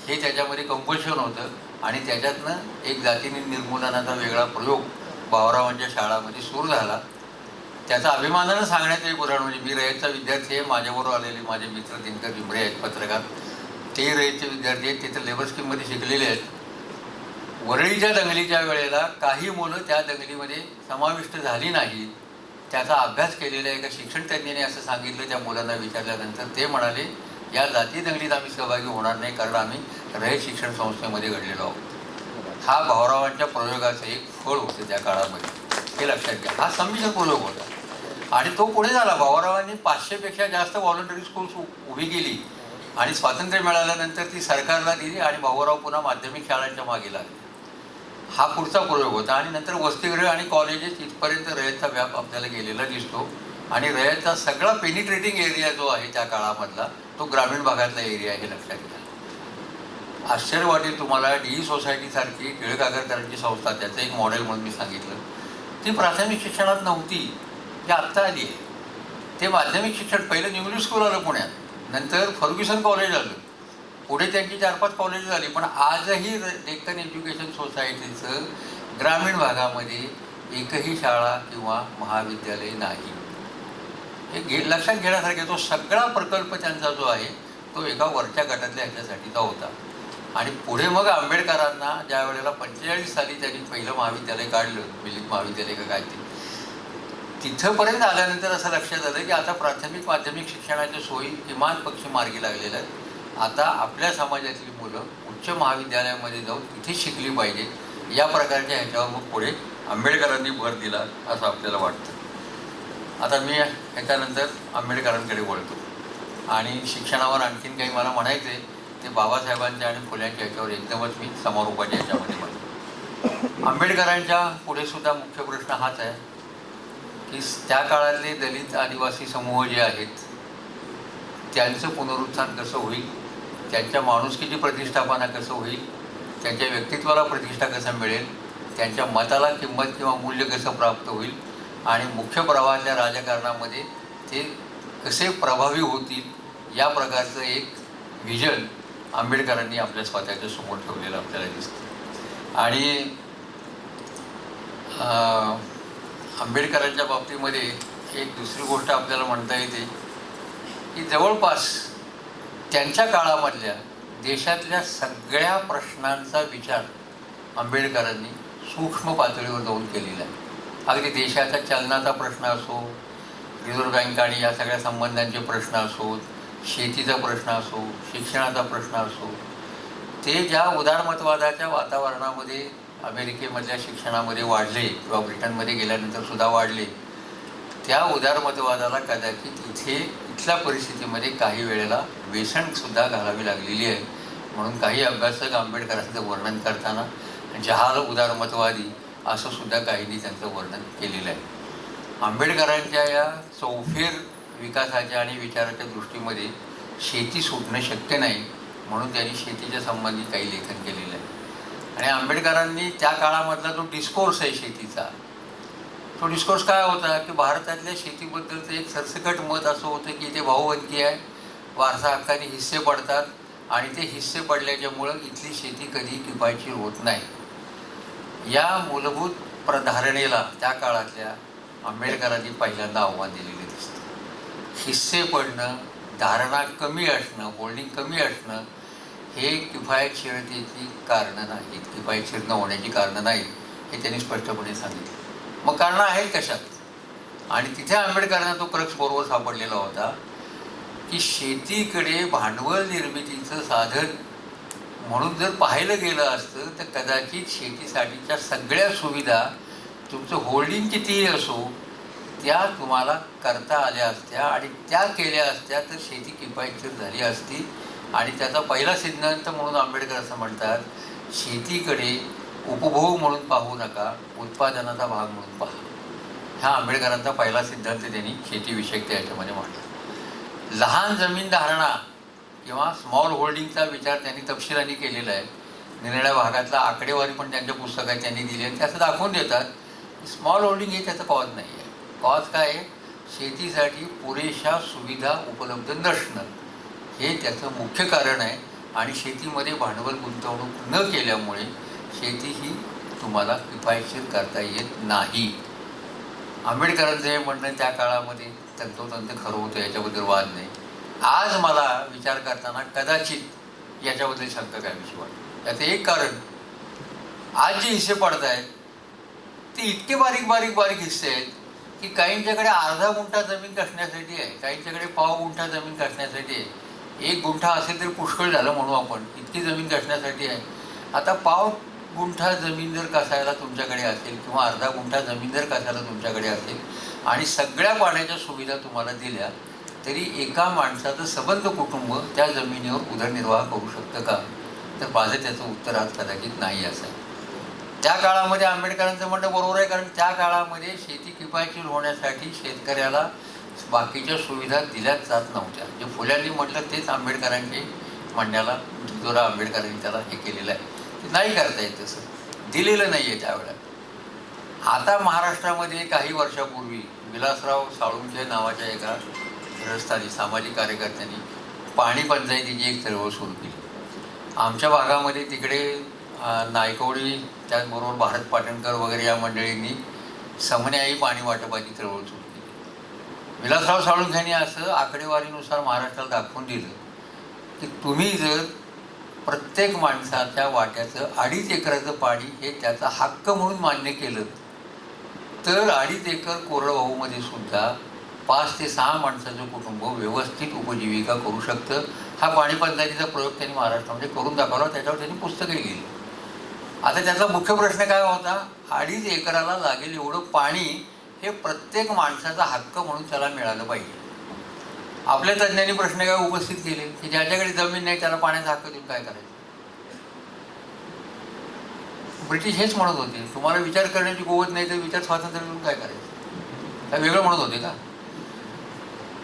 हे त्याच्यामध्ये कंपल्शन होतं. आणि त्याच्यातनं एक जाती निर्मूलनाचा वेगळा प्रयोग भाऊरावांच्या शाळामध्ये सुरू झाला. त्याचा अभिमानानं सांगण्यात एक उदाहरण म्हणजे मी रयतचा विद्यार्थी आहे, माझ्याबरोबर आलेले माझे मित्र दिनकर भिंबरे आहेत पत्रकार, ते रयतचे विद्यार्थी आहेत, ते तर लेबर स्कीममध्ये शिकलेले आहेत. वरळीच्या दंगलीच्या वेळेला काही मुलं त्या दंगलीमध्ये समाविष्ट झाली नाही. त्याचा अभ्यास केलेल्या एका शिक्षणतज्ञाने असं सांगितलं त्या मुलांना विचारल्यानंतर, ते म्हणाले या जाती दंगलीत आम्ही सहभागी होणार नाही कारण आम्ही रयत शिक्षण संस्थेमध्ये घडलेलो आहोत. हा भाऊरावांच्या प्रयोगाचं एक फळ होतं त्या काळामध्ये, हे लक्षात घ्या. हा संमिश्र प्रयोग होता आणि तो पुढे झाला. भाऊरावांनी 500पेक्षा जास्त व्हॉलंटरी स्कूल्स उभी केली आणि स्वातंत्र्य मिळाल्यानंतर ती सरकारला दिली आणि भाऊराव पुन्हा माध्यमिक शाळांच्या मागे लागले. हा पुढचा प्रयोग होता. आणि नंतर वसतिगृह आणि कॉलेजेस इथपर्यंत रयतचा व्याप आपल्याला गेलेला दिसतो. आणि रयतचा सगळा पेनिट्रेटिंग एरिया जो आहे त्या काळामधला तो ग्रामीण भागातला एरिया आहे, हे लक्षात घ्या. आश्चर्य वाटेल तुम्हाला, DE सोसायटीसारखी टिळक आगरकरांची संस्था, त्याचं एक मॉडेल म्हणून मी सांगितलं, ती प्राथमिक शिक्षणात नव्हती, ती आत्ता आली आहे. ते माध्यमिक शिक्षण पहिलं न्यूली स्कूल आलं पुण्यात, नंतर फर्ग्युसन कॉलेज आलं, पुढे त्यांची 4-5 कॉलेज झाली. पण आजही डेक्कन एज्युकेशन सोसायटीचं ग्रामीण भागामध्ये एकही शाळा किंवा महाविद्यालय नाही. हे लक्षात घेण्यासारखे तो सगळा प्रकल्प त्यांचा जो आहे तो एका वरच्या गटातल्या ह्याच्यासाठीचा होता. आणि पुढे मग आंबेडकरांना ज्या वेळेला 45 साली त्यांनी पहिलं महाविद्यालय काढलं, मिलिंद महाविद्यालय का काय ते, तिथंपर्यंत आल्यानंतर असं लक्षात आलं की आता प्राथमिक माध्यमिक शिक्षणाच्या सोयी किमान पक्षी मार्गी लागलेल्या आहेत. आता आपल्या समाजातली मुलं उच्च महाविद्यालयामध्ये जाऊन तिथे शिकली पाहिजे, या प्रकारच्या ह्याच्यावर मग पुढे आंबेडकरांनी भर दिला असं आपल्याला वाटतं. आता मी ह्याच्यानंतर आंबेडकरांकडे वळतो आणि शिक्षणावर आणखीन काही मला म्हणायचं आहे ते बाबासाहेबांच्या आणि फुल्यांच्या याच्यावर एकदमच मी समारोपाच्या याच्यामध्ये म्हणतो. आंबेडकरांच्या पुढे सुद्धा मुख्य प्रश्न हाच आहे की त्या काळातले दलित आदिवासी समूह जे आहेत त्यांचं पुनरुत्थान कसं होईल, त्यांच्या माणुसकीची प्रतिष्ठापना कसं होईल, त्यांच्या व्यक्तित्वाला प्रतिष्ठा कसं मिळेल, त्यांच्या मताला किंमत किंवा मूल्य कसं प्राप्त होईल आणि मुख्य प्रवाहातल्या राजकारणामध्ये ते कसे प्रभावी होतील या प्रकारचं एक व्हिजन आंबेडकरांनी आपल्या स्वतःच्या समोर ठेवलेलं आपल्याला दिसतं. आणि आंबेडकरांच्या बाबतीमध्ये एक दुसरी गोष्ट आपल्याला म्हणता येते की जवळपास त्यांच्या काळामधल्या देशातल्या सगळ्या प्रश्नांचा विचार आंबेडकरांनी सूक्ष्म पातळीवर जाऊन केलेला आहे. अगदी देशाच्या चलनाचा प्रश्न असो, रिझर्व्ह बँक आणि या सगळ्या संबंधांचे प्रश्न असोत, शेतीचा प्रश्न असो, शिक्षणाचा प्रश्न असो, ते ज्या उदारमतवादाच्या वातावरणामध्ये अमेरिकेमधल्या शिक्षणामध्ये वाढले किंवा ब्रिटनमध्ये गेल्यानंतर सुद्धा वाढले, त्या उदारमतवादाला कदाचित इथल्या परिस्थितीमध्ये काही वेळेला वेसणसुद्धा घालावी लागलेली आहे. म्हणून काही अभ्यासक आंबेडकरांचं वर्णन करताना जहाल उदारमतवादी असं सुद्धा काहींनी त्यांचं वर्णन केलेलं आहे. आंबेडकरांच्या या चौफेर विकासाच्या आणि विचाराच्या दृष्टीमध्ये शेती सुटणं शक्य नाही, म्हणून त्यांनी शेतीच्या संबंधित काही लेखन केलेलं आहे. आणि आंबेडकरांनी त्या काळामधला जो डिस्कोर्स आहे शेतीचा, तो डिस्कोर्स काय होता की भारतातल्या शेतीबद्दलचं एक सरसकट मत असं होतं की ते भाऊबंदी आहे, वारसा हक्काने हिस्से पडतात आणि ते हिस्से पडल्याच्यामुळं इथली शेती कधी किफायतशीर होत नाही. या मूलभूत प्रधारणेला त्या काळातल्या आंबेडकरांनी पहिल्यांदा आव्हान दिलेलं दिसतं. हिस्से पडणं, धारणा कमी असणं, होल्डिंग कमी असणं हे किफायतशीरतेची कारणं नाहीत, किफायतशीर न होण्याची कारणं नाहीत, हे त्यांनी स्पष्टपणे सांगितलं. मग कारणं आहेत कशात? आणि तिथे आंबेडकरांना तो क्रक्स बरोबर सापडलेला होता की शेतीकडे भांडवल निर्मितीचं साधन म्हणून जर पाहिलं गेलं असतं तर कदाचित शेतीसाठीच्या सगळ्या सुविधा तुमचं होल्डिंग कितीही असो त्या तुम्हाला करता आल्या असत्या आणि त्या केल्या असत्या तर शेती किफायतशीर झाली असती. आणि त्याचा पहिला सिद्धांत म्हणून आंबेडकर असं म्हणतात, शेतीकडे उपभोग म्हणून पाहू नका, उत्पादनाचा भाग म्हणून पहा. हा आंबेडकरांचा पहिला सिद्धांत त्यांनी शेतीविषयक त्या याच्यामध्ये मांडला. लहान जमीन धारणा किंवा स्मॉल होल्डिंगचा विचार त्यांनी तपशिलांनी केलेला आहे. निरनिळ्या भागातला आकडेवारी पण त्यांच्या पुस्तकात त्यांनी दिली आहे. ते असं दाखवून देतात की स्मॉल होल्डिंग हे त्याचं कॉज नाही आहे. कॉज काय आहे? शेतीसाठी पुरेशा सुविधा उपलब्ध नसणं हे त्याचं मुख्य कारण आहे. आणि शेतीमध्ये भांडवल गुंतवणूक न केल्यामुळे शेती ही तुम्हाला किफायतशीर करता येत नाही. आंबेडकरांचं हे म्हणणं त्या काळामध्ये तंतोतंत खरं होतं, याच्याबद्दल वाद नाही. आज मला विचार करताना कदाचित याच्याबद्दल शंका घ्यावीशी वाटते. याचं एक कारण, आज जे हिस्से पडत आहेत ते इतके बारीक बारीक बारीक हिस्से आहेत की काहींच्याकडे अर्धा गुंठा जमीन कसण्यासाठी आहे, काहींच्याकडे पाव गुंठा जमीन कसण्यासाठी आहे. एक गुंठा असेल तरी पुष्कळ झालं म्हणू आपण, इतकी जमीन कसण्यासाठी आहे. आता पाव गुंठा जमीन जर कसायला तुमच्याकडे असेल किंवा अर्धा गुंठा जमीन जर कसायला तुमच्याकडे असेल आणि सगळ्या पाण्याच्या सुविधा तुम्हाला दिल्या तरी एका माणसाचं सबंध कुटुंब त्या जमिनीवर उदरनिर्वाह करू शकतं का? तर माझं त्याचं उत्तर आज कदाचित नाही असं आहे. त्या काळामध्ये आंबेडकरांचं म्हणणं बरोबर आहे, कारण त्या काळामध्ये शेती किफायतशीर होण्यासाठी शेतकऱ्याला बाकीच्या सुविधा दिल्याच जात नव्हत्या. जे फुल्यांनी म्हटलं तेच आंबेडकरांचे म्हणण्याला दुजोरा आंबेडकरांनी त्याला हे केलेलं आहे. नाही करता येत, तसं दिलेलं नाही आहे त्यावेळेला. आता महाराष्ट्रामध्ये काही वर्षापूर्वी विलासराव साळुंखे नावाच्या एका ग्रस्थानी सामाजिक कार्यकर्त्यांनी पाणी पंचायतीची एक चळवळ सुरू केली. आमच्या भागामध्ये तिकडे नायकवडी, त्याचबरोबर भारत पाटणकर वगैरे या मंडळींनी समन्यायी पाणी वाटपाची चळवळ सुरू केली. विलासराव साळुंखेंनी असं आकडेवारीनुसार महाराष्ट्राला दाखवून दिलं की तुम्ही जर प्रत्येक माणसाच्या वाट्याचं 2.5 एकराचं पाणी हे त्याचा हक्क म्हणून मान्य केलं तर 2.5 एकर कोरडवाहूमध्ये सुद्धा 5 ते 6 माणसाचं कुटुंब व्यवस्थित उपजीविका करू शकतं. हा पाणी पंचायतीचा प्रयोग त्यांनी महाराष्ट्रामध्ये करून दाखवला, त्याच्यावर त्यांनी पुस्तकही लिहिली. आता त्याचा मुख्य प्रश्न काय होता? 2.5 एकराला लागेल एवढं पाणी हे प्रत्येक माणसाचा हक्क म्हणून त्याला मिळालं पाहिजे. आपल्या तज्ज्ञांनी प्रश्न काय उपस्थित केले की ज्याच्याकडे जमीन नाही त्याला पाण्याचा हक्क देऊन काय करायचं. ब्रिटिश हेच म्हणत होते, तुम्हाला विचार करण्याची कुवत नाही तर विचार स्वातंत्र्य देऊन काय करायचं. काय वेगळं म्हणत होते का.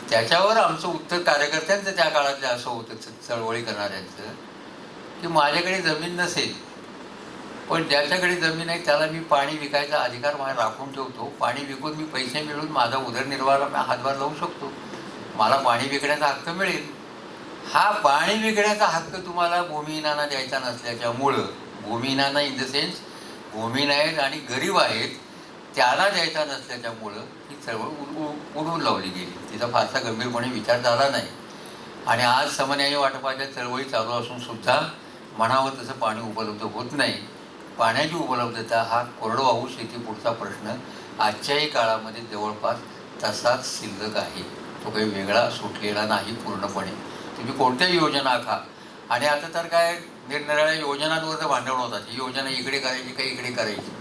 त्याच्यावर आमचं उत्तर कार्यकर्त्यांचं त्या काळातलं असं होतं, चळवळी करणाऱ्यांचं, की माझ्याकडे जमीन नसेल पण ज्याच्याकडे जमीन आहे त्याला मी पाणी विकायचा अधिकार मला राखून ठेवतो. पाणी विकून मी पैसे मिळवून माझा उदरनिर्वाहाला मी हातभार लावू शकतो. मला पाणी विकण्याचा हक्क मिळेल. हा पाणी विकण्याचा हक्क तुम्हाला भूमिहीनांना द्यायचा नसल्याच्यामुळं, भूमिहीनांना इन द सेन्स भूमिहीन आहेत आणि गरीब आहेत त्याला द्यायचा नसल्याच्यामुळं ही चळवळ उडवून लावली गेली. तिचा फारसा गंभीरपणे विचार झाला नाही. आणि आज समन्यायी वाटपाच्या चळवळी चालू असून सुद्धा म्हणावं तसं पाणी उपलब्ध होत नाही. पाण्याची उपलब्धता हा कोरडवाहू शेती पुढचा प्रश्न आजच्याही काळामध्ये जवळपास तसाच शिल्लक आहे. तो काही वेगळा सुटलेला नाही पूर्णपणे. तुम्ही कोणत्याही योजना आखा, आणि आता तर काय निरनिराळ्या योजनांवर तर भांडण होतात. ही योजना इकडे करायची का इकडे करायची.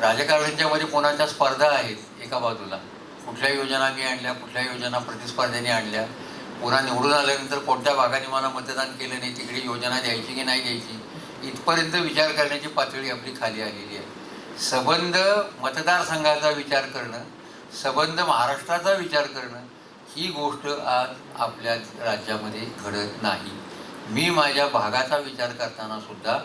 राजकारण्यांच्यामध्ये कोणाच्या स्पर्धा आहेत एका बाजूला. कुठल्या योजना मी आणल्या, कुठल्या योजना प्रतिस्पर्ध्याने आणल्या, पुन्हा निवडून आल्यानंतर कोणत्या भागाने मला मतदान केलं नाही तिकडे योजना द्यायची की नाही द्यायची, इथपर्यंत विचार करण्याची पातळी आपली खाली आलेली आहे. संबंध मतदारसंघाचा विचार करणं, संबंध महाराष्ट्राचा विचार करणं ही गोष्ट आज आपल्या राज्यामध्ये घडत नाही. मी माझ्या भागाचा विचार करताना सुद्धा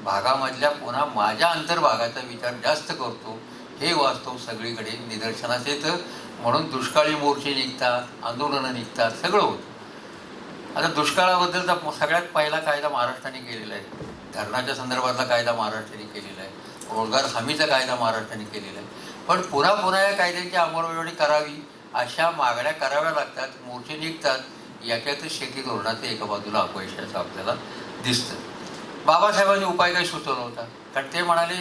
भागामधल्या पुन्हा माझ्या अंतर्भागाचा विचार जास्त करतो. हे वास्तव सगळीकडे निदर्शनास येतं. म्हणून दुष्काळी मोर्चे निघतात, आंदोलनं निघतात, सगळं होतं. आता दुष्काळाबद्दलचा सगळ्यात पहिला कायदा महाराष्ट्राने केलेला आहे. धरणाच्या संदर्भातला कायदा महाराष्ट्राने केलेला आहे. रोजगार हमीचा कायदा महाराष्ट्राने केलेला आहे. पण पुन्हा पुन्हा या कायद्यांची अंमलबजावणी करावी अशा मागण्या कराव्या लागतात, मोर्चे निघतात. याच्यातच शेती धोरणाचं एका बाजूला अपयशाचं आपल्याला दिसतं. बाबासाहेबांनी उपाय काय सुचवला होता. कारण ते म्हणाले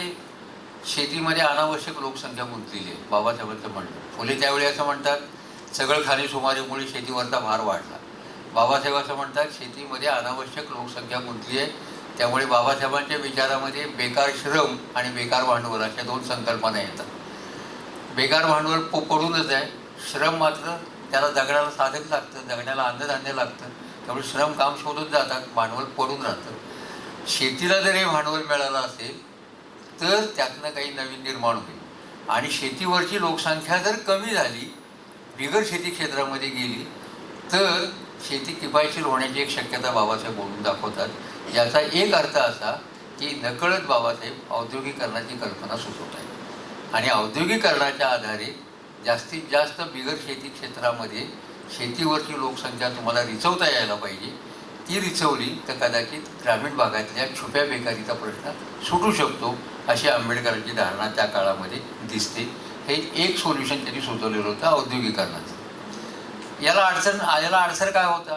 शेतीमध्ये अनावश्यक लोकसंख्या गुंतलेली आहे. बाबासाहेबांचं म्हणणं. फुले त्यावेळी असं म्हणतात सगळं खाली सुमारेमुळे शेतीवरचा भार वाढला. बाबासाहेब असं म्हणतात शेतीमध्ये अनावश्यक लोकसंख्या गुंतली आहे. त्यामुळे बाबासाहेबांच्या विचारामध्ये बेकार श्रम आणि बेकार भांडवल अशा दोन संकल्पना येतात. बेकार भांडवल पडूनच आहे. श्रम मात्र त्याला जगण्याला साधन लागतं, जगण्याला अन्नधान्य लागतं. त्यामुळे श्रम काम शोधत जातात, भांडवल पडून राहतं. शेतीला जर हे भांडवल मिळालं असेल तर त्यातनं काही नवीन निर्माण होईल. आणि शेतीवरची लोकसंख्या जर कमी झाली, बिगर शेती क्षेत्रामध्ये गेली तर शेती किफायतशीर होण्याची एक शक्यता बाबासाहेब बोलून दाखवतात. याचा एक अर्थ असा की नकळत बाबासाहेब औद्योगिकरणाची कल्पना सुचवत आहेत. आणि औद्योगिकरणाच्या आधारे जास्तीत जास्त बिगर शेती क्षेत्रामध्ये शेतीवरची लोकसंख्या तुम्हाला रिचवता यायला पाहिजे. ती रिचवली तर कदाचित ग्रामीण भागातल्या छुप्या बेकारीचा प्रश्न सुटू शकतो, अशी आंबेडकरांची धारणा त्या काळामध्ये दिसते. हे एक सोल्युशन त्यांनी सुचवलेलं होतं औद्योगिकरणाचं. याला अडसर काय होता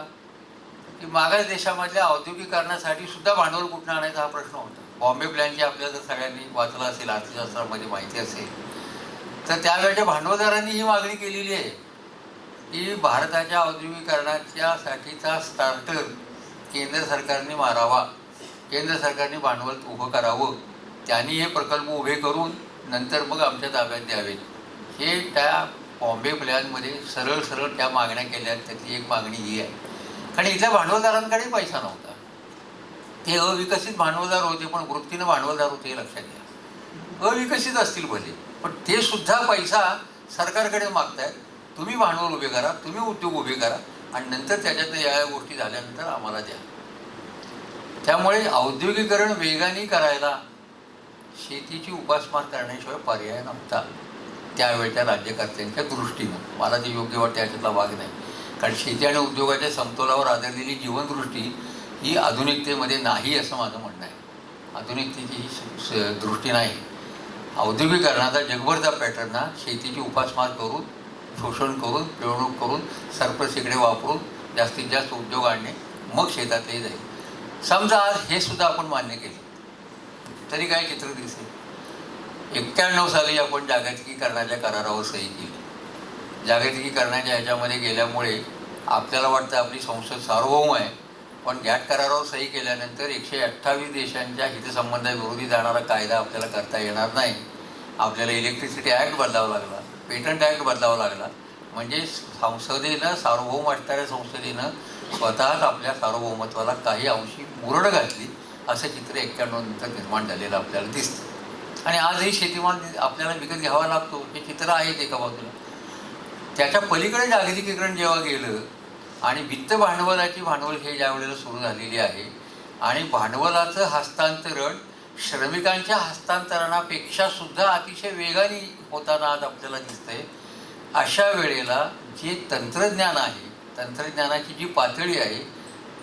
की मागास देशामधल्या औद्योगिकरणासाठी सुद्धा भांडवल कुठून आणायचा हा प्रश्न होता. बॉम्बे प्लॅनची आपल्याला जर सगळ्यांनी वाचलं असेल, अर्थशास्त्रामध्ये माहिती असेल, तर त्यावेळेच्या भांडवलदारांनी ही मागणी केलेली आहे की भारताच्या औद्योगिकरणाच्यासाठीचा स्टार्टर केंद्र सरकारने मारावा, केंद्र सरकारने भांडवल उभं करावं, त्यांनी हे प्रकल्प उभे करून नंतर मग आमच्या ताब्यात द्यावेत. हे त्या बॉम्बे प्लॅनमध्ये सरळ त्या मागण्या केल्या. त्यातली एक मागणी ही आहे. कारण इथल्या भांडवलदारांकडे पैसा नव्हता. ते अविकसित भांडवलदार होते, पण वृत्तीनं भांडवलदार होते हे लक्षात घ्या. अविकसित असतील भले, पण ते सुद्धा पैसा सरकारकडे मागतायत. तुम्ही भांडवल उभे करा, तुम्ही उद्योग उभे करा आणि नंतर त्याच्यात या गोष्टी झाल्यानंतर आम्हाला द्या. त्यामुळे औद्योगिकरण वेगाने करायला शेतीची उपासमार करण्याशिवाय पर्याय नव्हता त्यावेळच्या राज्यकर्त्यांच्या दृष्टीनं. मला जे योग्य वाटते याच्यातला भाग नाही. कारण शेती आणि उद्योगाच्या समतोलावर आधारलेली जीवनदृष्टी ही आधुनिकतेमध्ये नाही असं माझं म्हणणं आहे. आधुनिकतेची ही दृष्टी नाही. औद्योगिकरणाचा जगभरचा पॅटर्न हा शेतीची उपासमार करून, शोषण करून, पिळवणूक करून, सरप्लस इकडे वापरून जास्तीत जास्त उद्योग आणणे, मग शेतातही जाईल. समजा आज हे सुद्धा आपण मान्य केले तरी काय चित्र दिसेल. 91 साली आपण जागतिकीकरणाच्या करारावर सही केली. जागतिकीकरणाच्या ह्याच्यामध्ये गेल्यामुळे आपल्याला वाटतं आपली संसद सार्वभौम आहे, पण गॅट करारावर सही केल्यानंतर 128 देशांच्या हितसंबंधाविरोधी जाणारा कायदा आपल्याला करता येणार नाही. आपल्याला इलेक्ट्रिसिटी ॲक्ट बदलावा लागला, पेटंट ॲक्ट बदलावा लागला. म्हणजे संसदेनं, सार्वभौम असणाऱ्या संसदेनं स्वतःच आपल्या सार्वभौमत्वाला काही अंशी मुरड घातली, असं चित्र 91 नंतर निर्माण झालेलं आपल्याला दिसतं. आणि आजही शेतीमाल आपल्याला विकत घ्यावा लागतो, हे चित्र आहेत एका बाजूला. त्याच्या पलीकडे जागतिकीकरण जेव्हा गेलं आणि वित्त भांडवल हे ज्या वेळेला सुरू झालेली आहे आणि भांडवलाचं हस्तांतरण श्रमिकांच्या हस्तांतरणापेक्षा सुद्धा अतिशय वेगाने होताना आज आपल्याला दिसतंय. अशा वेळेला जे तंत्रज्ञान आहे, तंत्रज्ञानाची जी पातळी आहे,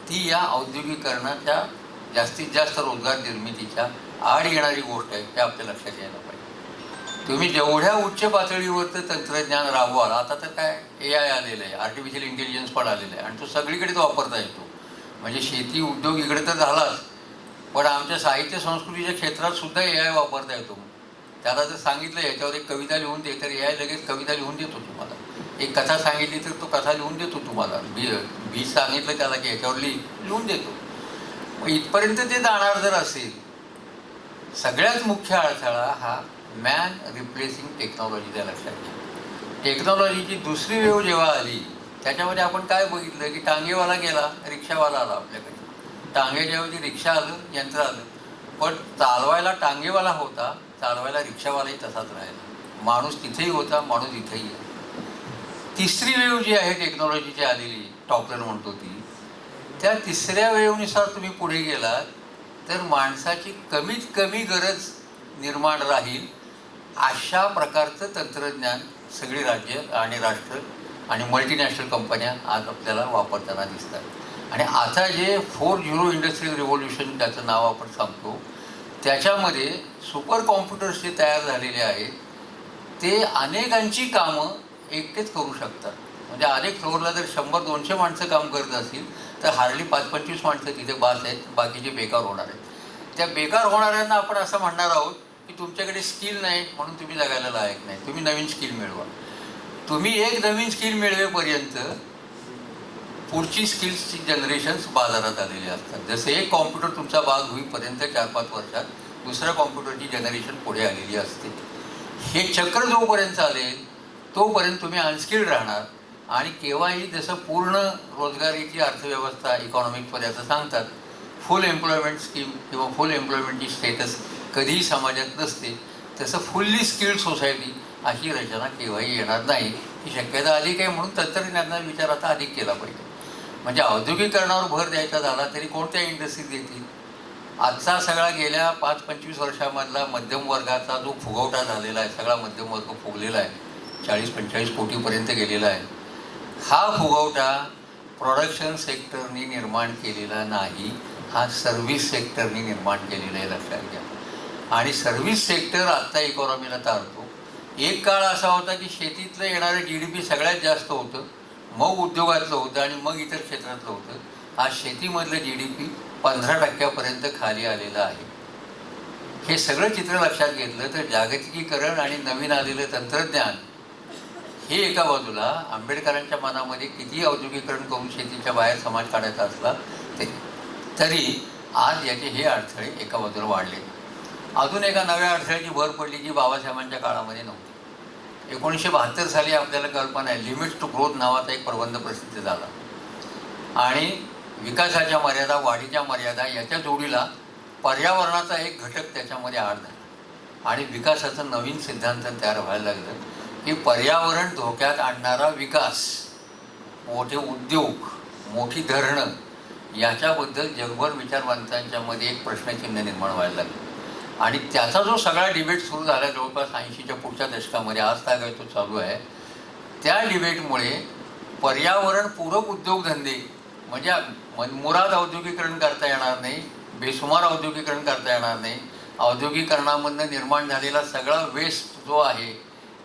ती या औद्योगिकरणाच्या जास्तीत जास्त रोजगार निर्मितीच्या आड येणारी गोष्ट आहे, हे आपल्या लक्षात यायला पाहिजे. तुम्ही जेवढ्या उच्च पातळीवरचं तंत्रज्ञान राबवाल, आता तर काय AI आलेलं आहे, आर्टिफिशियल इंटेलिजन्स पण आलेलं आहे आणि तो सगळीकडे तो वापरता येतो. म्हणजे शेती उद्योग इकडे तर झालाच, पण आमच्या साहित्य संस्कृतीच्या क्षेत्रात सुद्धा AI वापरता येतो. त्याला जर सांगितलं याच्यावर एक कविता लिहून दे, तर AI लगेच कविता लिहून देतो तुम्हाला. एक कथा सांगितली तर तो कथा लिहून देतो तुम्हाला. बीज सांगितलं त्याला की याच्यावर लिहून देतो. मग इथपर्यंत ते जाणार जर असेल, सगळ्यात मुख्य अडथळा हा मॅन रिप्लेसिंग टेक्नॉलॉजीचा लक्षात घ्या. टेक्नॉलॉजीची दुसरी वेव जेव्हा आली, त्याच्यामध्ये आपण काय बघितलं की टांगेवाला गेला, रिक्षावाला आला आपल्याकडे. टांगेच्याऐवजी रिक्षा आलं, यंत्र आलं. पण चालवायला टांगेवाला होता, चालवायला रिक्षावालाही तसाच राहिला. माणूस तिथेही होता, माणूस इथेही आहे. तिसरी वेव जी आहे टेक्नॉलॉजीची आलेली, टॉपलर म्हणतो ती, त्या तिसऱ्या वेवनुसार तुम्ही पुढे गेलात तर माणसाची कमीत कमी गरज निर्माण राहील अशा प्रकारचं तंत्रज्ञान सगळी राज्य आणि राष्ट्र आणि मल्टीनॅशनल कंपन्या आज आपल्याला वापरताना दिसतात. आणि आता जे 4.0 इंडस्ट्रियल रिव्होल्युशन त्याचं नाव आपण सांगतो, त्याच्यामध्ये सुपर कॉम्प्युटर्स जे तयार झालेले आहेत ते अनेकांची कामं एकटेच करू शकतात. म्हणजे अनेक फ्लोअरला जर 100-200 माणसं काम करत असतील तर हार्डली 5-25 माणसं तिथे बास आहेत, बाकीचे बेकार होणार आहेत. त्या बेकार होणाऱ्यांना आपण असं म्हणणार आहोत की तुमच्याकडे स्किल नाही म्हणून तुम्ही जगायला लायक नाही, तुम्ही नवीन स्किल मिळवा. तुम्ही एक नवीन स्किल मिळवेपर्यंत पुढची स्किल्सची जनरेशन्स बाजारात आलेली असतात. जसं एक कॉम्प्युटर तुमचा भाग होईपर्यंत 4-5 वर्षात दुसऱ्या कॉम्प्युटरची जनरेशन पुढे आलेली असते. हे चक्र जोपर्यंत चालेल तोपर्यंत तुम्ही अनस्किल्ड राहणार. आणि केव्हाही जसं पूर्ण रोजगारीची अर्थव्यवस्था इकॉनॉमिक्समध्ये असं सांगतात, फुल एम्प्लॉयमेंट स्कीम किंवा फुल एम्प्लॉयमेंटची स्टेटस कधीही समाजात नसते, तसं फुल्ली स्किल्ड सोसायटी अशी रचना केव्हाही येणार नाही. ही शक्यता अधिक आहे, म्हणून तंत्रज्ञानाचा विचार आता अधिक केला पाहिजे. म्हणजे औद्योगिकरणावर भर द्यायचा झाला तरी कोणत्या इंडस्ट्रीज येतील? आजचा सगळा गेल्या 5-25 वर्षामधला मध्यम वर्गाचा जो फुगवटा झालेला आहे, सगळा मध्यम वर्ग फुगलेला आहे, 40-45 कोटीपर्यंत गेलेला आहे. हा फुगवटा प्रोडक्शन सेक्टरनी निर्माण केलेला नाही, हा सर्व्हिस सेक्टरनी निर्माण केलेला आहे, लक्षात घ्या. आणि सर्व्हिस सेक्टर आत्ता इकॉनॉमीला तारतो. एक काळ असा होता की शेतीतलं येणारं GDP सगळ्यात जास्त होतं, मग उद्योगातलं होतं आणि मग इतर क्षेत्रातलं होतं. आज शेतीमधलं GDP 15% खाली आलेलं आहे. हे सगळं चित्र लक्षात घेतलं तर जागतिकीकरण आणि नवीन आलेलं तंत्रज्ञान हे एका बाजूला, आंबेडकरांच्या मनामध्ये किती औद्योगिकरण करून शेतीच्या बाहेर समाज काढायचा असला तरी आज याचे हे अडथळे एका बाजूला वाढले. अजून एका नव्या अडथळ्याची भर पडली जी बाबासाहेबांच्या काळामध्ये नव्हती. 1972 साली आपल्याला कल्पना आहे, लिमिट्स टू ग्रोथ नावाचा एक प्रबंध प्रसिद्ध झाला. आणि विकासाच्या मर्यादा, वाढीच्या मर्यादा याच्या जोडीला पर्यावरणाचा एक घटक त्याच्यामध्ये आड झाला. आणि विकासाचं नवीन सिद्धांत तयार व्हायला लागलं की पर्यावरण धोक्यात आणणारा विकास, मोठे उद्योग, मोठी धरणं याच्याबद्दल जगभर विचारवंतांच्यामध्ये एक प्रश्नचिन्ह निर्माण व्हायला लागलं. आणि त्याचा जो सगळा डिबेट सुरू झाला जवळपास 80च्या पुढच्या दशकामध्ये, आज काय तो चालू आहे, त्या डिबेटमुळे पर्यावरणपूरक उद्योगधंदे म्हणजे मनमुराद औद्योगिकरण करता येणार नाही, बेसुमार औद्योगिकरण करता येणार नाही. औद्योगिकरणामधनं निर्माण झालेला सगळा वेस्ट जो आहे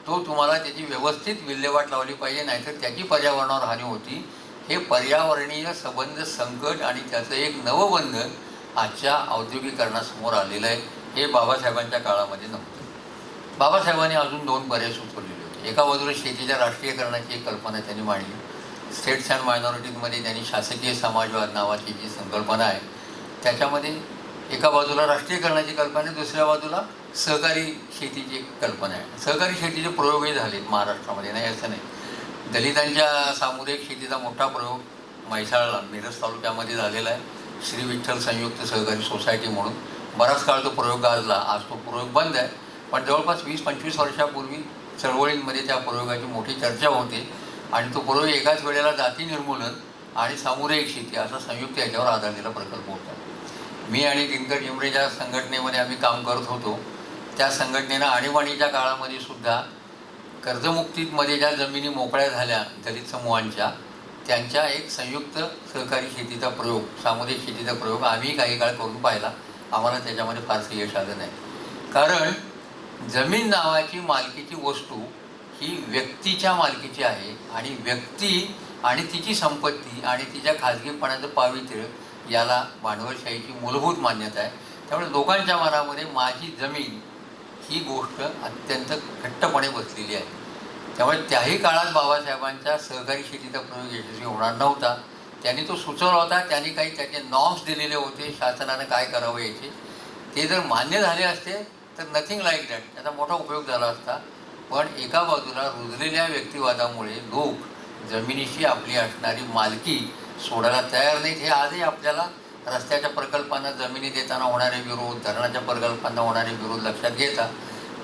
तो तुम्हाला त्याची व्यवस्थित विल्हेवाट लावली पाहिजे, नाहीतर त्याची पर्यावरणावर हानी होती. हे पर्यावरणीय संबंध संकट आणि त्याचं एक नवबंधन आजच्या औद्योगिकरणासमोर आलेलं आहे. हे बाबासाहेबांच्या काळामध्ये नव्हतं. बाबासाहेबांनी अजून 2 पर्याय सुचवलेले होते. एका बाजूला शेतीच्या राष्ट्रीयकरणाची एक कल्पना त्यांनी मांडली. स्टेट्स अँड मायनॉरिटीजमध्ये त्यांनी शासकीय समाजवाद नावाची जी संकल्पना आहे त्याच्यामध्ये एका बाजूला राष्ट्रीयकरणाची कल्पना आहे, दुसऱ्या बाजूला सहकारी शेतीची एक कल्पना आहे. सहकारी शेतीचे प्रयोगही झालेत महाराष्ट्रामध्ये, नाही असं नाही, दलितांच्या सामुदायिक शेतीचा मोठा प्रयोग म्हैसाळला मिरज तालुक्यामध्ये झालेला आहे. श्री विठ्ठल संयुक्त सहकारी सोसायटी म्हणून बराच काळ तो प्रयोग गाजला. आज तो प्रयोग बंद आहे, पण जवळपास 20-25 वर्षापूर्वी चळवळींमध्ये त्या प्रयोगाची मोठी चर्चा होते आणि तो प्रयोग एकाच वेळेला जाती निर्मूलन आणि सामुदायिक शेती असा संयुक्त याच्यावर आधारलेला प्रकल्प होता. मी आणि दिनकर जिमरे ज्या संघटनेमध्ये आम्ही काम करत होतो त्या संघटनेनं आणीबाणीच्या काळामध्ये सुद्धा कर्जमुक्तीमध्ये ज्या जमिनी मोकळ्या झाल्या दलित समूहांच्या, त्यांच्या एक संयुक्त सहकारी शेतीचा प्रयोग, सामुदायिक शेतीचा प्रयोग आम्ही काही काळ करून पाहिला. आम्हाला त्याच्यामध्ये फारसं यश आलं नाही, कारण जमीन नावाची मालकीची वस्तू ही व्यक्तीच्या मालकीची आहे आणि व्यक्ती आणि तिची संपत्ती आणि तिच्या खाजगीपणाचं पावित्र्य याला भांडवलशाहीची मूलभूत मान्यता आहे. त्यामुळे लोकांच्या मनामध्ये माझी जमीन ही गोष्ट अत्यंत घट्टपणे बसलेली आहे. त्यामुळे त्याही काळात बाबासाहेबांच्या सहकारी शेतीचा प्रयोग यशस्वी होणार नव्हता. त्यांनी तो सुचवला होता, त्यांनी काही त्याचे नॉर्म्स दिलेले होते, शासनानं काय करावं याचे. ते जर मान्य झाले असते तर नथिंग लाईक दॅट, त्याचा मोठा उपयोग झाला असता. पण एका बाजूला रुजलेल्या व्यक्तिवादामुळे लोक जमिनीशी आपली असणारी मालकी सोडायला तयार नाहीत. हे आजही आपल्याला रस्त्याच्या प्रकल्पांना जमिनी देताना होणारे विरोध, धरणाच्या प्रकल्पांना होणारे विरोध लक्षात घेता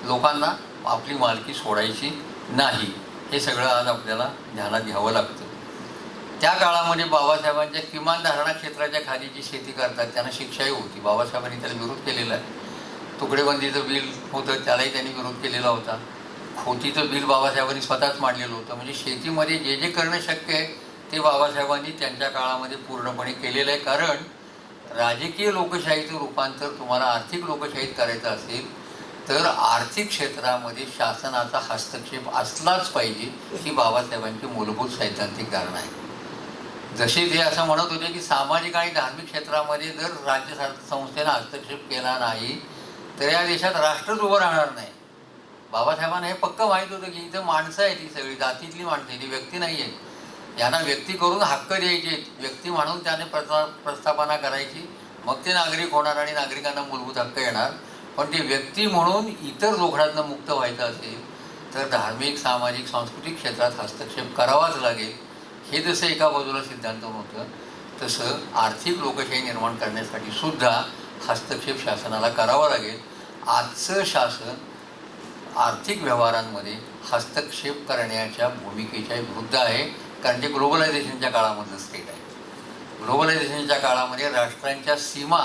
लोकांना आपली मालकी सोडायची नाही, हे सगळं आज आपल्याला ध्यानात घ्यावं लागतं. त्या काळामध्ये बाबासाहेबांच्या किमान धारणा क्षेत्राच्या खाली जी शेती करतात त्यांना शिक्षाही होती. बाबासाहेबांनी त्याला विरोध केलेला आहे. तुकडेबंदीचं बिल होतं त्यालाही त्यांनी विरोध केलेला होता. खोतीचं बिल बाबासाहेबांनी स्वतःच मांडलेलं होतं. म्हणजे शेतीमध्ये जे जे करणं शक्य आहे ते बाबासाहेबांनी त्यांच्या काळामध्ये पूर्णपणे केलेलं आहे. कारण राजकीय लोकशाहीचं रूपांतर तुम्हाला आर्थिक लोकशाहीत करायचं असेल तर आर्थिक क्षेत्रामध्ये शासनाचा हस्तक्षेप असलाच पाहिजे, ही बाबासाहेबांची मूलभूत सैद्धांतिक धारणा आहे. जसे ते असं म्हणत होते की सामाजिक आणि धार्मिक क्षेत्रामध्ये जर राज्य संस्थेनं हस्तक्षेप केला नाही तर या देशात राष्ट्रच उभं राहणार नाही. बाबासाहेबांना हे पक्क माहीत होतं की इथं माणसं आहेत, ही सगळी जातीतली माणसं आहेत, ती व्यक्ती नाही आहेत. यांना व्यक्ती करून हक्क द्यायचे, व्यक्ती म्हणून त्याने प्रस्थापना करायची, मग ते नागरिक होणार आणि नागरिकांना मूलभूत हक्क येणार. पण ते व्यक्ती म्हणून इतर जोखडातनं मुक्त व्हायचं असेल तर धार्मिक, सामाजिक, सांस्कृतिक क्षेत्रात हस्तक्षेप करावाच लागेल. हे जसं एका बाजूला सिद्धांत होतं तसं आर्थिक लोकशाही निर्माण करण्यासाठी सुद्धा हस्तक्षेप शासनाला करावा लागेल. आजचं शासन आर्थिक व्यवहारांमध्ये हस्तक्षेप करण्याच्या भूमिकेच्या विरुद्ध आहे, कारण ते ग्लोबलायझेशनच्या काळामधलं स्टेट आहे. ग्लोबलायझेशनच्या काळामध्ये राष्ट्रांच्या सीमा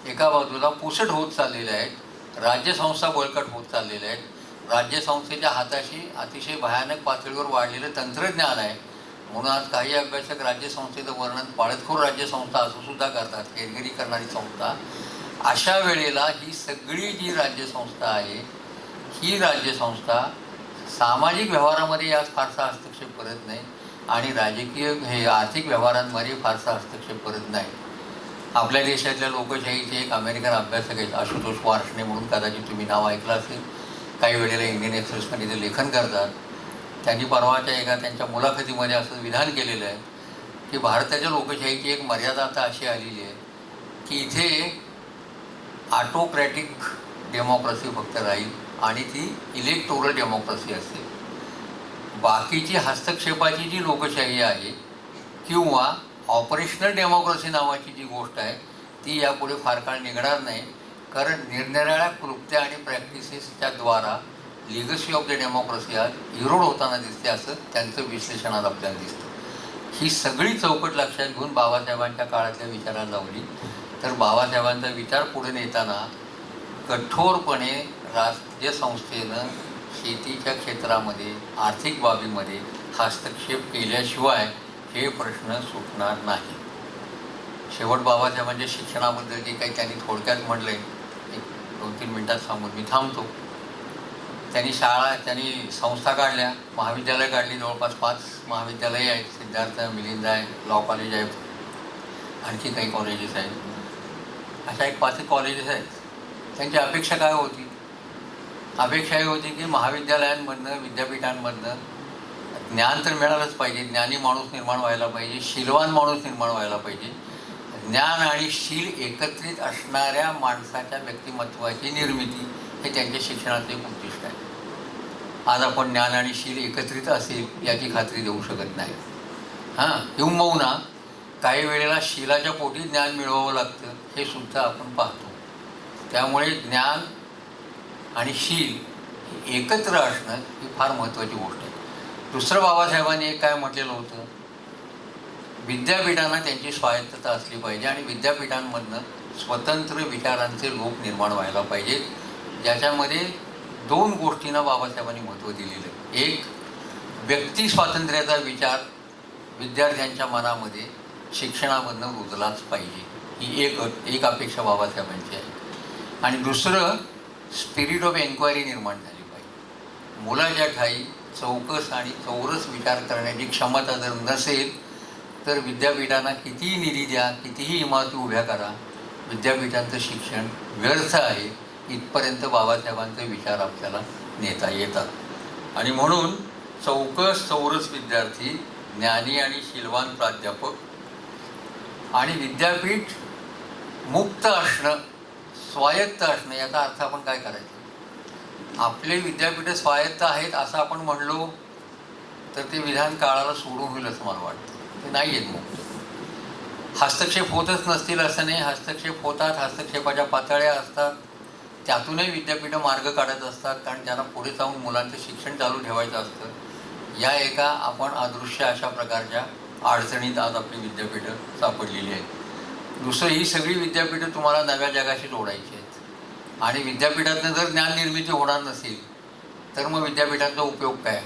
एका बाजूला पुसट होत चाललेल्या आहेत, राज्यसंस्था बळकट होत चाललेल्या आहेत. राज्यसंस्थेच्या हाताशी अतिशय भयानक पातळीवर वाढलेलं तंत्रज्ञान आहे. म्हणून आज काही अभ्यासक राज्यसंस्थेचं वर्णन पाळतखोर राज्यसंस्था असं सुद्धा करतात, हेरगिरी करणारी संस्था. अशा वेळेला ही सगळी जी राज्यसंस्था आहे ही राज्यसंस्था सामाजिक व्यवहारामध्ये आज फारसा हस्तक्षेप करत नाही आणि राजकीय हे आर्थिक व्यवहारांमध्ये फारसा हस्तक्षेप करत नाही. आपल्या देशातल्या लोकशाहीचे एक अमेरिकन अभ्यासक आहेत, आशुतोष वार्ष्णे म्हणून, कदाचित तुम्ही नाव ऐकलं असेल. काही वेळेला इंडियन एक्सप्रेसमध्ये ते लेखन करतात. त्यांनी परवाच्या एका त्यांच्या मुलाखतीमध्ये असं विधान केलेलं आहे की भारताच्या लोकशाहीची एक मर्यादा आता अशी आलेली आहे की इथे ऑटोक्रॅटिक डेमोक्रेसी फक्त राहील आणि ती इलेक्टोरल डेमोक्रेसी असेल. बाकीची हस्तक्षेपाची जी लोकशाही आहे किंवा ऑपरेशनल डेमोक्रेसी नावाची जी गोष्ट आहे ती यापुढे फार काळ निघणार नाही, कारण निरनिराळ्या कृत्या आणि प्रॅक्टिसेसच्या द्वारा लिगसी ऑफ द डेमोक्रेसी आज इरोड होताना दिसते, असं त्यांचं विश्लेषण आज आपल्याला दिसतं. ही सगळी चौकट लक्षात घेऊन बाबासाहेबांच्या काळातल्या विचाराला लावली तर बाबासाहेबांचा विचार पुढे नेताना कठोरपणे राज्यसंस्थेनं शेतीच्या क्षेत्रामध्ये, आर्थिक बाबीमध्ये हस्तक्षेप केल्याशिवाय हे प्रश्न सुटणार नाही. शेवट बाबासाहेबांच्या शिक्षणाबद्दल जे काही त्यांनी थोडक्यात म्हटलं आहे, 2-3 मिनटात सांगून मी थांबतो. त्यांनी संस्था काढल्या, महाविद्यालय काढली, जवळपास 5 महाविद्यालये आहेत. सिद्धार्थ, मिलिंद आहे, लॉ कॉलेज आहे, आणखी काही कॉलेजेस आहेत. अशा एक 5 कॉलेजेस आहेत. त्यांची अपेक्षा काय होती? अपेक्षा ही होती की महाविद्यालयांमधनं, विद्यापीठांमधनं ज्ञान तर मिळालंच पाहिजे, ज्ञानी माणूस निर्माण व्हायला पाहिजे, शीलवान माणूस निर्माण व्हायला पाहिजे. ज्ञान आणि शील एकत्रित असणाऱ्या माणसाच्या व्यक्तिमत्वाची निर्मिती हे त्यांच्या शिक्षणाचं एक उद्दिष्ट आहे. आज आपण ज्ञान आणि शील एकत्रित असेल याची खात्री देऊ शकत नाही. किंबहुना काही वेळेला शीलाच्या पोटी ज्ञान मिळवावं लागतं हे सुद्धा आपण पाहतो. त्यामुळे ज्ञान आणि शील एकत्र असणं ही फार महत्त्वाची गोष्ट आहे. दुसरं बाबासाहेबांनी एक काय म्हटलेलं होतं, विद्यापीठांना त्यांची स्वायत्तता असली पाहिजे आणि विद्यापीठांमधनं स्वतंत्र विचारांचे लोक निर्माण व्हायला पाहिजेत, ज्याच्यामध्ये 2 गोष्टींना बाबासाहेबांनी महत्त्व दिलेलं आहे. एक, व्यक्ती स्वातंत्र्याचा विचार विद्यार्थ्यांच्या मनामध्ये शिक्षणामधनं रुजलाच पाहिजे, ही एक अपेक्षा बाबासाहेबांची आहे. आणि दुसरं, स्पिरिट ऑफ एन्क्वायरी निर्माण झाली पाहिजे. मुलाच्या ठाई चौकस आणि चौरस विचार करण्याची क्षमता जर नसेल तर विद्यापीठांना कितीही निधी द्या, कितीही इमारती उभ्या करा, विद्यापीठांचं शिक्षण व्यर्थ आहे इथपर्यंत बाबासाहेबांचे विचार आपल्याला नेता येतात. आणि म्हणून चौकस चौरस विद्यार्थी, ज्ञानी आणि शीलवान प्राध्यापक आणि विद्यापीठ मुक्त असणं, स्वायत्त असणं, याचा अर्थ आपण काय करायचं? आपले विद्यापीठं स्वायत्त आहेत असं आपण म्हणलो तर ते विधान काळाला सोडून होईल असं मला वाटतं. ते नाही आहेत मुक्त. हस्तक्षेप होतच नसतील असं नाही, हस्तक्षेप होतात, हस्तक्षेपाच्या पातळ्या असतात, त्यातूनही विद्यापीठं मार्ग काढत असतात, कारण त्यांना पुढे जाऊन मुलांचं शिक्षण चालू ठेवायचं असतं. या एका आपण अदृश्य अशा प्रकारच्या अडचणीत आज आपली विद्यापीठं सापडलेली आहेत. दुसरं, ही सगळी विद्यापीठं तुम्हाला नव्या जगाशी जोडायची आहेत आणि विद्यापीठातनं जर ज्ञाननिर्मिती होणार नसेल तर मग विद्यापीठाचा उपयोग काय?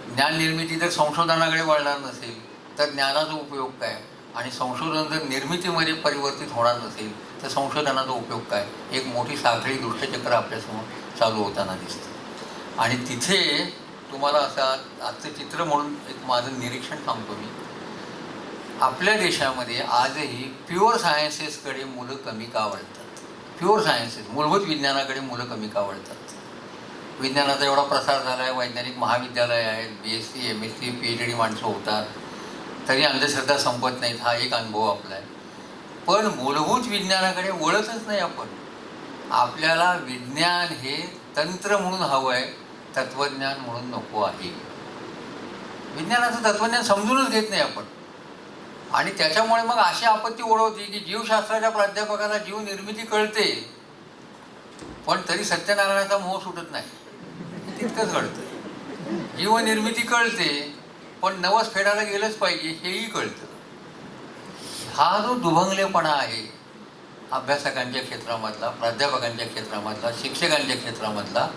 ज्ञाननिर्मिती जर संशोधनाकडे वळणार नसेल तर ज्ञानाचा उपयोग काय? आणि संशोधन जर निर्मितीमध्ये परिवर्तित होणार नसेल तर संशोधनाचा उपयोग काय? एक मोठी साखळी दुष्टचक्र आपल्यासमोर चालू होताना दिसतं. आणि तिथे तुम्हाला असं आजचं चित्र म्हणून एक माझं निरीक्षण सांगतो मी. आपल्या देशामध्ये आजही प्युअर सायन्सेसकडे मुलं कमी का वळतात? प्युअर सायन्सेस, मूलभूत विज्ञानाकडे मुलं कमी का वळतात? विज्ञानाचा एवढा प्रसार झाला आहे, वैज्ञानिक महाविद्यालय आहेत, BSc MSc PhD माणसं होतात, तरी अंधश्रद्धा संपत नाहीत. हा एक अनुभव आपला आहे. पण मूलभूत विज्ञानाकडे वळतच नाही आपण. आपल्याला विज्ञान हे तंत्र म्हणून हवं आहे, तत्त्वज्ञान म्हणून नको आहे. विज्ञानाचं तत्त्वज्ञान समजूनच घेत नाही आपण. आणि त्याच्यामुळे मग अशी आपत्ती ओढवते की जीवशास्त्राच्या प्राध्यापकाला जीव निर्मिती कळते पण तरी सत्यनारायणाचा मोह सुटत नाही. तितकंच घडतं. जीवनिर्मिती कळते पण नवस फेडायला गेलंच पाहिजे हेही कळतं. हा जो दुभंगलेपणा आहे अभ्यासकांच्या क्षेत्रामधला, प्राध्यापकांच्या क्षेत्रामधला, शिक्षकांच्या क्षेत्रामधला,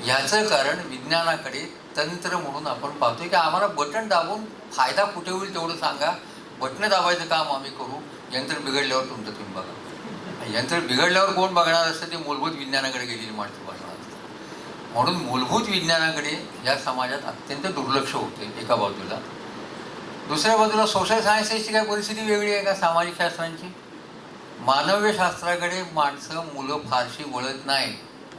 याचं कारण विज्ञानाकडे तंत्र म्हणून आपण पाहतोय की आम्हाला बटन दाबून फायदा कुठे होईल तेवढं सांगा, बटणं दाबायचं काम आम्ही करू, यंत्र बिघडल्यावर तुमचं तुम्ही बघा. यंत्र बिघडल्यावर कोण बघणार असतं? ते मूलभूत विज्ञानाकडे गेलेली माणसं बघणार असतं. म्हणून मूलभूत विज्ञानाकडे या समाजात अत्यंत दुर्लक्ष होते एका बाजूला. दुसऱ्या बाजूला सोशल सायन्सेसची काय परिस्थिती वेगळी आहे का सामाजिक शास्त्रांची? मानव्य शास्त्राकडे माणसं, मुलं फारशी वळत नाही.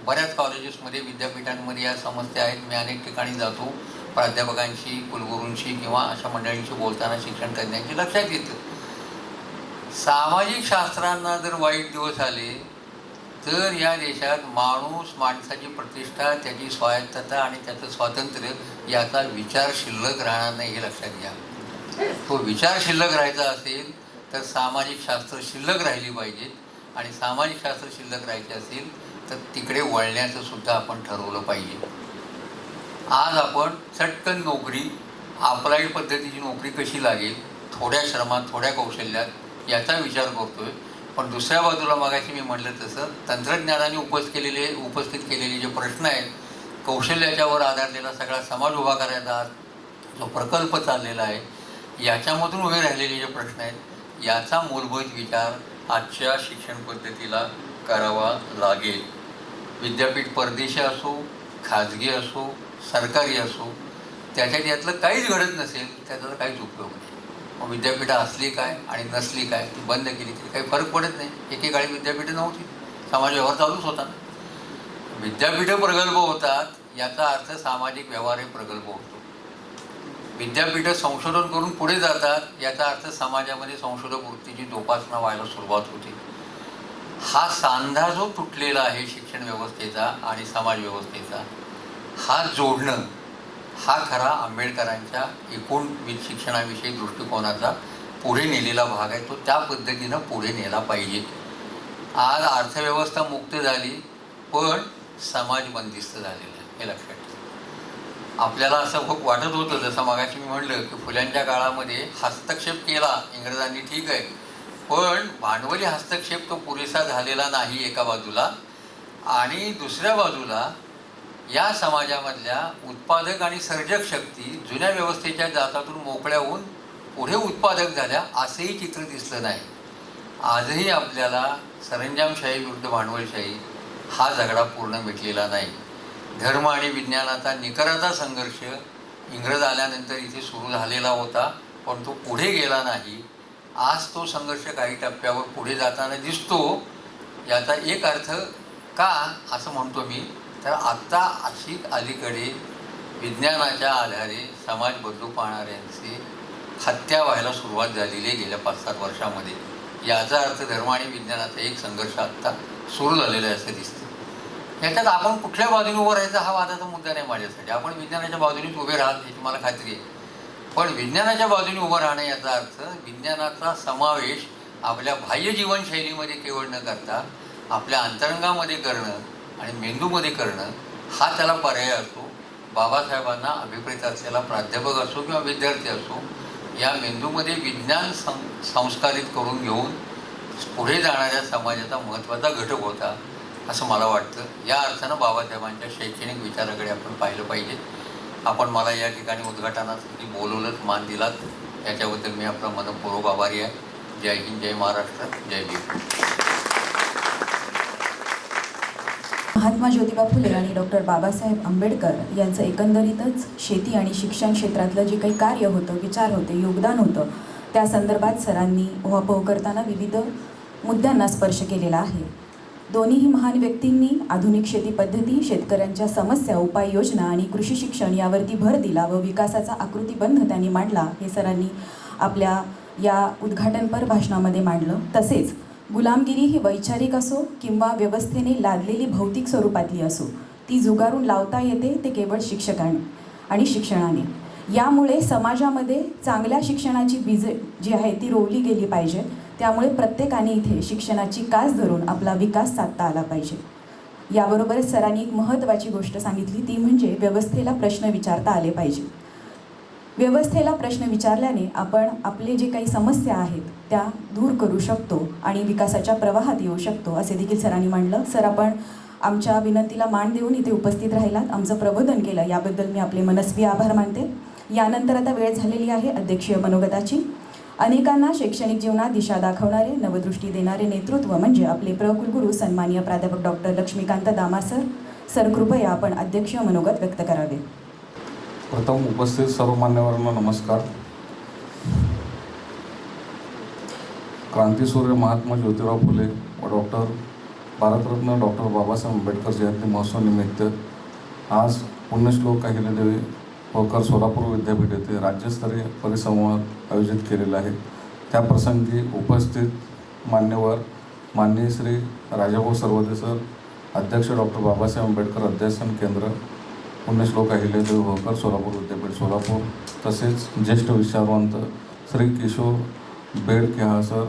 बऱ्याच कॉलेजेसमध्ये, विद्यापीठांमध्ये या समस्या आहेत. मी अनेक ठिकाणी जातो, प्राध्यापकांशी, कुलगुरूंशी किंवा अशा मंडळींशी बोलताना शिक्षण तज्ज्ञांची लक्षात येतं. सामाजिक शास्त्रांना जर वाईट दिवस आले तर या देशात माणूस, माणसाची प्रतिष्ठा, त्याची स्वायत्तता आणि त्याचं स्वातंत्र्य याचा विचार शिल्लक राहणार नाही, हे लक्षात घ्या. तो विचार शिल्लक राहायचा असेल तर सामाजिक शास्त्र शिल्लक राहिली पाहिजेत आणि सामाजिक शास्त्र शिल्लक राहायचे असेल तर तिकडे वळण्याचं सुद्धा आपण ठरवलं पाहिजे. आज आपण चटकन नोकरी, अप्लाइड पद्धतीची नोकरी कशी लागेल, थोड्या श्रमात, थोड्या कौशल्यात, याचा विचार करतोय. पण दुसऱ्या बाजूला मगाशी मी म्हटलं तसं तंत्रज्ञानाने उपस्थित केलेले जे प्रश्न आहेत, कौशल्याच्यावर आधारलेला सगळा समाज उभा करायचा जो प्रकल्प चाललेला आहे, याच्यामधून उभे राहिलेले जे प्रश्न आहेत, याचा मूलभूत विचार आजच्या शिक्षण पद्धतीला करावा लागेल. विद्यापीठ परदेशी असो, खाजगी असो, सरकारी असो, त्याच्यात यातलं काहीच घडत नसेल त्याचा काहीच उपयोग नाही. मग विद्यापीठं असली काय आणि नसली काय, ती बंद केली तरी काही फरक पडत नाही. एकेकाळी विद्यापीठं नव्हती, समाज व्यवहार चालूच होता. विद्यापीठं प्रगल्भ होतात याचा अर्थ सामाजिक व्यवहारही प्रगल्भ होतो. विद्यापीठं संशोधन करून पुढे जातात याचा अर्थ समाजामध्ये संशोधक वृत्तीची जोपासना व्हायला सुरुवात होते. हा सांधा जो तुटलेला आहे शिक्षण व्यवस्थेचा आणि समाज व्यवस्थेचा, हा जोडणं हा खरा आंबेडकरांच्या एकूण शिक्षणाविषयी दृष्टिकोनाचा पुढे नेलेला भाग आहे. तो त्या पद्धतीनं पुढे नेला पाहिजे. आज अर्थव्यवस्था मुक्त झाली पण समाज बंदिस्त झालेला आहे, हे लक्षात ठेवा. आपल्याला असं खूप वाटत होतं, जसं मगाशी मी म्हणलं की फुल्यांच्या काळामध्ये हस्तक्षेप केला इंग्रजांनी, ठीक आहे, पण भांडवली हस्तक्षेप तो पुरेसा झालेला नाही एका बाजूला, आणि दुसऱ्या बाजूला या समाजामधल्या उत्पादक आणि सर्जक शक्ती जुन्या व्यवस्थेच्या जातातून मोकळ्या होऊन पुढे उत्पादक झाल्या असंही चित्र दिसलं नाही. आजही आपल्याला सरंजामशाही विरुद्ध भांडवलशाही हा झगडा पूर्ण मिटलेला नाही. धर्म आणि विज्ञानाचा निकराचा संघर्ष इंग्रज आल्यानंतर इथे सुरू झालेला होता, पण तो पुढे गेला नाही. आज तो संघर्ष काही टप्प्यावर पुढे जाताना दिसतो. याचा एक अर्थ का असं म्हणतो मी, तर आत्ता अशी अलीकडे विज्ञानाच्या आधारे समाज बदलू पाहणाऱ्यांची हत्या व्हायला सुरुवात झालेली आहे गेल्या 5-7 वर्षामध्ये. याचा अर्थ धर्म आणि विज्ञानाचा एक संघर्ष आत्ता सुरू झालेला आहे असं दिसतं. याच्यात आपण कुठल्या बाजूने उभं राहायचं हा वादाचा मुद्दा नाही माझ्यासाठी. आपण विज्ञानाच्या बाजूनेच उभे राहाल याची मला खात्री आहे. पण विज्ञानाच्या बाजूने उभं राहणं याचा अर्थ विज्ञानाचा समावेश आपल्या बाह्य जीवनशैलीमध्ये केवळ न करता आपल्या अंतरंगामध्ये करणं आणि मेंदूमध्ये करणं हा त्याला पर्याय असतो. बाबासाहेबांना अभिप्रेत असलेला प्राध्यापक असो किंवा विद्यार्थी असो, या मेंदूमध्ये विज्ञान संस्कारित करून घेऊन पुढे जाणाऱ्या समाजाचा महत्त्वाचा घटक होता असं मला वाटतं. या अर्थानं बाबासाहेबांच्या शैक्षणिक विचाराकडे आपण पाहिलं पाहिजे. आपण मला या ठिकाणी उद्घाटनासाठी बोलवलंच, मान दिलात, याच्याबद्दल मी आपला मनपूर्वक आभारी आहे. जय हिंद, जय महाराष्ट्र, जय भीम. महात्मा ज्योतिबा फुले आणि डॉक्टर बाबासाहेब आंबेडकर यांचं एकंदरीतच शेती आणि शिक्षण क्षेत्रातलं जे काही कार्य होतं, विचार होते, योगदान होतं, त्या संदर्भात सरांनी उहापोह करताना विविध मुद्द्यांना स्पर्श केलेला आहे. दोन्हीही महान व्यक्तींनी आधुनिक शेती पद्धती, शेतकऱ्यांच्या समस्या, उपाययोजना आणि कृषी शिक्षण यावरती भर दिला व विकासाचा आकृतिबंध त्यांनी मांडला, हे सरांनी आपल्या या उद्घाटनपर भाषणामध्ये मांडलं. तसेच गुलामगिरी ही वैचारिक असो किंवा व्यवस्थेने लादलेली भौतिक स्वरूपातली असो, ती झुगारून लावता येते ते केवळ शिक्षकांनी आणि शिक्षणाने. यामुळे समाजामध्ये चांगल्या शिक्षणाची बीजे जी आहे ती रोवली गेली पाहिजे. त्यामुळे प्रत्येकाने इथे शिक्षणाची कास धरून आपला विकास साधता आला पाहिजे. याबरोबरच सरांनी एक महत्त्वाची गोष्ट सांगितली, ती म्हणजे व्यवस्थेला प्रश्न विचारता आले पाहिजे. व्यवस्थेला प्रश्न विचारल्याने आपण आपले जे काही समस्या आहेत त्या दूर करू शकतो आणि विकासाच्या प्रवाहात येऊ शकतो, असे देखील सरांनी मांडलं. सर, आपण आमच्या विनंतीला मान देऊन इथे उपस्थित राहिलात, आमचं प्रबोधन केलं, याबद्दल मी आपले मनस्वी आभार मानते. यानंतर आता वेळ झालेली आहे अध्यक्षीय मनोगताची. अनेकांना शैक्षणिक जीवनात दिशा दाखवणारे, नवदृष्टी देणारे नेतृत्व म्हणजे आपले प्रकुलगुरू सन्माननीय प्राध्यापक डॉक्टर लक्ष्मीकांत दामा सर, कृपया आपण अध्यक्षीय मनोगत व्यक्त करावे. प्रथम उपस्थित सर्व मान्यवरांना नमस्कार. क्रांतीसूर्य महात्मा ज्योतिराव फुले व भारतरत्न डॉक्टर बाबासाहेब आंबेडकर जयंती महोत्सवानिमित्त आज पुण्यश्लोक अहिल्यादेवी होळकर सोलापूर विद्यापीठ येथे राज्यस्तरीय परिसंवाद आयोजित केलेला आहे. त्याप्रसंगी उपस्थित मान्यवर माननीय श्री राजाभाऊ सरवदे सर, अध्यक्ष डॉक्टर बाबासाहेब आंबेडकर अध्यासन केंद्र, पुण्यश्लोक अहिल्यादेवी होळकर सोलापूर विद्यापीठ सोलापूर, तसेच ज्येष्ठ विचारवंत Shri Kishor Bedkeha sir,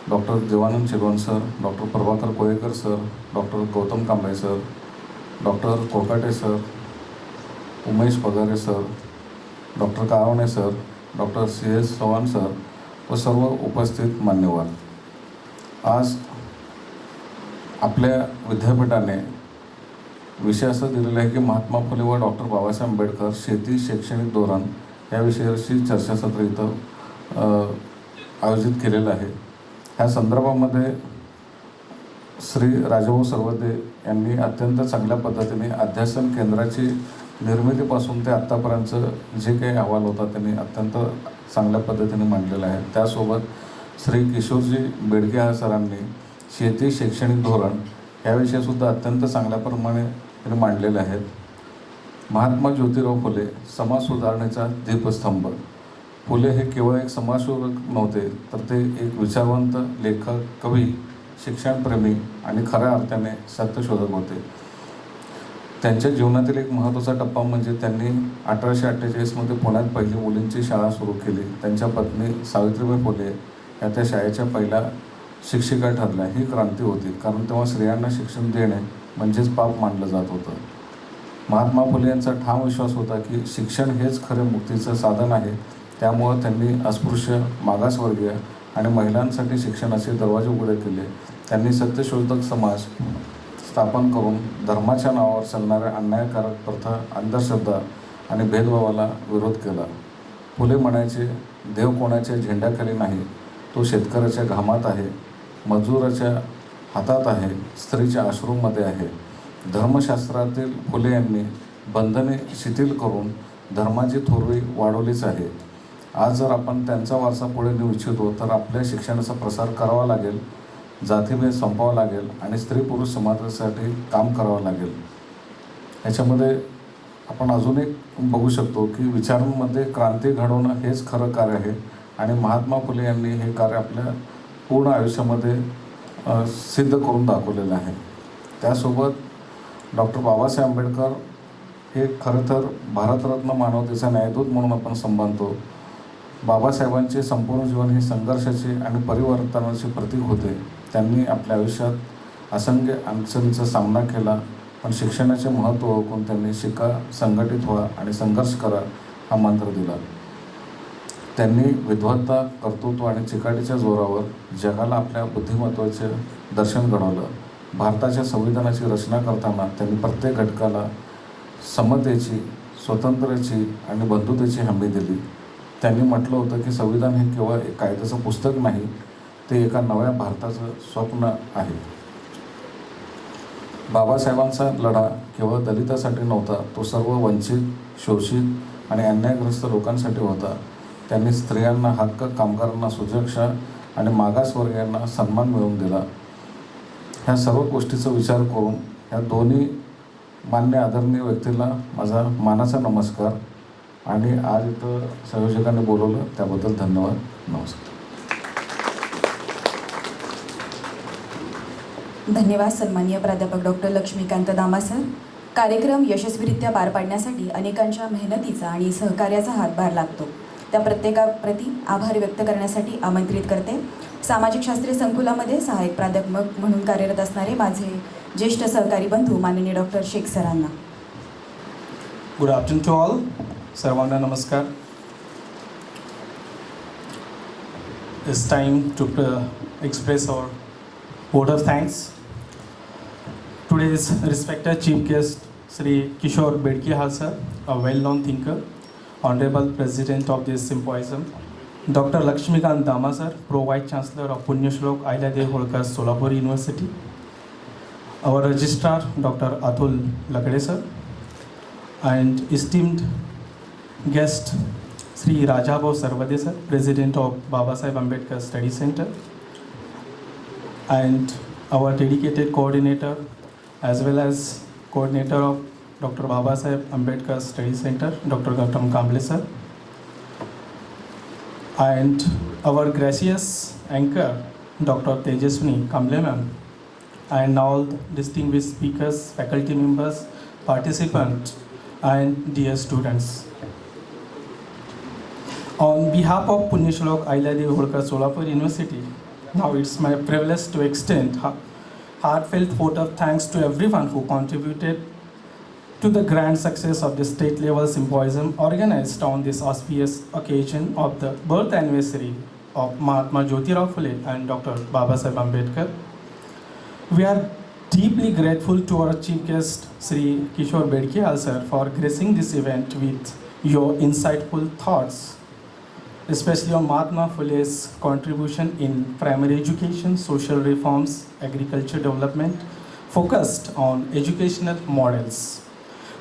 doctor Devanand Shirvan sir, doctor Prabhakar Kolekar sir, doctor Gautam Kamble sir, doctor Kokate sir, Umesh Pagare sir, doctor Kalwane sir, doctor CS Chavan sir व सर्व उपस्थित मान्यवर. आज आपल्या विद्यापीठाने विषय असं दिलेला आहे की महात्मा फुले व डॉक्टर बाबासाहेब आंबेडकर शेती शैक्षणिक धोरण या विषयाशी चर्चासत्र इथं आयोजित केलेलं आहे. ह्या संदर्भामध्ये श्री राजाभाऊ सरवदे यांनी अत्यंत चांगल्या पद्धतीने अध्यासन केंद्राची निर्मितीपासून ते आत्तापर्यंतचं जे काही अहवाल होता त्यांनी अत्यंत चांगल्या पद्धतीने मांडलेला आहे. त्यासोबत श्री किशोरजी बेडके सरांनी शेती शैक्षणिक धोरण याविषयीसुद्धा अत्यंत चांगल्या प्रमाणे त्यांनी मांडलेले आहेत. महात्मा ज्योतिराव फुले समाज सुधारणेचा दीपस्तंभ. फुले हे केवळ एक समाजसेवक नव्हते, तर ते एक विचारवंत लेखक, कवी, शिक्षणप्रेमी आणि खऱ्या अर्थाने सत्यशोधक होते. त्यांच्या जीवनातील एक महत्त्वाचा टप्पा म्हणजे त्यांनी 1848मध्ये पुण्यात पहिली मुलींची शाळा सुरू केली. त्यांच्या पत्नी सावित्रीबाई फुले या त्या शाळेच्या पहिल्या शिक्षिका ठरल्या. ही क्रांती होती, कारण तेव्हा स्त्रियांना शिक्षण देणे म्हणजेच पाप मानलं जात होतं. महात्मा फुले यांचा ठाम विश्वास होता की शिक्षण हेच खरे मुक्तीचं साधन आहे. त्यामुळं त्यांनी अस्पृश्य, मागासवर्गीय आणि महिलांसाठी शिक्षणाचे दरवाजे उघडे केले. त्यांनी सत्यशोधक समाज स्थापन करून धर्माच्या नावावर चालणाऱ्या अन्यायकारक प्रथा, अंधश्रद्धा आणि भेदभावाला विरोध केला. फुले म्हणायचे, देव कोणाच्या झेंड्याखाली नाही, तो शेतकऱ्याच्या घामात आहे, मजुराच्या हातात आहे, स्त्रीच्या अश्रूमध्ये आहे. धर्मशास्त्रातील फुले यांनी बंधने शिथिल करून धर्माची थोरवी वाढवलीच आहे. आज जर आपण त्यांचा वारसा पुढे नेऊ इच्छितो तर आपल्या शिक्षणाचा प्रसार करावा लागेल, जातीभेद संपवावा लागेल आणि स्त्री पुरुष समाजासाठी काम करावं लागेल. याच्यामध्ये आपण अजून एक बघू शकतो की विचारांमध्ये क्रांती घडवणं हेच खरं कार्य आहे आणि महात्मा फुले यांनी हे कार्य आपल्या पूर्ण आयुष्यामध्ये सिद्ध करून दाखवलेलं आहे. त्यासोबत डॉक्टर बाबासाहेब आंबेडकर हे खरं तर भारतरत्न मानवतेचा न्यायदूत म्हणून आपण संबोधतो. बाबासाहेबांचे संपूर्ण जीवन हे संघर्षाचे आणि परिवर्तनाचे प्रतीक होते. त्यांनी आपल्या आयुष्यात असंख्य अडचणींचा सामना केला, पण शिक्षणाचे महत्त्व ओळखून त्यांनी शिका, संघटित व्हा आणि संघर्ष करा हा मंत्र दिला. त्यांनी विद्वत्ता, कर्तृत्व आणि चिकाटीच्या जोरावर जगाला आपल्या बुद्धिमत्वाचे दर्शन घडवलं. भारताच्या संविधानाची रचना करताना त्यांनी प्रत्येक घटकाला समतेची, स्वातंत्र्याची आणि बंधुतेची हमी दिली. त्यांनी म्हटलं होतं की संविधान हे केवळ एक कायद्याचं पुस्तक नाही, ते एका नव्या भारताचं स्वप्न आहे. बाबासाहेबांचा लढा केवळ दलितासाठी नव्हता, तो सर्व वंचित, शोषित आणि अन्यायग्रस्त लोकांसाठी होता. त्यांनी स्त्रियांना हक्क, कामगारांना सुरक्षा आणि मागासवर्गीयांना सन्मान मिळवून दिला. ह्या सर्व गोष्टीचा विचार करून ह्या दोन्ही मान्य आदरणीय व्यक्तीला माझा मानाचा नमस्कार आणि आज इथं संयोजकांनी बोलवलं त्याबद्दल धन्यवाद. नमस्कार. धन्यवाद सन्माननीय प्राध्यापक डॉक्टर लक्ष्मीकांत दामा सर. कार्यक्रम यशस्वीरित्या पार पाडण्यासाठी अनेकांच्या मेहनतीचा आणि सहकार्याचा हातभार लागतो. त्या प्रत्येकाप्रती आभार व्यक्त करण्यासाठी आमंत्रित करते सामाजिक शास्त्रीय संकुलामध्ये सहाय्यक प्राध्यापक म्हणून कार्यरत असणारे माझे ज्येष्ठ सहकारी बंधू माननीय डॉक्टर शेख सरांना. Good afternoon to all. सर्वांना नमस्कार. It's time to express our vote of thanks. Today's respected chief guest, Sri Kishore Bedkihal sir, a well-known thinker, Honorable President of this symposium, Dr. Lakshmikant Dama sir, Pro Vice Chancellor of Punyashlok Ahilyadevi Holkar Solapur University, our Registrar Dr. Atul Lakde sir, and esteemed guest Sri Rajabhau Sarvade sir, President of Babasaheb Ambedkar Study Center, and our dedicated coordinator as well as coordinator of Dr. Babasaheb Ambedkar Study Center, Dr. Gautam Kamble sir, and our gracious anchor Dr. Tejaswini Kamble ma'am, and all distinguished speakers, faculty members, participants, and dear students. On behalf of Punyashlok Ahilyadevi Holkar Solapur University, now it's my privilege to extend heartfelt vote of thanks to everyone who contributed to the grand success of the state level symposium organized on this auspicious occasion of the birth anniversary of Mahatma Jyotirao Phule and Dr. Babasaheb Ambedkar. We are deeply grateful to our chief guest Sri Kishore Bedkihal sir for gracing this event with your insightful thoughts, especially on Mahatma Phule's contribution in primary education, social reforms, agriculture development, focused on educational models.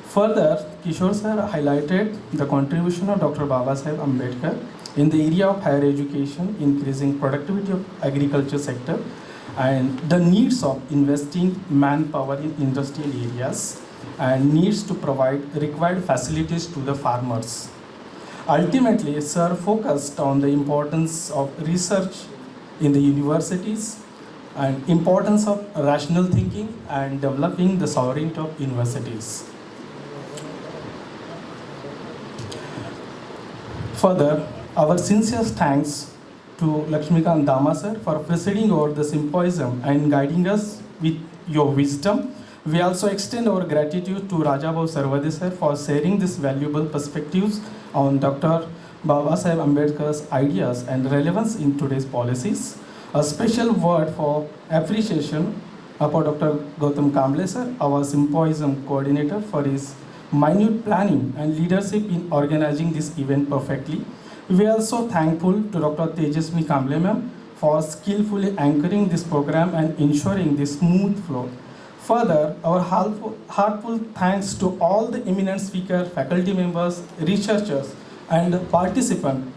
Further, Kishore sir highlighted the contribution of Dr. Babasaheb Ambedkar in the area of higher education, increasing productivity of agriculture sector, and the needs of investing manpower in industrial areas, and needs to provide required facilities to the farmers. Ultimately, sir focused on the importance of research in the universities and importance of rational thinking and developing the sovereignty of universities. Further, our sincere thanks to Lakshmikant Dama sir for presiding over the symposium and guiding us with your wisdom. We also extend our gratitude to Rajabhau Sarvade sir for sharing these valuable perspectives on Dr. Babasaheb Ambedkar's ideas and relevance in today's policies. A special word for appreciation for Dr. Gautam Kamble sir, our symposium coordinator, for his minute planning and leadership in organizing this event perfectly. We are also thankful to Dr. Tejaswini Kamble ma'am for skillfully anchoring this program and ensuring the smooth flow. Further, our heartfelt thanks to all the eminent speakers, faculty members, researchers, and participants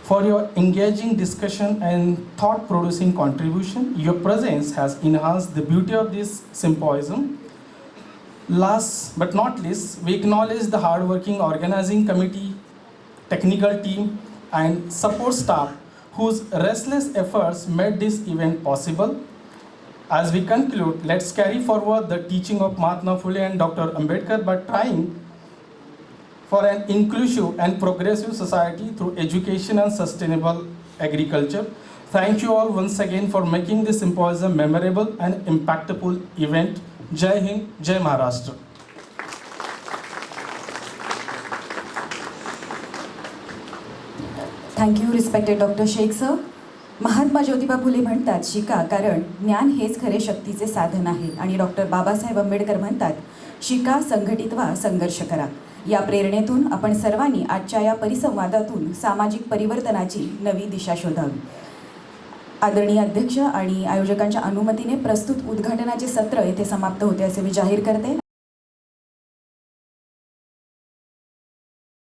for your engaging discussion and thought-producing contribution. Your presence has enhanced the beauty of this symposium. Last but not least, we acknowledge the hardworking organizing committee, technical team, and support staff whose restless efforts made this event possible. As we conclude, let's carry forward the teaching of Mahatma Phule and Dr. Ambedkar by trying for an inclusive and progressive society through education and sustainable agriculture. Thank you all once again for making this symposium memorable and impactful event. Jai Hind, Jai Maharashtra. Thank you respected doctor Shaikh sir. Mahatma Jyotiba Phule म्हणतात शिका, कारण ज्ञान हेच खरे शक्तीचे साधन आहे. आणि डॉक्टर बाबासाहेब आंबेडकर म्हणतात शिका, संघटित व्हा, संघर्ष करा. या प्रेरणेतून आपण सर्वांनी आजच्या या परिसंवादातून सामाजिक परिवर्तनाची नवी दिशा शोधावी. आदरणीय अध्यक्ष आणि आयोजकांच्या अनुमतीने प्रस्तुत उद्घाटनाचे सत्र येथे समाप्त होते असे मी जाहीर करते.